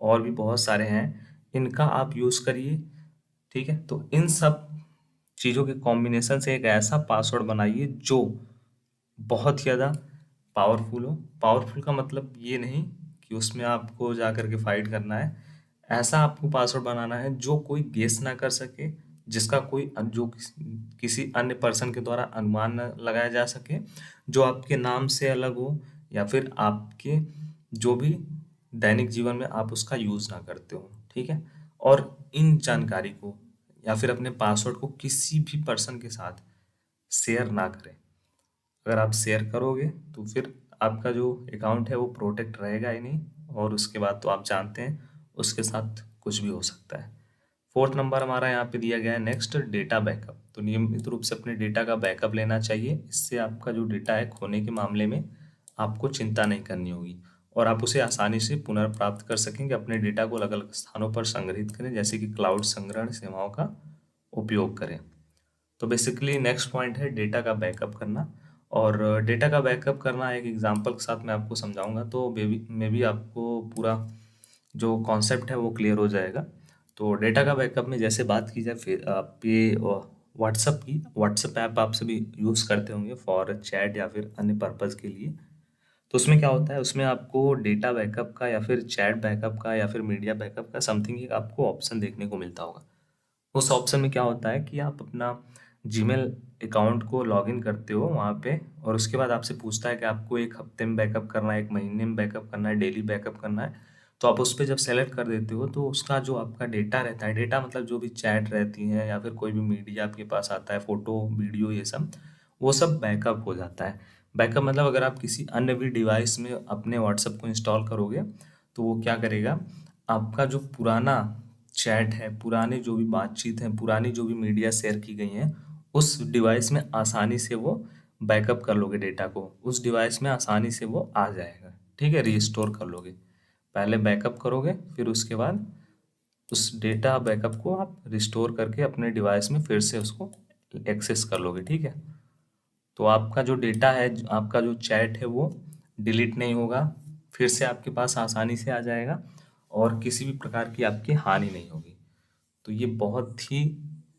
और भी बहुत सारे हैं, इनका आप यूज़ करिए। ठीक है, तो इन सब चीज़ों के कॉम्बिनेशन से एक ऐसा पासवर्ड बनाइए जो बहुत ही ज़्यादा पावरफुल हो। पावरफुल का मतलब ये नहीं कि उसमें आपको जा कर के फाइट करना है। ऐसा आपको पासवर्ड बनाना है जो कोई गेस ना कर सके, जिसका कोई जो किसी अन्य पर्सन के द्वारा अनुमान न लगाया जा सके, जो आपके नाम से अलग हो, या फिर आपके जो भी दैनिक जीवन में आप उसका यूज़ ना करते हो। ठीक है, और इन जानकारी को या फिर अपने पासवर्ड को किसी भी पर्सन के साथ शेयर ना करें। अगर आप शेयर करोगे तो फिर आपका जो अकाउंट है वो प्रोटेक्ट रहेगा ही नहीं, और उसके बाद तो आप जानते हैं उसके साथ कुछ भी हो सकता है। 4th नंबर हमारा यहाँ पे दिया गया है नेक्स्ट, डेटा बैकअप। तो नियमित रूप से अपने डेटा का बैकअप लेना चाहिए। इससे आपका जो डेटा है खोने के मामले में आपको चिंता नहीं करनी होगी, और आप उसे आसानी से पुनर्प्राप्त कर सकेंगे। अपने डेटा को अलग अलग स्थानों पर संग्रहित करें, जैसे कि क्लाउड संग्रहण सेवाओं का उपयोग करें। तो बेसिकली नेक्स्ट पॉइंट है डेटा का बैकअप करना। और डेटा का बैकअप करना एक एग्जांपल के साथ मैं आपको समझाऊंगा, तो मे भी आपको पूरा जो कॉन्सेप्ट है वो क्लियर हो जाएगा। तो डेटा का बैकअप में जैसे बात की जाए, फिर आप ये व्हाट्सअप की, व्हाट्सअप ऐप आप सभी यूज़ करते होंगे फॉर चैट या फिर अन्य पर्पज़ के लिए। तो उसमें क्या होता है, उसमें आपको डेटा बैकअप का या फिर चैट बैकअप का या फिर मीडिया बैकअप का समथिंग एक आपको ऑप्शन देखने को मिलता होगा। उस ऑप्शन में क्या होता है कि आप अपना जीमेल अकाउंट को लॉगिन करते हो वहाँ पे, और उसके बाद आपसे पूछता है कि आपको 1 हफ्ते में बैकअप करना है, 1 महीने में बैकअप करना है, डेली बैकअप करना है। तो आप उस पे जब सेलेक्ट कर देते हो तो उसका जो आपका डेटा रहता है, डेटा मतलब जो भी चैट रहती है या फिर कोई भी मीडिया आपके पास आता है, फोटो वीडियो ये सब, वो सब बैकअप हो जाता है। बैकअप मतलब अगर आप किसी अन्य भी डिवाइस में अपने व्हाट्सएप को इंस्टॉल करोगे तो वो क्या करेगा, आपका जो पुराना चैट है, पुराने जो भी बातचीत है, पुरानी जो भी मीडिया शेयर की गई हैं, उस डिवाइस में आसानी से वो बैकअप कर लोगे डेटा को, उस डिवाइस में आसानी से वो आ जाएगा। ठीक है, रीस्टोर कर लोगे। पहले बैकअप करोगे, फिर उसके बाद उस डेटा बैकअप को आप रिस्टोर करके अपने डिवाइस में फिर से उसको एक्सेस कर लोगे। ठीक है, तो आपका जो डेटा है, आपका जो चैट है वो डिलीट नहीं होगा, फिर से आपके पास आसानी से आ जाएगा, और किसी भी प्रकार की आपकी हानि नहीं होगी। तो ये बहुत ही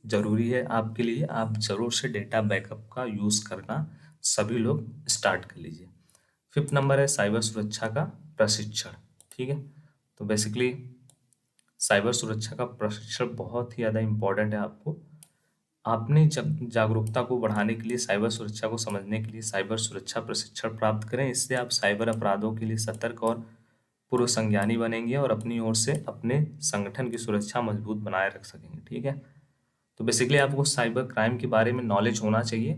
ज़रूरी है आपके लिए। आप ज़रूर से डेटा बैकअप का यूज़ करना सभी लोग स्टार्ट कर लीजिए। 5th नंबर है साइबर सुरक्षा का प्रशिक्षण। ठीक है, तो बेसिकली साइबर सुरक्षा का प्रशिक्षण बहुत ही ज़्यादा इम्पोर्टेंट है आपको। आपने जब जागरूकता को बढ़ाने के लिए, साइबर सुरक्षा को समझने के लिए साइबर सुरक्षा प्रशिक्षण प्राप्त करें। इससे आप साइबर अपराधों के लिए सतर्क और पूर्व संज्ञानी बनेंगे, और अपनी ओर से अपने संगठन की सुरक्षा मजबूत बनाए रख सकेंगे। ठीक है, तो बेसिकली आपको साइबर क्राइम के बारे में नॉलेज होना चाहिए,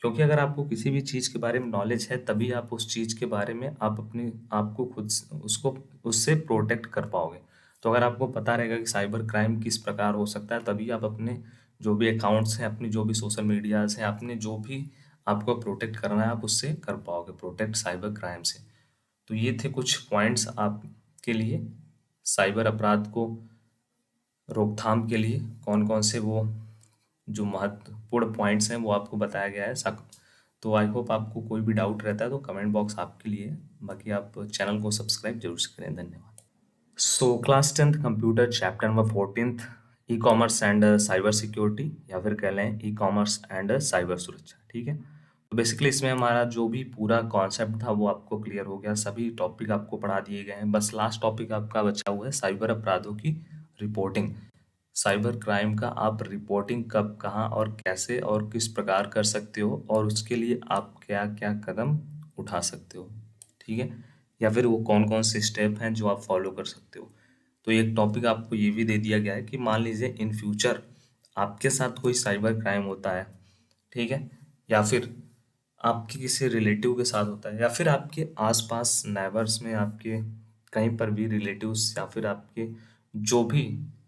क्योंकि अगर आपको किसी भी चीज़ के बारे में नॉलेज है तभी आप उस चीज़ के बारे में आप अपने आपको उसको उससे प्रोटेक्ट कर पाओगे। तो अगर आपको पता रहेगा कि साइबर क्राइम किस प्रकार हो सकता है, तभी आप अपने जो भी अकाउंट्स हैं, अपनी जो भी सोशल मीडियाज हैं, अपने जो भी आपको प्रोटेक्ट करना है आप उससे कर पाओगे, प्रोटेक्ट साइबर क्राइम से। तो ये थे कुछ पॉइंट्स आपके लिए साइबर अपराध को रोकथाम के लिए, कौन कौन से वो जो महत्वपूर्ण पॉइंट्स हैं वो आपको बताया गया है। तो आई होप आपको कोई भी डाउट रहता है तो कमेंट बॉक्स आपके लिए है। बाकी आप चैनल को सब्सक्राइब जरूर से करें। धन्यवाद। So class 10th computer chapter number 14th, e commerce and cyber security, या फिर कह लें ई कॉमर्स एंड साइबर सुरक्षा। ठीक है, तो बेसिकली इसमें हमारा जो भी पूरा कॉन्सेप्ट था वो आपको क्लियर हो गया, सभी टॉपिक आपको पढ़ा दिए गए हैं। बस लास्ट टॉपिक आपका बचा हुआ है साइबर अपराधों की रिपोर्टिंग। साइबर क्राइम का आप रिपोर्टिंग कब, कहाँ और कैसे और किस प्रकार कर सकते हो, और उसके लिए आप क्या क्या कदम उठा सकते हो, ठीक है, या फिर वो कौन कौन से स्टेप हैं जो आप फॉलो कर सकते हो। तो एक टॉपिक आपको ये भी दे दिया गया है कि मान लीजिए इन फ्यूचर आपके साथ कोई साइबर क्राइम होता है, ठीक है, या फिर आपके किसी रिलेटिव के साथ होता है, या फिर आपके आसपास नेबर्स में आपके कहीं पर भी रिलेटिव्स या फिर आपके जो भी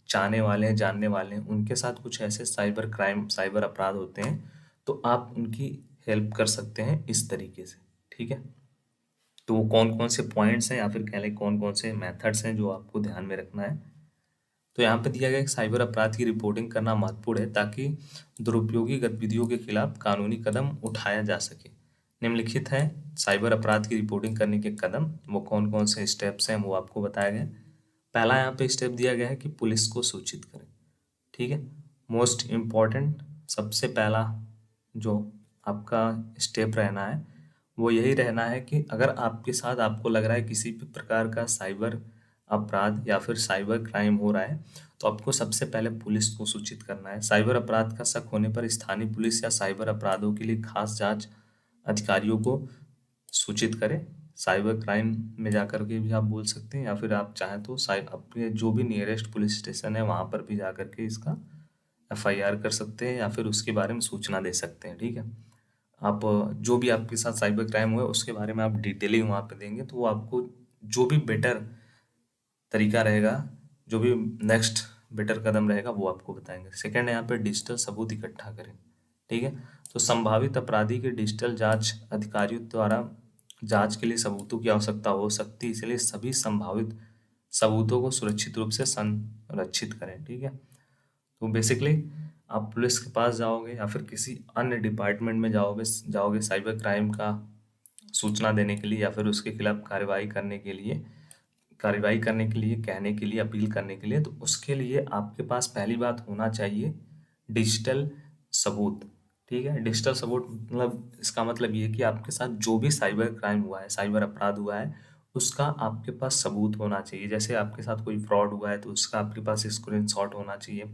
चाहने वाले हैं, जानने वाले हैं, उनके साथ कुछ ऐसे साइबर क्राइम, साइबर अपराध होते हैं, तो आप उनकी हेल्प कर सकते हैं इस तरीके से, ठीक है। तो वो कौन कौन से पॉइंट्स हैं या फिर कह लें कौन कौन से मेथड्स हैं जो आपको ध्यान में रखना है। तो यहाँ पे दिया गया है कि साइबर अपराध की रिपोर्टिंग करना महत्वपूर्ण है ताकि दुरुपयोगी गतिविधियों के खिलाफ कानूनी कदम उठाया जा सके। निम्नलिखित है साइबर अपराध की रिपोर्टिंग करने के कदम, वो कौन कौन से स्टेप्स हैं वो आपको बताया गया है। पहला यहाँ पे स्टेप दिया गया है कि पुलिस को सूचित करें, ठीक है। मोस्ट इम्पॉर्टेंट, सबसे पहला जो आपका स्टेप रहना है वो यही रहना है कि अगर आपके साथ आपको लग रहा है किसी भी प्रकार का साइबर अपराध या फिर साइबर क्राइम हो रहा है, तो आपको सबसे पहले पुलिस को सूचित करना है। साइबर अपराध का शक होने पर स्थानीय पुलिस या साइबर अपराधों के लिए खास जांच अधिकारियों को सूचित करें। साइबर क्राइम में जाकर के भी आप बोल सकते हैं, या फिर आप चाहें तो अपने जो भी नियरेस्ट पुलिस स्टेशन है वहाँ पर भी जाकर के इसका एफआईआर कर सकते हैं या फिर उसके बारे में सूचना दे सकते हैं, ठीक है। आप जो भी आपके साथ साइबर क्राइम हुआ है उसके बारे में आप डिटेलिंग वहाँ पे देंगे तो वो आपको जो भी बेटर तरीका रहेगा, जो भी नेक्स्ट बेटर कदम रहेगा वो आपको बताएंगे। सेकंड है यहाँ पे डिजिटल सबूत इकट्ठा करें, ठीक है। तो संभावित अपराधी के डिजिटल जांच अधिकारियों द्वारा जांच के लिए सबूतों की आवश्यकता हो सकती है, इसलिए सभी संभावित सबूतों को सुरक्षित रूप से संरक्षित करें, ठीक है। तो बेसिकली आप पुलिस के पास जाओगे या फिर किसी अन्य डिपार्टमेंट में जाओगे साइबर क्राइम का सूचना देने के लिए या फिर उसके खिलाफ कार्रवाई करने के लिए कहने के लिए, अपील करने के लिए, तो उसके लिए आपके पास पहली बात होना चाहिए डिजिटल सबूत, ठीक है। डिजिटल सबूत मतलब इसका मतलब ये है कि आपके साथ जो भी साइबर क्राइम हुआ है, साइबर अपराध हुआ है, उसका आपके पास सबूत होना चाहिए। जैसे आपके साथ कोई फ्रॉड हुआ है तो उसका आपके पास स्क्रीनशॉट होना चाहिए,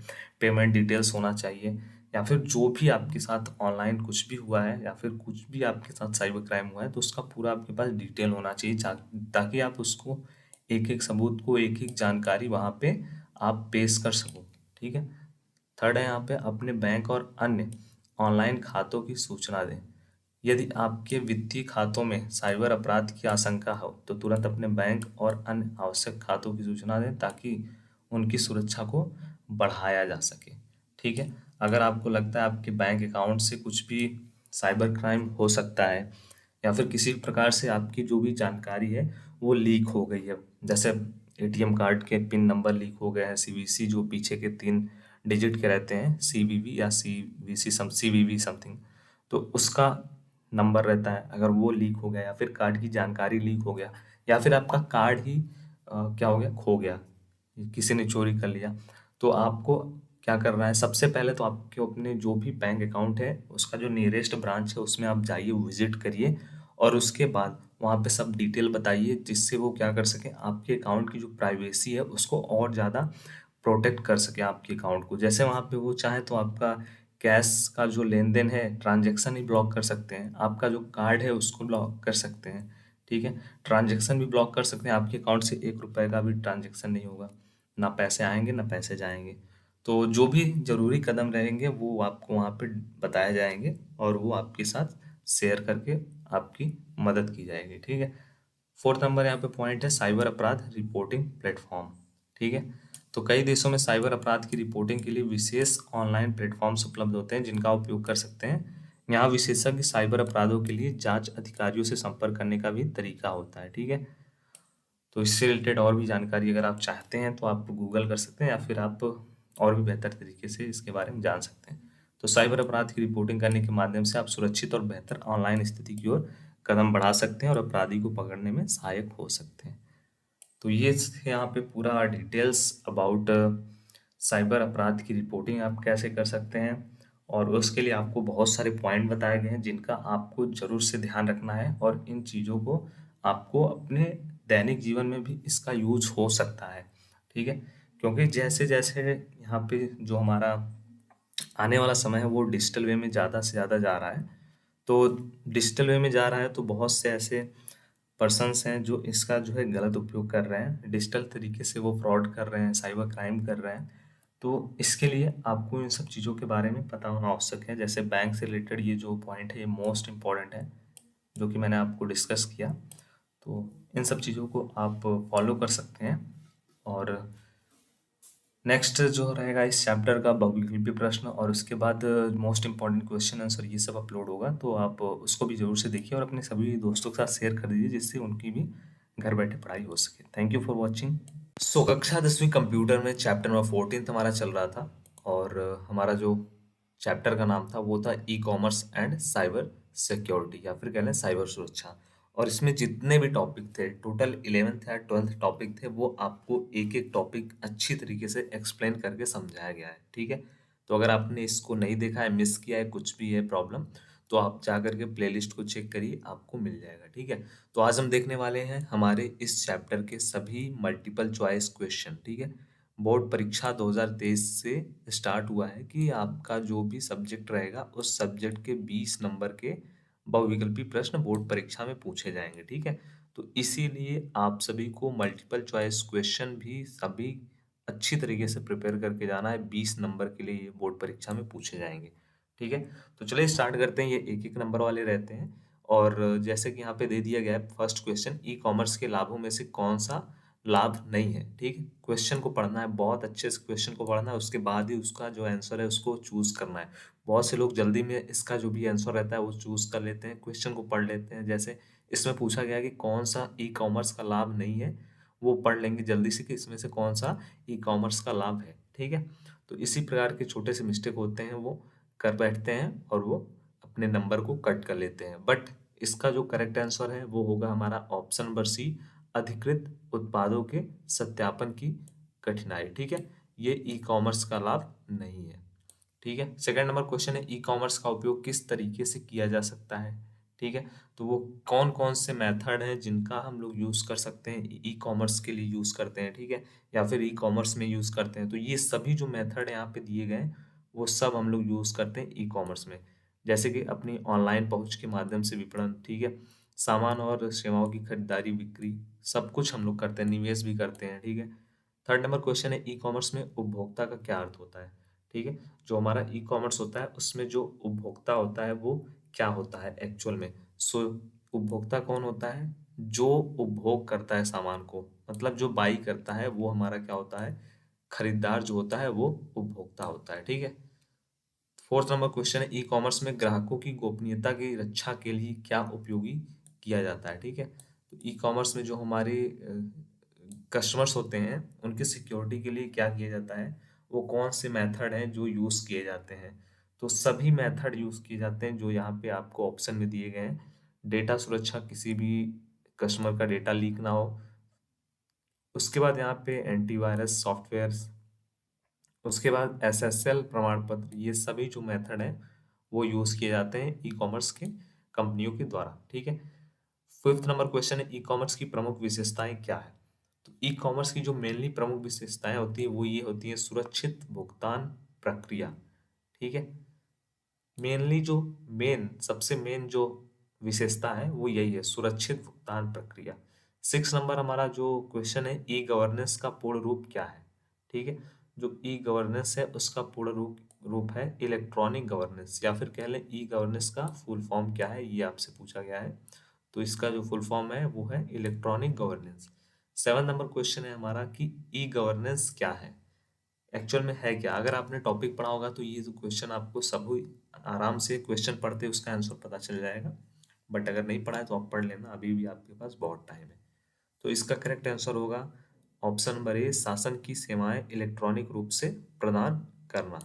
पेमेंट डिटेल्स होना चाहिए, या फिर जो भी आपके साथ ऑनलाइन कुछ भी हुआ है या फिर कुछ भी आपके साथ साइबर क्राइम हुआ है तो उसका पूरा आपके पास डिटेल होना चाहिए, ताकि आप उसको एक एक सबूत को, एक एक जानकारी वहाँ पे आप पेश कर सको, ठीक है। थर्ड है यहाँ पे अपने बैंक और अन्य ऑनलाइन खातों की सूचना दें। यदि आपके वित्तीय खातों में साइबर अपराध की आशंका हो तो तुरंत अपने बैंक और अन्य आवश्यक खातों की सूचना दें ताकि उनकी सुरक्षा को बढ़ाया जा सके, ठीक है। अगर आपको लगता है आपके बैंक अकाउंट से कुछ भी साइबर क्राइम हो सकता है या फिर किसी प्रकार से आपकी जो भी जानकारी है वो लीक हो गई है, जैसे एटीएम कार्ड के पिन नंबर लीक हो गए हैं, सीवीसी जो पीछे के 3 डिजिट के रहते हैं, सीवीवी या सीवीवी समथिंग, तो उसका नंबर रहता है, अगर वो लीक हो गया या फिर कार्ड की जानकारी लीक हो गया या फिर आपका कार्ड ही क्या हो गया, खो गया, किसी ने चोरी कर लिया, तो आपको क्या करना है, सबसे पहले तो आपके अपने जो भी बैंक अकाउंट है उसका जो नियरेस्ट ब्रांच है उसमें आप जाइए, विजिट करिए, और उसके बाद वहाँ पे सब डिटेल बताइए जिससे वो क्या कर सके, आपके अकाउंट की जो प्राइवेसी है उसको और ज़्यादा प्रोटेक्ट कर सके आपके अकाउंट को। जैसे वहाँ पे वो चाहे तो आपका कैश का जो लेन देन है, ट्रांजेक्शन ही ब्लॉक कर सकते हैं, आपका जो कार्ड है उसको ब्लॉक कर सकते हैं, ठीक है। ट्रांजेक्शन भी ब्लॉक कर सकते हैं, आपके अकाउंट से 1 रुपए का भी ट्रांजेक्शन नहीं होगा, ना पैसे आएंगे ना पैसे जाएंगे। तो जो भी जरूरी कदम रहेंगे वो आपको वहाँ पे बताए जाएंगे और वो आपके साथ शेयर करके आपकी मदद की जाएगी, ठीक है। फोर्थ नंबर यहाँ पे पॉइंट है साइबर अपराध रिपोर्टिंग प्लेटफॉर्म, ठीक है। तो कई देशों में साइबर अपराध की रिपोर्टिंग के लिए विशेष ऑनलाइन प्लेटफॉर्म्स उपलब्ध होते हैं जिनका उपयोग कर सकते हैं। यहाँ विशेषज्ञ साइबर अपराधों के लिए जांच अधिकारियों से संपर्क करने का भी तरीका होता है, ठीक है। तो इससे रिलेटेड और भी जानकारी अगर आप चाहते हैं तो आप गूगल कर सकते हैं या फिर आप और भी बेहतर तरीके से इसके बारे में जान सकते हैं। तो साइबर अपराध की रिपोर्टिंग करने के माध्यम से आप सुरक्षित और बेहतर ऑनलाइन स्थिति की ओर कदम बढ़ा सकते हैं और अपराधी को पकड़ने में सहायक हो सकते हैं। तो ये यहाँ पे पूरा डिटेल्स अबाउट साइबर अपराध की रिपोर्टिंग आप कैसे कर सकते हैं, और उसके लिए आपको बहुत सारे पॉइंट बताए गए हैं जिनका आपको जरूर से ध्यान रखना है, और इन चीज़ों को आपको अपने दैनिक जीवन में भी इसका यूज हो सकता है, ठीक है। क्योंकि जैसे जैसे यहाँ पे जो हमारा आने वाला समय है वो डिजिटल वे में ज़्यादा से ज़्यादा जा रहा है। तो डिजिटल वे में जा रहा है तो बहुत से ऐसे पर्सन्स हैं जो इसका जो है गलत उपयोग कर रहे हैं, डिजिटल तरीके से वो फ्रॉड कर रहे हैं, साइबर क्राइम कर रहे हैं। तो इसके लिए आपको इन सब चीज़ों के बारे में पता होना आवश्यक है। जैसे बैंक से रिलेटेड ये जो पॉइंट है ये मोस्ट इम्पॉर्टेंट है, जो कि मैंने आपको डिस्कस किया। तो इन सब चीज़ों को आप फॉलो कर सकते हैं। और नेक्स्ट जो रहेगा इस चैप्टर का बहुविकल्पी प्रश्न, और उसके बाद मोस्ट इम्पॉर्टेंट क्वेश्चन आंसर ये सब अपलोड होगा, तो आप उसको भी जरूर से देखिए और अपने सभी दोस्तों के साथ शेयर कर दीजिए, जिससे उनकी भी घर बैठे पढ़ाई हो सके। Thank you for watching. So कक्षा 10वीं कंप्यूटर में चैप्टर नंबर 14 हमारा चल रहा था, और हमारा जो चैप्टर का नाम था वो था e commerce and cyber security, या फिर कह लें साइबर सुरक्षा। और इसमें जितने भी टॉपिक थे, टोटल 11th या 12th टॉपिक थे, वो आपको एक एक टॉपिक अच्छी तरीके से एक्सप्लेन करके समझाया गया है। ठीक है, तो अगर आपने इसको नहीं देखा है, मिस किया है, कुछ भी है प्रॉब्लम, तो आप जा करके प्लेलिस्ट को चेक करिए, आपको मिल जाएगा। ठीक है, तो आज हम देखने वाले हैं हमारे इस चैप्टर के सभी मल्टीपल चॉइस क्वेश्चन। ठीक है, बोर्ड परीक्षा 2023 से स्टार्ट हुआ है कि आपका जो भी सब्जेक्ट रहेगा उस सब्जेक्ट के 20 नंबर के बहुविकल्पी प्रश्न बोर्ड परीक्षा में पूछे जाएंगे। ठीक है, तो इसीलिए आप सभी को मल्टीपल चॉइस क्वेश्चन भी सभी अच्छी तरीके से प्रिपेयर करके जाना है। 20 नंबर के लिए ये बोर्ड परीक्षा में पूछे जाएंगे। ठीक है, तो चलिए स्टार्ट करते हैं। ये एक एक नंबर वाले रहते हैं, और जैसे कि यहाँ पे दे दिया गया है फर्स्ट क्वेश्चन, ई कॉमर्स के लाभों में से कौन सा लाभ नहीं है। ठीक है, क्वेश्चन को पढ़ना है, बहुत अच्छे से क्वेश्चन को पढ़ना है, उसके बाद ही उसका जो आंसर है उसको चूज करना है। बहुत से लोग जल्दी में इसका जो भी आंसर रहता है वो चूज कर लेते हैं, क्वेश्चन को पढ़ लेते हैं। जैसे इसमें पूछा गया कि कौन सा ई कॉमर्स का लाभ नहीं है, वो पढ़ लेंगे जल्दी से कि इसमें से कौन सा ई कॉमर्स का लाभ है। ठीक है, तो इसी प्रकार के छोटे से मिस्टेक होते हैं, वो कर बैठते हैं और वो अपने नंबर को कट कर लेते हैं। बट इसका जो करेक्ट आंसर है वो होगा हमारा ऑप्शन नंबर सी, अधिकृत उत्पादों के सत्यापन की कठिनाई। ठीक है, ये ई कॉमर्स का लाभ नहीं है। ठीक है, सेकंड नंबर क्वेश्चन है, ई कॉमर्स का उपयोग किस तरीके से किया जा सकता है। ठीक है, तो वो कौन कौन से मेथड हैं जिनका हम लोग यूज कर सकते हैं, ई कॉमर्स के लिए यूज करते हैं। ठीक है, या फिर ई कॉमर्स में यूज करते हैं। तो ये सभी जो मेथड यहाँ पे दिए गए हैं वो सब हम लोग यूज करते हैं ई कॉमर्स में। जैसे कि अपनी ऑनलाइन पहुंच के माध्यम से विपणन, ठीक है, सामान और सेवाओं की खरीदारी बिक्री, सब कुछ हम लोग करते हैं, निवेश भी करते हैं। ठीक है, थर्ड नंबर क्वेश्चन है, ई कॉमर्स में उपभोक्ता का क्या अर्थ होता है। ठीक है, जो हमारा ई कॉमर्स होता है उसमें जो उपभोक्ता होता है वो क्या होता है एक्चुअल में। सो उपभोक्ता कौन होता है, जो उपभोग करता है सामान को, मतलब जो बाई करता है वो हमारा क्या होता है, खरीदार जो होता है वो उपभोक्ता होता है। ठीक है, फोर्थ नंबर क्वेश्चन है, ई कॉमर्स में ग्राहकों की गोपनीयता की रक्षा के लिए क्या उपयोगी किया जाता है। ठीक है, तो ई कॉमर्स में जो हमारे कस्टमर्स होते हैं उनकी सिक्योरिटी के लिए क्या किया जाता है, वो कौन से मेथड हैं जो यूज किए जाते हैं। तो सभी मेथड यूज किए जाते हैं जो यहाँ पे आपको ऑप्शन में दिए गए हैं। डेटा सुरक्षा, किसी भी कस्टमर का डेटा लीक ना हो। उसके बाद यहाँ पे एंटीवायरस सॉफ्टवेयर, उसके बाद एसएसएल प्रमाण पत्र, ये सभी जो मेथड हैं वो यूज किए जाते हैं ई कॉमर्स के कंपनियों के द्वारा। ठीक है, फिफ्थ नंबर क्वेश्चन है, ई कॉमर्स की प्रमुख विशेषताएं क्या है। तो ई कॉमर्स की जो मेनली प्रमुख विशेषताएं होती है वो ये होती है, सुरक्षित भुगतान प्रक्रिया। ठीक है, मेनली जो सबसे मेन जो विशेषता है वो यही है, सुरक्षित भुगतान प्रक्रिया। सिक्स नंबर हमारा जो क्वेश्चन है, ई गवर्नेंस का पूर्ण रूप क्या है। ठीक है, जो ई गवर्नेंस है उसका पूर्ण रूप है इलेक्ट्रॉनिक गवर्नेंस, या फिर कह लें ई गवर्नेंस का फुल फॉर्म क्या है, ये आपसे पूछा गया है। तो इसका जो फुल फॉर्म है वो है electronic governance. Seven number question है हमारा कि ई गवर्नेंस क्या है, एक्चुअल में है क्या। अगर आपने टॉपिक पढ़ा होगा तो ये जो क्वेश्चन आपको सभी आराम से क्वेश्चन पढ़ते उसका आंसर पता चल जाएगा। बट अगर नहीं पढ़ा है तो आप पढ़ लेना, अभी भी आपके पास बहुत टाइम है। तो इसका करेक्ट आंसर होगा ऑप्शन नंबर ए, शासन की सेवाएं इलेक्ट्रॉनिक रूप से प्रदान करना।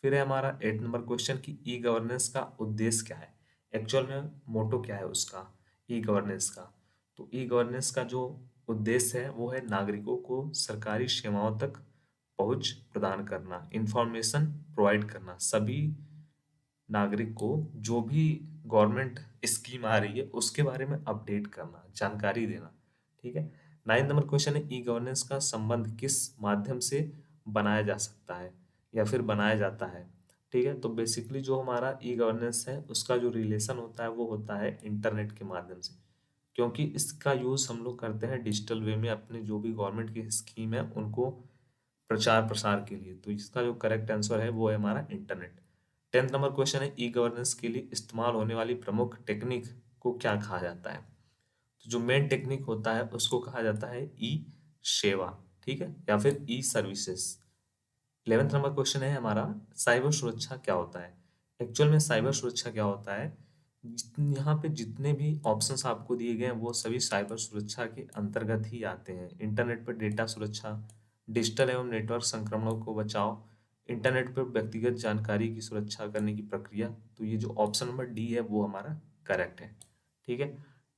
फिर है हमारा एट नंबर क्वेश्चन की ई गवर्नेंस का उद्देश्य क्या है, एक्चुअल में मोटो क्या है उसका, ई गवर्नेंस का। तो ई गवर्नेंस का जो उद्देश्य है वो है नागरिकों को सरकारी सेवाओं तक पहुंच प्रदान करना, इंफॉर्मेशन प्रोवाइड करना, सभी नागरिक को जो भी गवर्नमेंट स्कीम आ रही है उसके बारे में अपडेट करना, जानकारी देना। ठीक है, 9 नंबर क्वेश्चन है, ई गवर्नेंस का संबंध किस माध्यम से बनाया जा सकता है या फिर बनाया जाता है। ठीक है, तो बेसिकली जो हमारा ई गवर्नेंस है उसका जो रिलेशन होता है वो होता है इंटरनेट के माध्यम से, क्योंकि इसका यूज हम लोग करते हैं डिजिटल वे में अपने जो भी गवर्नमेंट की स्कीम है उनको प्रचार प्रसार के लिए। तो इसका जो करेक्ट आंसर है वो है हमारा इंटरनेट। 10th नंबर क्वेश्चन है, ई गवर्नेंस के लिए इस्तेमाल होने वाली प्रमुख टेक्निक को क्या कहा जाता है। तो जो मेन टेक्निक होता है उसको कहा जाता है ई सेवा, ठीक है, या फिर ई सर्विसेज। 11th नंबर क्वेश्चन है हमारा, साइबर सुरक्षा क्या होता है। एक्चुअल में साइबर सुरक्षा क्या होता है, यहाँ पे जितने भी ऑप्शंस आपको दिए गए हैं वो सभी साइबर सुरक्षा के अंतर्गत ही आते हैं। इंटरनेट पर डेटा सुरक्षा, डिजिटल एवं नेटवर्क संक्रमणों को बचाओ, इंटरनेट पर व्यक्तिगत जानकारी की सुरक्षा करने की प्रक्रिया। तो ये जो ऑप्शन नंबर डी है वो हमारा करेक्ट है। ठीक है,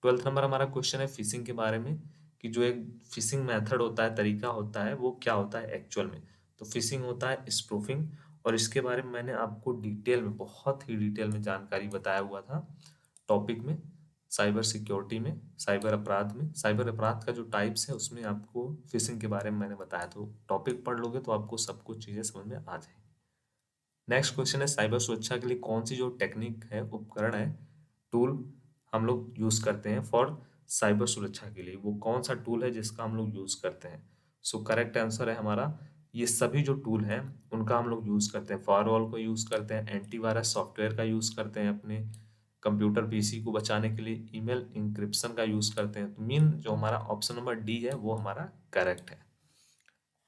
12th नंबर हमारा क्वेश्चन है फिशिंग के बारे में, कि जो एक फिशिंग मेथड होता है, तरीका होता है, वो क्या होता है एक्चुअल में। तो फिशिंग होता है स्पूफिंग, और इसके बारे में मैंने आपको डिटेल में, बहुत ही डिटेल में जानकारी बताया हुआ था टॉपिक में, साइबर सिक्योरिटी में, साइबर अपराध में, साइबर अपराध का जो टाइप्स है उसमें आपको फिशिंग के बारे में मैंने बताया। तो टॉपिक पढ़ लोगे तो आपको सब कुछ चीज़ें समझ में आ जाएंगी। नेक्स्ट क्वेश्चन है, साइबर सुरक्षा के लिए कौन सी जो टेक्निक है, उपकरण है, टूल हम लोग यूज करते हैं फॉर साइबर सुरक्षा के लिए, वो कौन सा टूल है जिसका हम लोग यूज करते हैं। सो करेक्ट आंसर है हमारा, ये सभी जो टूल हैं उनका हम लोग यूज करते हैं। फायरवॉल को यूज करते हैं, एंटीवायरस सॉफ्टवेयर का यूज करते हैं, अपने कंप्यूटर पीसी को बचाने के लिए ईमेल इंक्रिप्शन का यूज करते हैं। तो मीन जो हमारा ऑप्शन नंबर डी है वो हमारा करेक्ट है।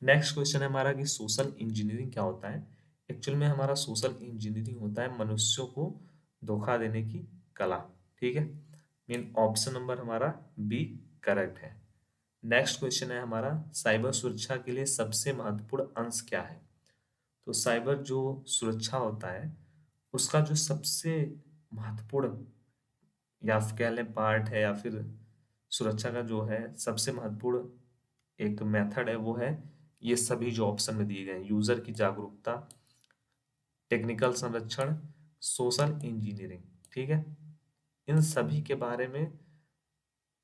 नेक्स्ट क्वेश्चन है हमारा कि सोशल इंजीनियरिंग क्या होता है। एक्चुअल में हमारा सोशल इंजीनियरिंग होता है मनुष्यों को धोखा देने की कला। ठीक है, मीन ऑप्शन नंबर हमारा बी करेक्ट है। नेक्स्ट क्वेश्चन है हमारा, साइबर सुरक्षा के लिए सबसे महत्वपूर्ण अंश क्या है। तो साइबर जो सुरक्षा होता है उसका जो सबसे महत्वपूर्ण, या फिर कह लें पार्ट है, या फिर सुरक्षा का जो है सबसे महत्वपूर्ण एक मेथड है, वो है ये सभी जो ऑप्शन में दिए गए हैं, यूजर की जागरूकता, टेक्निकल संरक्षण, सोशल इंजीनियरिंग। ठीक है, इन सभी के बारे में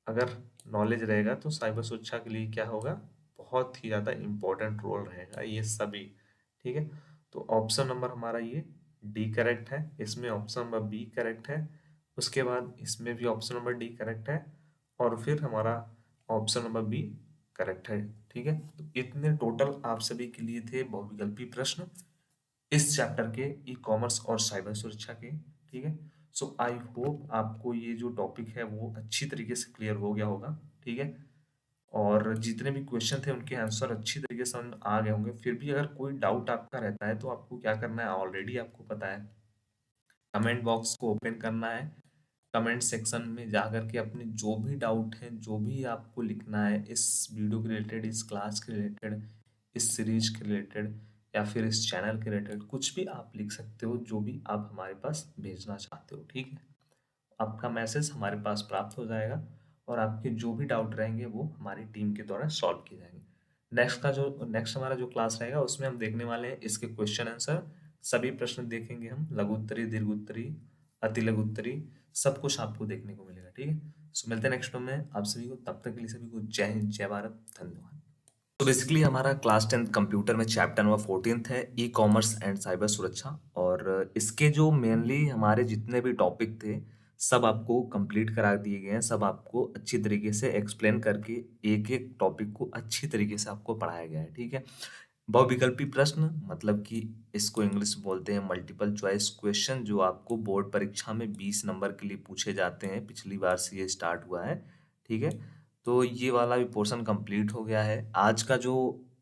अगर नॉलेज रहेगा तो साइबर सुरक्षा के लिए क्या होगा, बहुत ही ज्यादा इंपॉर्टेंट रोल रहेगा ये सभी। ठीक है, तो ऑप्शन नंबर हमारा ये डी करेक्ट है, इसमें ऑप्शन नंबर बी करेक्ट है, उसके बाद इसमें भी ऑप्शन नंबर डी करेक्ट है, और फिर हमारा ऑप्शन नंबर बी करेक्ट है। ठीक है, तो इतने टोटल आप सभी के लिए थे बहुविकल्पी प्रश्न इस चैप्टर के, ई कॉमर्स और साइबर सुरक्षा के। ठीक है, सो आई होप आपको ये जो टॉपिक है वो अच्छी तरीके से क्लियर हो गया होगा। ठीक है, और जितने भी क्वेश्चन थे उनके आंसर अच्छी तरीके से समझ में आ गए होंगे। फिर भी अगर कोई डाउट आपका रहता है तो आपको क्या करना है, ऑलरेडी आपको पता है, कमेंट बॉक्स को ओपन करना है, कमेंट सेक्शन में जाकर के अपने जो भी डाउट है, जो भी आपको लिखना है इस वीडियो के रिलेटेड, इस क्लास के रिलेटेड, इस सीरीज के रिलेटेड, या फिर इस चैनल के रिलेटेड, कुछ भी आप लिख सकते हो जो भी आप हमारे पास भेजना चाहते हो। ठीक है, आपका मैसेज हमारे पास प्राप्त हो जाएगा और आपके जो भी डाउट रहेंगे वो हमारी टीम के द्वारा सॉल्व किए जाएंगे। नेक्स्ट हमारा जो क्लास रहेगा उसमें हम देखने वाले हैं इसके क्वेश्चन आंसर, सभी प्रश्न देखेंगे हम, लघु उत्तरी, दीर्घ उत्तरी, अति लघु उत्तरी, सब कुछ आपको देखने को मिलेगा। ठीक है, सो मिलते हैं नेक्स्ट में आप सभी को, तब तक के लिए सभी को जय हिंद, जय भारत, धन्यवाद। तो बेसिकली हमारा क्लास 10 कंप्यूटर में चैप्टर नंबर 14 है, ई कॉमर्स एंड साइबर सुरक्षा, और इसके जो मेनली हमारे जितने भी टॉपिक थे सब आपको कंप्लीट करा दिए गए हैं, सब आपको अच्छी तरीके से एक्सप्लेन करके एक एक टॉपिक को अच्छी तरीके से आपको पढ़ाया गया है। ठीक है, बहुविकल्पी प्रश्न मतलब कि इसको इंग्लिश में बोलते हैं मल्टीपल चॉइस क्वेश्चन, जो आपको बोर्ड परीक्षा में 20 नंबर के लिए पूछे जाते हैं, पिछली बार से ये स्टार्ट हुआ है। ठीक है, तो ये वाला भी पोर्शन कंप्लीट हो गया है। आज का जो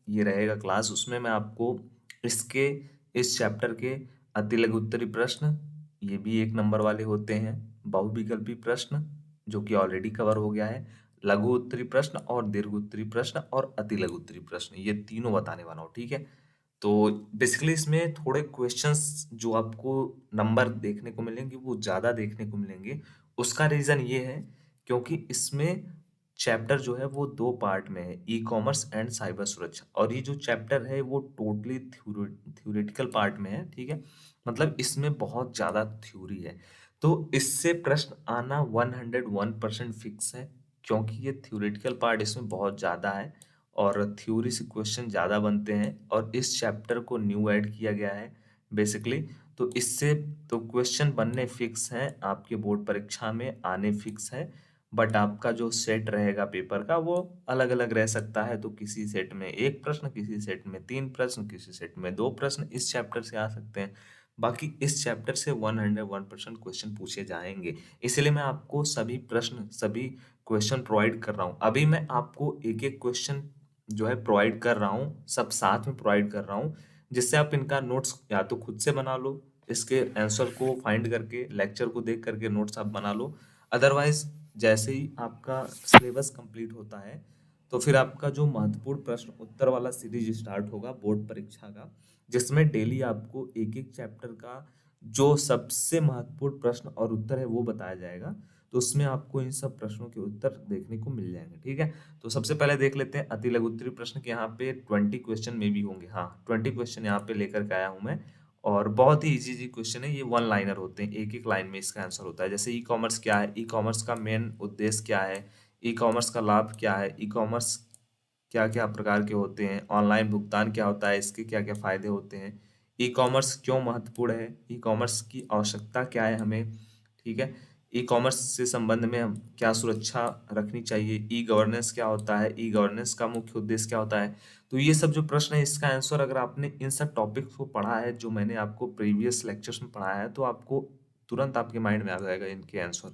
ये रहेगा क्लास उसमें मैं आपको इसके, इस चैप्टर के अति लघु उत्तरी प्रश्न, ये भी 1 नंबर वाले होते हैं, बहुविकल्पी प्रश्न जो कि ऑलरेडी कवर हो गया है, लघु उत्तरी प्रश्न और दीर्घ उत्तरी प्रश्न और अति लघु उत्तरी प्रश्न, ये तीनों बताने वाला हूँ। ठीक है, तो बेसिकली इसमें थोड़े क्वेश्चंस जो आपको नंबर देखने को मिलेंगे वो ज्यादा देखने को मिलेंगे। उसका रीजन ये है क्योंकि इसमें चैप्टर जो है वो 2 पार्ट में है, ई कॉमर्स एंड साइबर सुरक्षा, और ये जो चैप्टर है वो टोटली थ्योरेटिकल पार्ट में है। ठीक है, मतलब इसमें बहुत ज्यादा थ्योरी है, तो इससे प्रश्न आना 101% फिक्स है। क्योंकि ये थ्योरेटिकल पार्ट इसमें बहुत ज़्यादा है और थ्योरी से क्वेश्चन ज़्यादा बनते हैं और इस चैप्टर को न्यू ऐड किया गया है बेसिकली। तो इससे तो क्वेश्चन बनने फिक्स हैं, आपके बोर्ड परीक्षा में आने फिक्स है, बट आपका जो सेट रहेगा पेपर का वो अलग अलग रह सकता है। तो किसी सेट में एक प्रश्न, किसी सेट में 3 प्रश्न, किसी सेट में 2 प्रश्न इस चैप्टर से आ सकते हैं। बाकी इस चैप्टर से 101% क्वेश्चन पूछे जाएंगे, इसलिए मैं आपको सभी प्रश्न, सभी क्वेश्चन प्रोवाइड कर रहा हूँ। अभी मैं आपको एक एक क्वेश्चन जो है प्रोवाइड कर रहा हूँ, सब साथ में प्रोवाइड कर रहा हूँ, जिससे आप इनका नोट्स या तो खुद से बना लो, इसके आंसर को फाइंड करके लेक्चर को देख करके नोट्स आप बना लो। अदरवाइज जैसे ही आपका सिलेबस कंप्लीट होता है तो फिर आपका जो महत्वपूर्ण प्रश्न उत्तर वाला सीरीज स्टार्ट होगा बोर्ड परीक्षा का, जिसमें डेली आपको एक एक चैप्टर का जो सबसे महत्वपूर्ण प्रश्न और उत्तर है वो बताया जाएगा। तो उसमें आपको इन सब प्रश्नों के उत्तर देखने को मिल जाएंगे, ठीक है। तो सबसे पहले देख लेते हैं अति लघु उत्तरीय प्रश्न के। यहाँ पे 20 क्वेश्चन में भी होंगे, हाँ 20 क्वेश्चन यहाँ पे लेकर के आया हूँ मैं। और बहुत ही इजी क्वेश्चन है, ये वन लाइनर होते हैं, एक एक लाइन में इसका आंसर होता है। जैसे ई कॉमर्स क्या है, ई कॉमर्स का मेन उद्देश्य क्या है, ई कॉमर्स का लाभ क्या है, ई कॉमर्स क्या क्या प्रकार के होते हैं, ऑनलाइन भुगतान क्या होता है, इसके क्या क्या फायदे होते हैं, ई कॉमर्स क्यों महत्वपूर्ण है, ई कॉमर्स की आवश्यकता क्या है हमें, ठीक है। ई कॉमर्स से संबंध में हम क्या सुरक्षा रखनी चाहिए, ई गवर्नेंस क्या होता है, ई गवर्नेंस का मुख्य उद्देश्य क्या होता है। तो ये सब जो प्रश्न है इसका आंसर अगर आपने इन सब टॉपिक्स को पढ़ा है जो मैंने आपको प्रीवियस लेक्चर्स में पढ़ाया है, तो आपको तुरंत आपके माइंड में आ जाएगा इनके आंसर।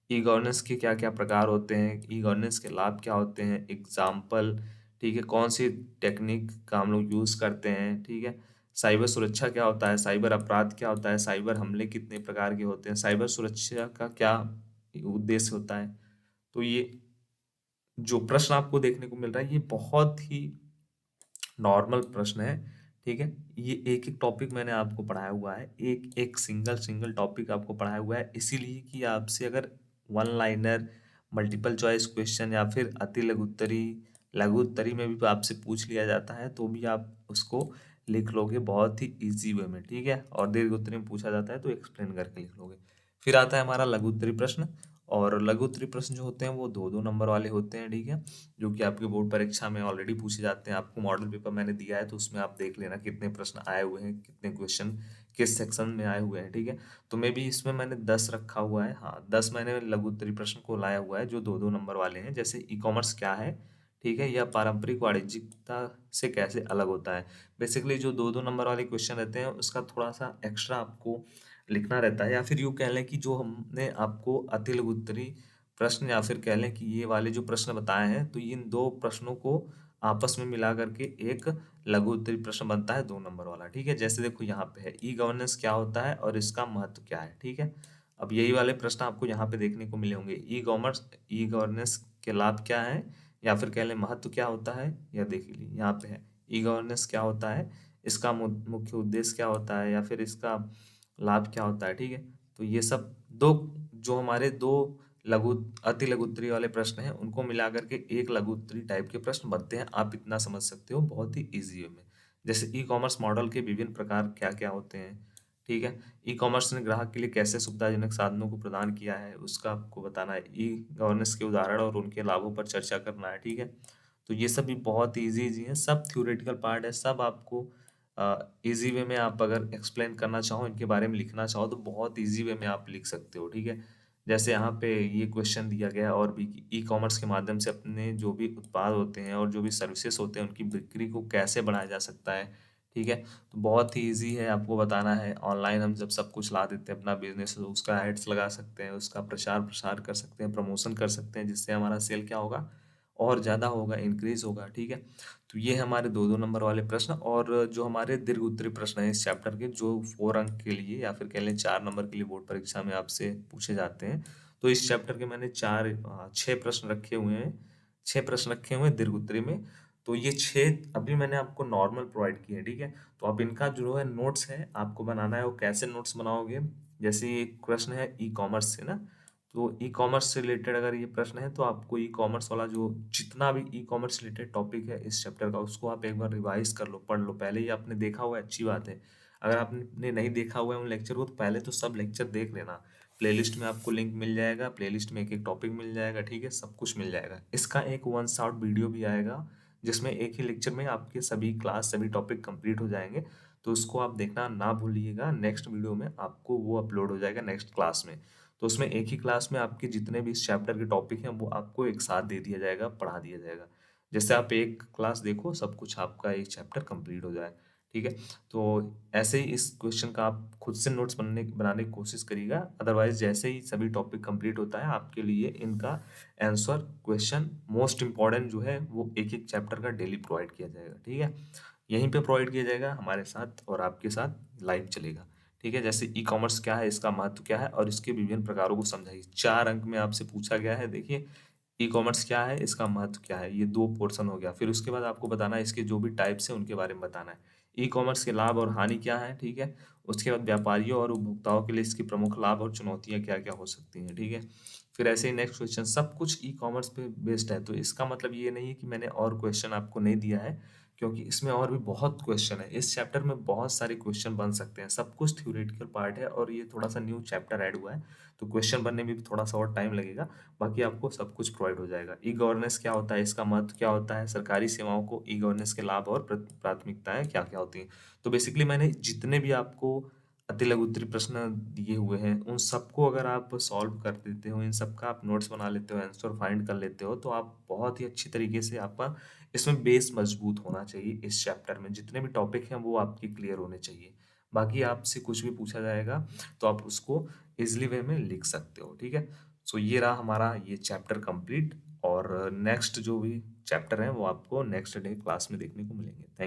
ई गवर्नेंस के क्या क्या प्रकार होते हैं, ई गवर्नेंस के लाभ क्या होते हैं, एग्जाम्पल, ठीक है, कौन सी टेक्निक का हम लोग यूज़ करते हैं, ठीक है। साइबर सुरक्षा क्या होता है, साइबर अपराध क्या होता है, साइबर हमले कितने प्रकार के होते हैं, साइबर सुरक्षा का क्या उद्देश्य होता है। तो ये जो प्रश्न आपको देखने को मिल रहा है ये बहुत ही नॉर्मल प्रश्न है, ठीक है। ये एक एक टॉपिक मैंने आपको पढ़ाया हुआ है, एक एक सिंगल सिंगल टॉपिक आपको पढ़ाया हुआ है, इसीलिए कि आपसे अगर one liner, multiple choice question या फिर अति लघु उत्तरी में भी आपसे पूछ लिया जाता है तो भी आप उसको लिख लोगे बहुत ही इजी वे में, ठीक है। और दीर्घ उत्तरी में पूछा जाता है तो एक्सप्लेन करके लिख लोगे। फिर आता है हमारा लघु उत्तरी प्रश्न, और लघु उत्तरी प्रश्न जो होते हैं वो 2-2 नंबर वाले होते हैं, ठीक है, जो कि आपके बोर्ड परीक्षा में ऑलरेडी पूछे जाते हैं। आपको मॉडल पेपर मैंने दिया है तो उसमें आप देख लेना कितने प्रश्न आए हुए हैं, कितने क्वेश्चन किस सेक्शन में आए हुए हैं, ठीक है। तो मे भी इसमें मैंने 10 रखा हुआ है, हाँ 10 मैंने लघु उत्तरी प्रश्न को लाया हुआ है जो 2-2 नंबर वाले हैं। जैसे ई कॉमर्स क्या है, ठीक है, यह पारंपरिक वाणिज्यिकता से कैसे अलग होता है। बेसिकली जो 2-2 नंबर वाले क्वेश्चन रहते हैं उसका थोड़ा सा एक्स्ट्रा आपको लिखना रहता है, या फिर यूँ कह लें कि जो हमने आपको अति लघु उत्तरी प्रश्न, या फिर कह लें कि ये वाले जो प्रश्न बताए हैं तो इन दो प्रश्नों को आपस में मिला करके एक लघु उत्तरी प्रश्न बनता है 2 नंबर वाला, ठीक है। जैसे देखो यहाँ पे है ई गवर्नेंस क्या होता है और इसका महत्व क्या है, ठीक है। अब यही वाले प्रश्न आपको यहाँ पे देखने को मिले होंगे, ई गवर्नेंस के लाभ क्या है, या फिर कह लें महत्व क्या होता है, या देख लीजिए यहाँ पे है ई गवर्नेंस क्या होता है, इसका मुख्य उद्देश्य क्या होता है, या फिर इसका लाभ क्या होता है, ठीक है। तो ये सब दो, जो हमारे दो लघु अति लघु उत्तरी वाले प्रश्न हैं उनको मिला करके एक लघु उत्तरी टाइप के प्रश्न बनते हैं। आप इतना समझ सकते हो बहुत ही इजी वे में। जैसे ई कॉमर्स मॉडल के विभिन्न प्रकार क्या क्या होते हैं, ठीक है। ई कॉमर्स ने ग्राहक के लिए कैसे सुविधाजनक साधनों को प्रदान किया है उसका आपको बताना है। ई गवर्नेंस के उदाहरण और उनके लाभों पर चर्चा करना है, ठीक है। तो ये सब भी बहुत इजी इजी है, सब थ्योरेटिकल पार्ट है, सब आपको इजी वे में आप अगर एक्सप्लेन करना चाहो, इनके बारे में लिखना चाहो तो बहुत इजी वे में आप लिख सकते हो, ठीक है। जैसे यहाँ पे ये क्वेश्चन दिया गया है और भी ई कॉमर्स के माध्यम से अपने जो भी उत्पाद होते हैं और जो भी सर्विसेज होते हैं उनकी बिक्री को कैसे बढ़ाया जा सकता है, ठीक है। तो बहुत ही ईजी है, आपको बताना है। ऑनलाइन हम जब सब कुछ ला देते हैं अपना बिजनेस, तो उसका एड्स लगा सकते हैं, उसका प्रचार प्रसार कर सकते हैं, प्रमोशन कर सकते हैं, जिससे हमारा सेल क्या होगा और ज़्यादा होगा, इंक्रीज होगा, ठीक है। तो ये हमारे 2-2 नंबर वाले प्रश्न। और जो हमारे दीर्घ उत्तरीय प्रश्न है इस चैप्टर के, जो 4 अंक के लिए या फिर कह लें 4 नंबर के लिए बोर्ड परीक्षा में आपसे पूछे जाते हैं। तो इस चैप्टर के मैंने 6 प्रश्न रखे हुए हैं, 6 प्रश्न रखे हुए हैं दीर्घ उत्तरीय में। तो ये 6 अभी मैंने आपको नॉर्मल प्रोवाइड किए हैं, ठीक है। तो अब इनका जो है नोट्स है आपको बनाना है, वो कैसे नोट्स बनाओगे। जैसे ये प्रश्न है ई कॉमर्स से ना, तो ई कॉमर्स से रिलेटेड अगर ये प्रश्न है तो आपको ई कॉमर्स वाला जो जितना भी ई कॉमर्स रिलेटेड टॉपिक है इस चैप्टर का उसको आप एक बार रिवाइज कर लो, पढ़ लो। पहले ही आपने देखा हुआ है अच्छी बात है, अगर आपने नहीं देखा हुआ है उन लेक्चर को तो पहले तो सब लेक्चर देख लेना, प्लेलिस्ट में आपको लिंक मिल जाएगा, प्लेलिस्ट में एक एक टॉपिक मिल जाएगा, ठीक है, सब कुछ मिल जाएगा। इसका एक वन शॉट वीडियो भी आएगा जिसमें एक ही लेक्चर में आपके सभी क्लास सभी टॉपिक कंप्लीट हो जाएंगे, तो उसको आप देखना ना भूलिएगा। नेक्स्ट वीडियो में आपको वो अपलोड हो जाएगा नेक्स्ट क्लास में, तो उसमें एक ही क्लास में आपके जितने भी इस चैप्टर के टॉपिक हैं वो आपको एक साथ दे दिया जाएगा, पढ़ा दिया जाएगा। जैसे आप एक क्लास देखो, सब कुछ आपका एक चैप्टर कंप्लीट हो जाए, ठीक है। तो ऐसे ही इस क्वेश्चन का आप खुद से नोट्स बनाने की कोशिश करिएगा। अदरवाइज जैसे ही सभी टॉपिक कंप्लीट होता है आपके लिए इनका आंसर क्वेश्चन मोस्ट इंपॉर्टेंट जो है वो एक एक चैप्टर का डेली प्रोवाइड किया जाएगा, ठीक है। यहीं पे प्रोवाइड किया जाएगा हमारे साथ और आपके साथ लाइव चलेगा, ठीक है। जैसे ई कॉमर्स क्या है, इसका महत्व क्या है और इसके विभिन्न प्रकारों को समझाइए। 4 अंक में आपसे पूछा गया है, देखिए ई कॉमर्स क्या है, इसका महत्व क्या है, ये 2 पोर्शन हो गया। फिर उसके बाद आपको बताना है इसके जो भी टाइप्स हैं उनके बारे में बताना है। ई कॉमर्स के लाभ और हानि क्या है, ठीक है। उसके बाद व्यापारियों और उपभोक्ताओं के लिए इसकी प्रमुख लाभ और चुनौतियां क्या क्या हो सकती हैं, ठीक है। फिर ऐसे ही नेक्स्ट क्वेश्चन, सब कुछ ई कॉमर्स पे बेस्ड है, तो इसका मतलब ये नहीं है कि मैंने और क्वेश्चन आपको नहीं दिया है, क्योंकि इसमें और भी बहुत क्वेश्चन है। इस चैप्टर में बहुत सारे क्वेश्चन बन सकते हैं, सब कुछ थ्योरेटिकल पार्ट है और ये थोड़ा सा न्यू चैप्टर ऐड हुआ है, तो क्वेश्चन बनने में भी थोड़ा सा और टाइम लगेगा। बाकी आपको सब कुछ प्रोवाइड हो जाएगा। ई गवर्नेंस क्या होता है, इसका महत्व क्या होता है, सरकारी सेवाओं को ई गवर्नेंस के लाभ और प्राथमिकताएं क्या क्या होती हैं। तो बेसिकली मैंने जितने भी आपको अति लघु उत्तरीय प्रश्न दिए हुए हैं उन सबको अगर आप सॉल्व कर देते हो, इन सबका आप नोट्स बना लेते हो, आंसर फाइंड कर लेते हो, तो आप बहुत ही अच्छी तरीके से आपका इसमें बेस मजबूत होना चाहिए। इस चैप्टर में जितने भी टॉपिक हैं वो आपके क्लियर होने चाहिए। बाकी आपसे कुछ भी पूछा जाएगा तो आप उसको इजिली वे में लिख सकते हो, ठीक है। सो ये रहा हमारा ये चैप्टर कंप्लीट, और नेक्स्ट जो भी चैप्टर है वो आपको नेक्स्ट डे क्लास में देखने को मिलेंगे। थैंक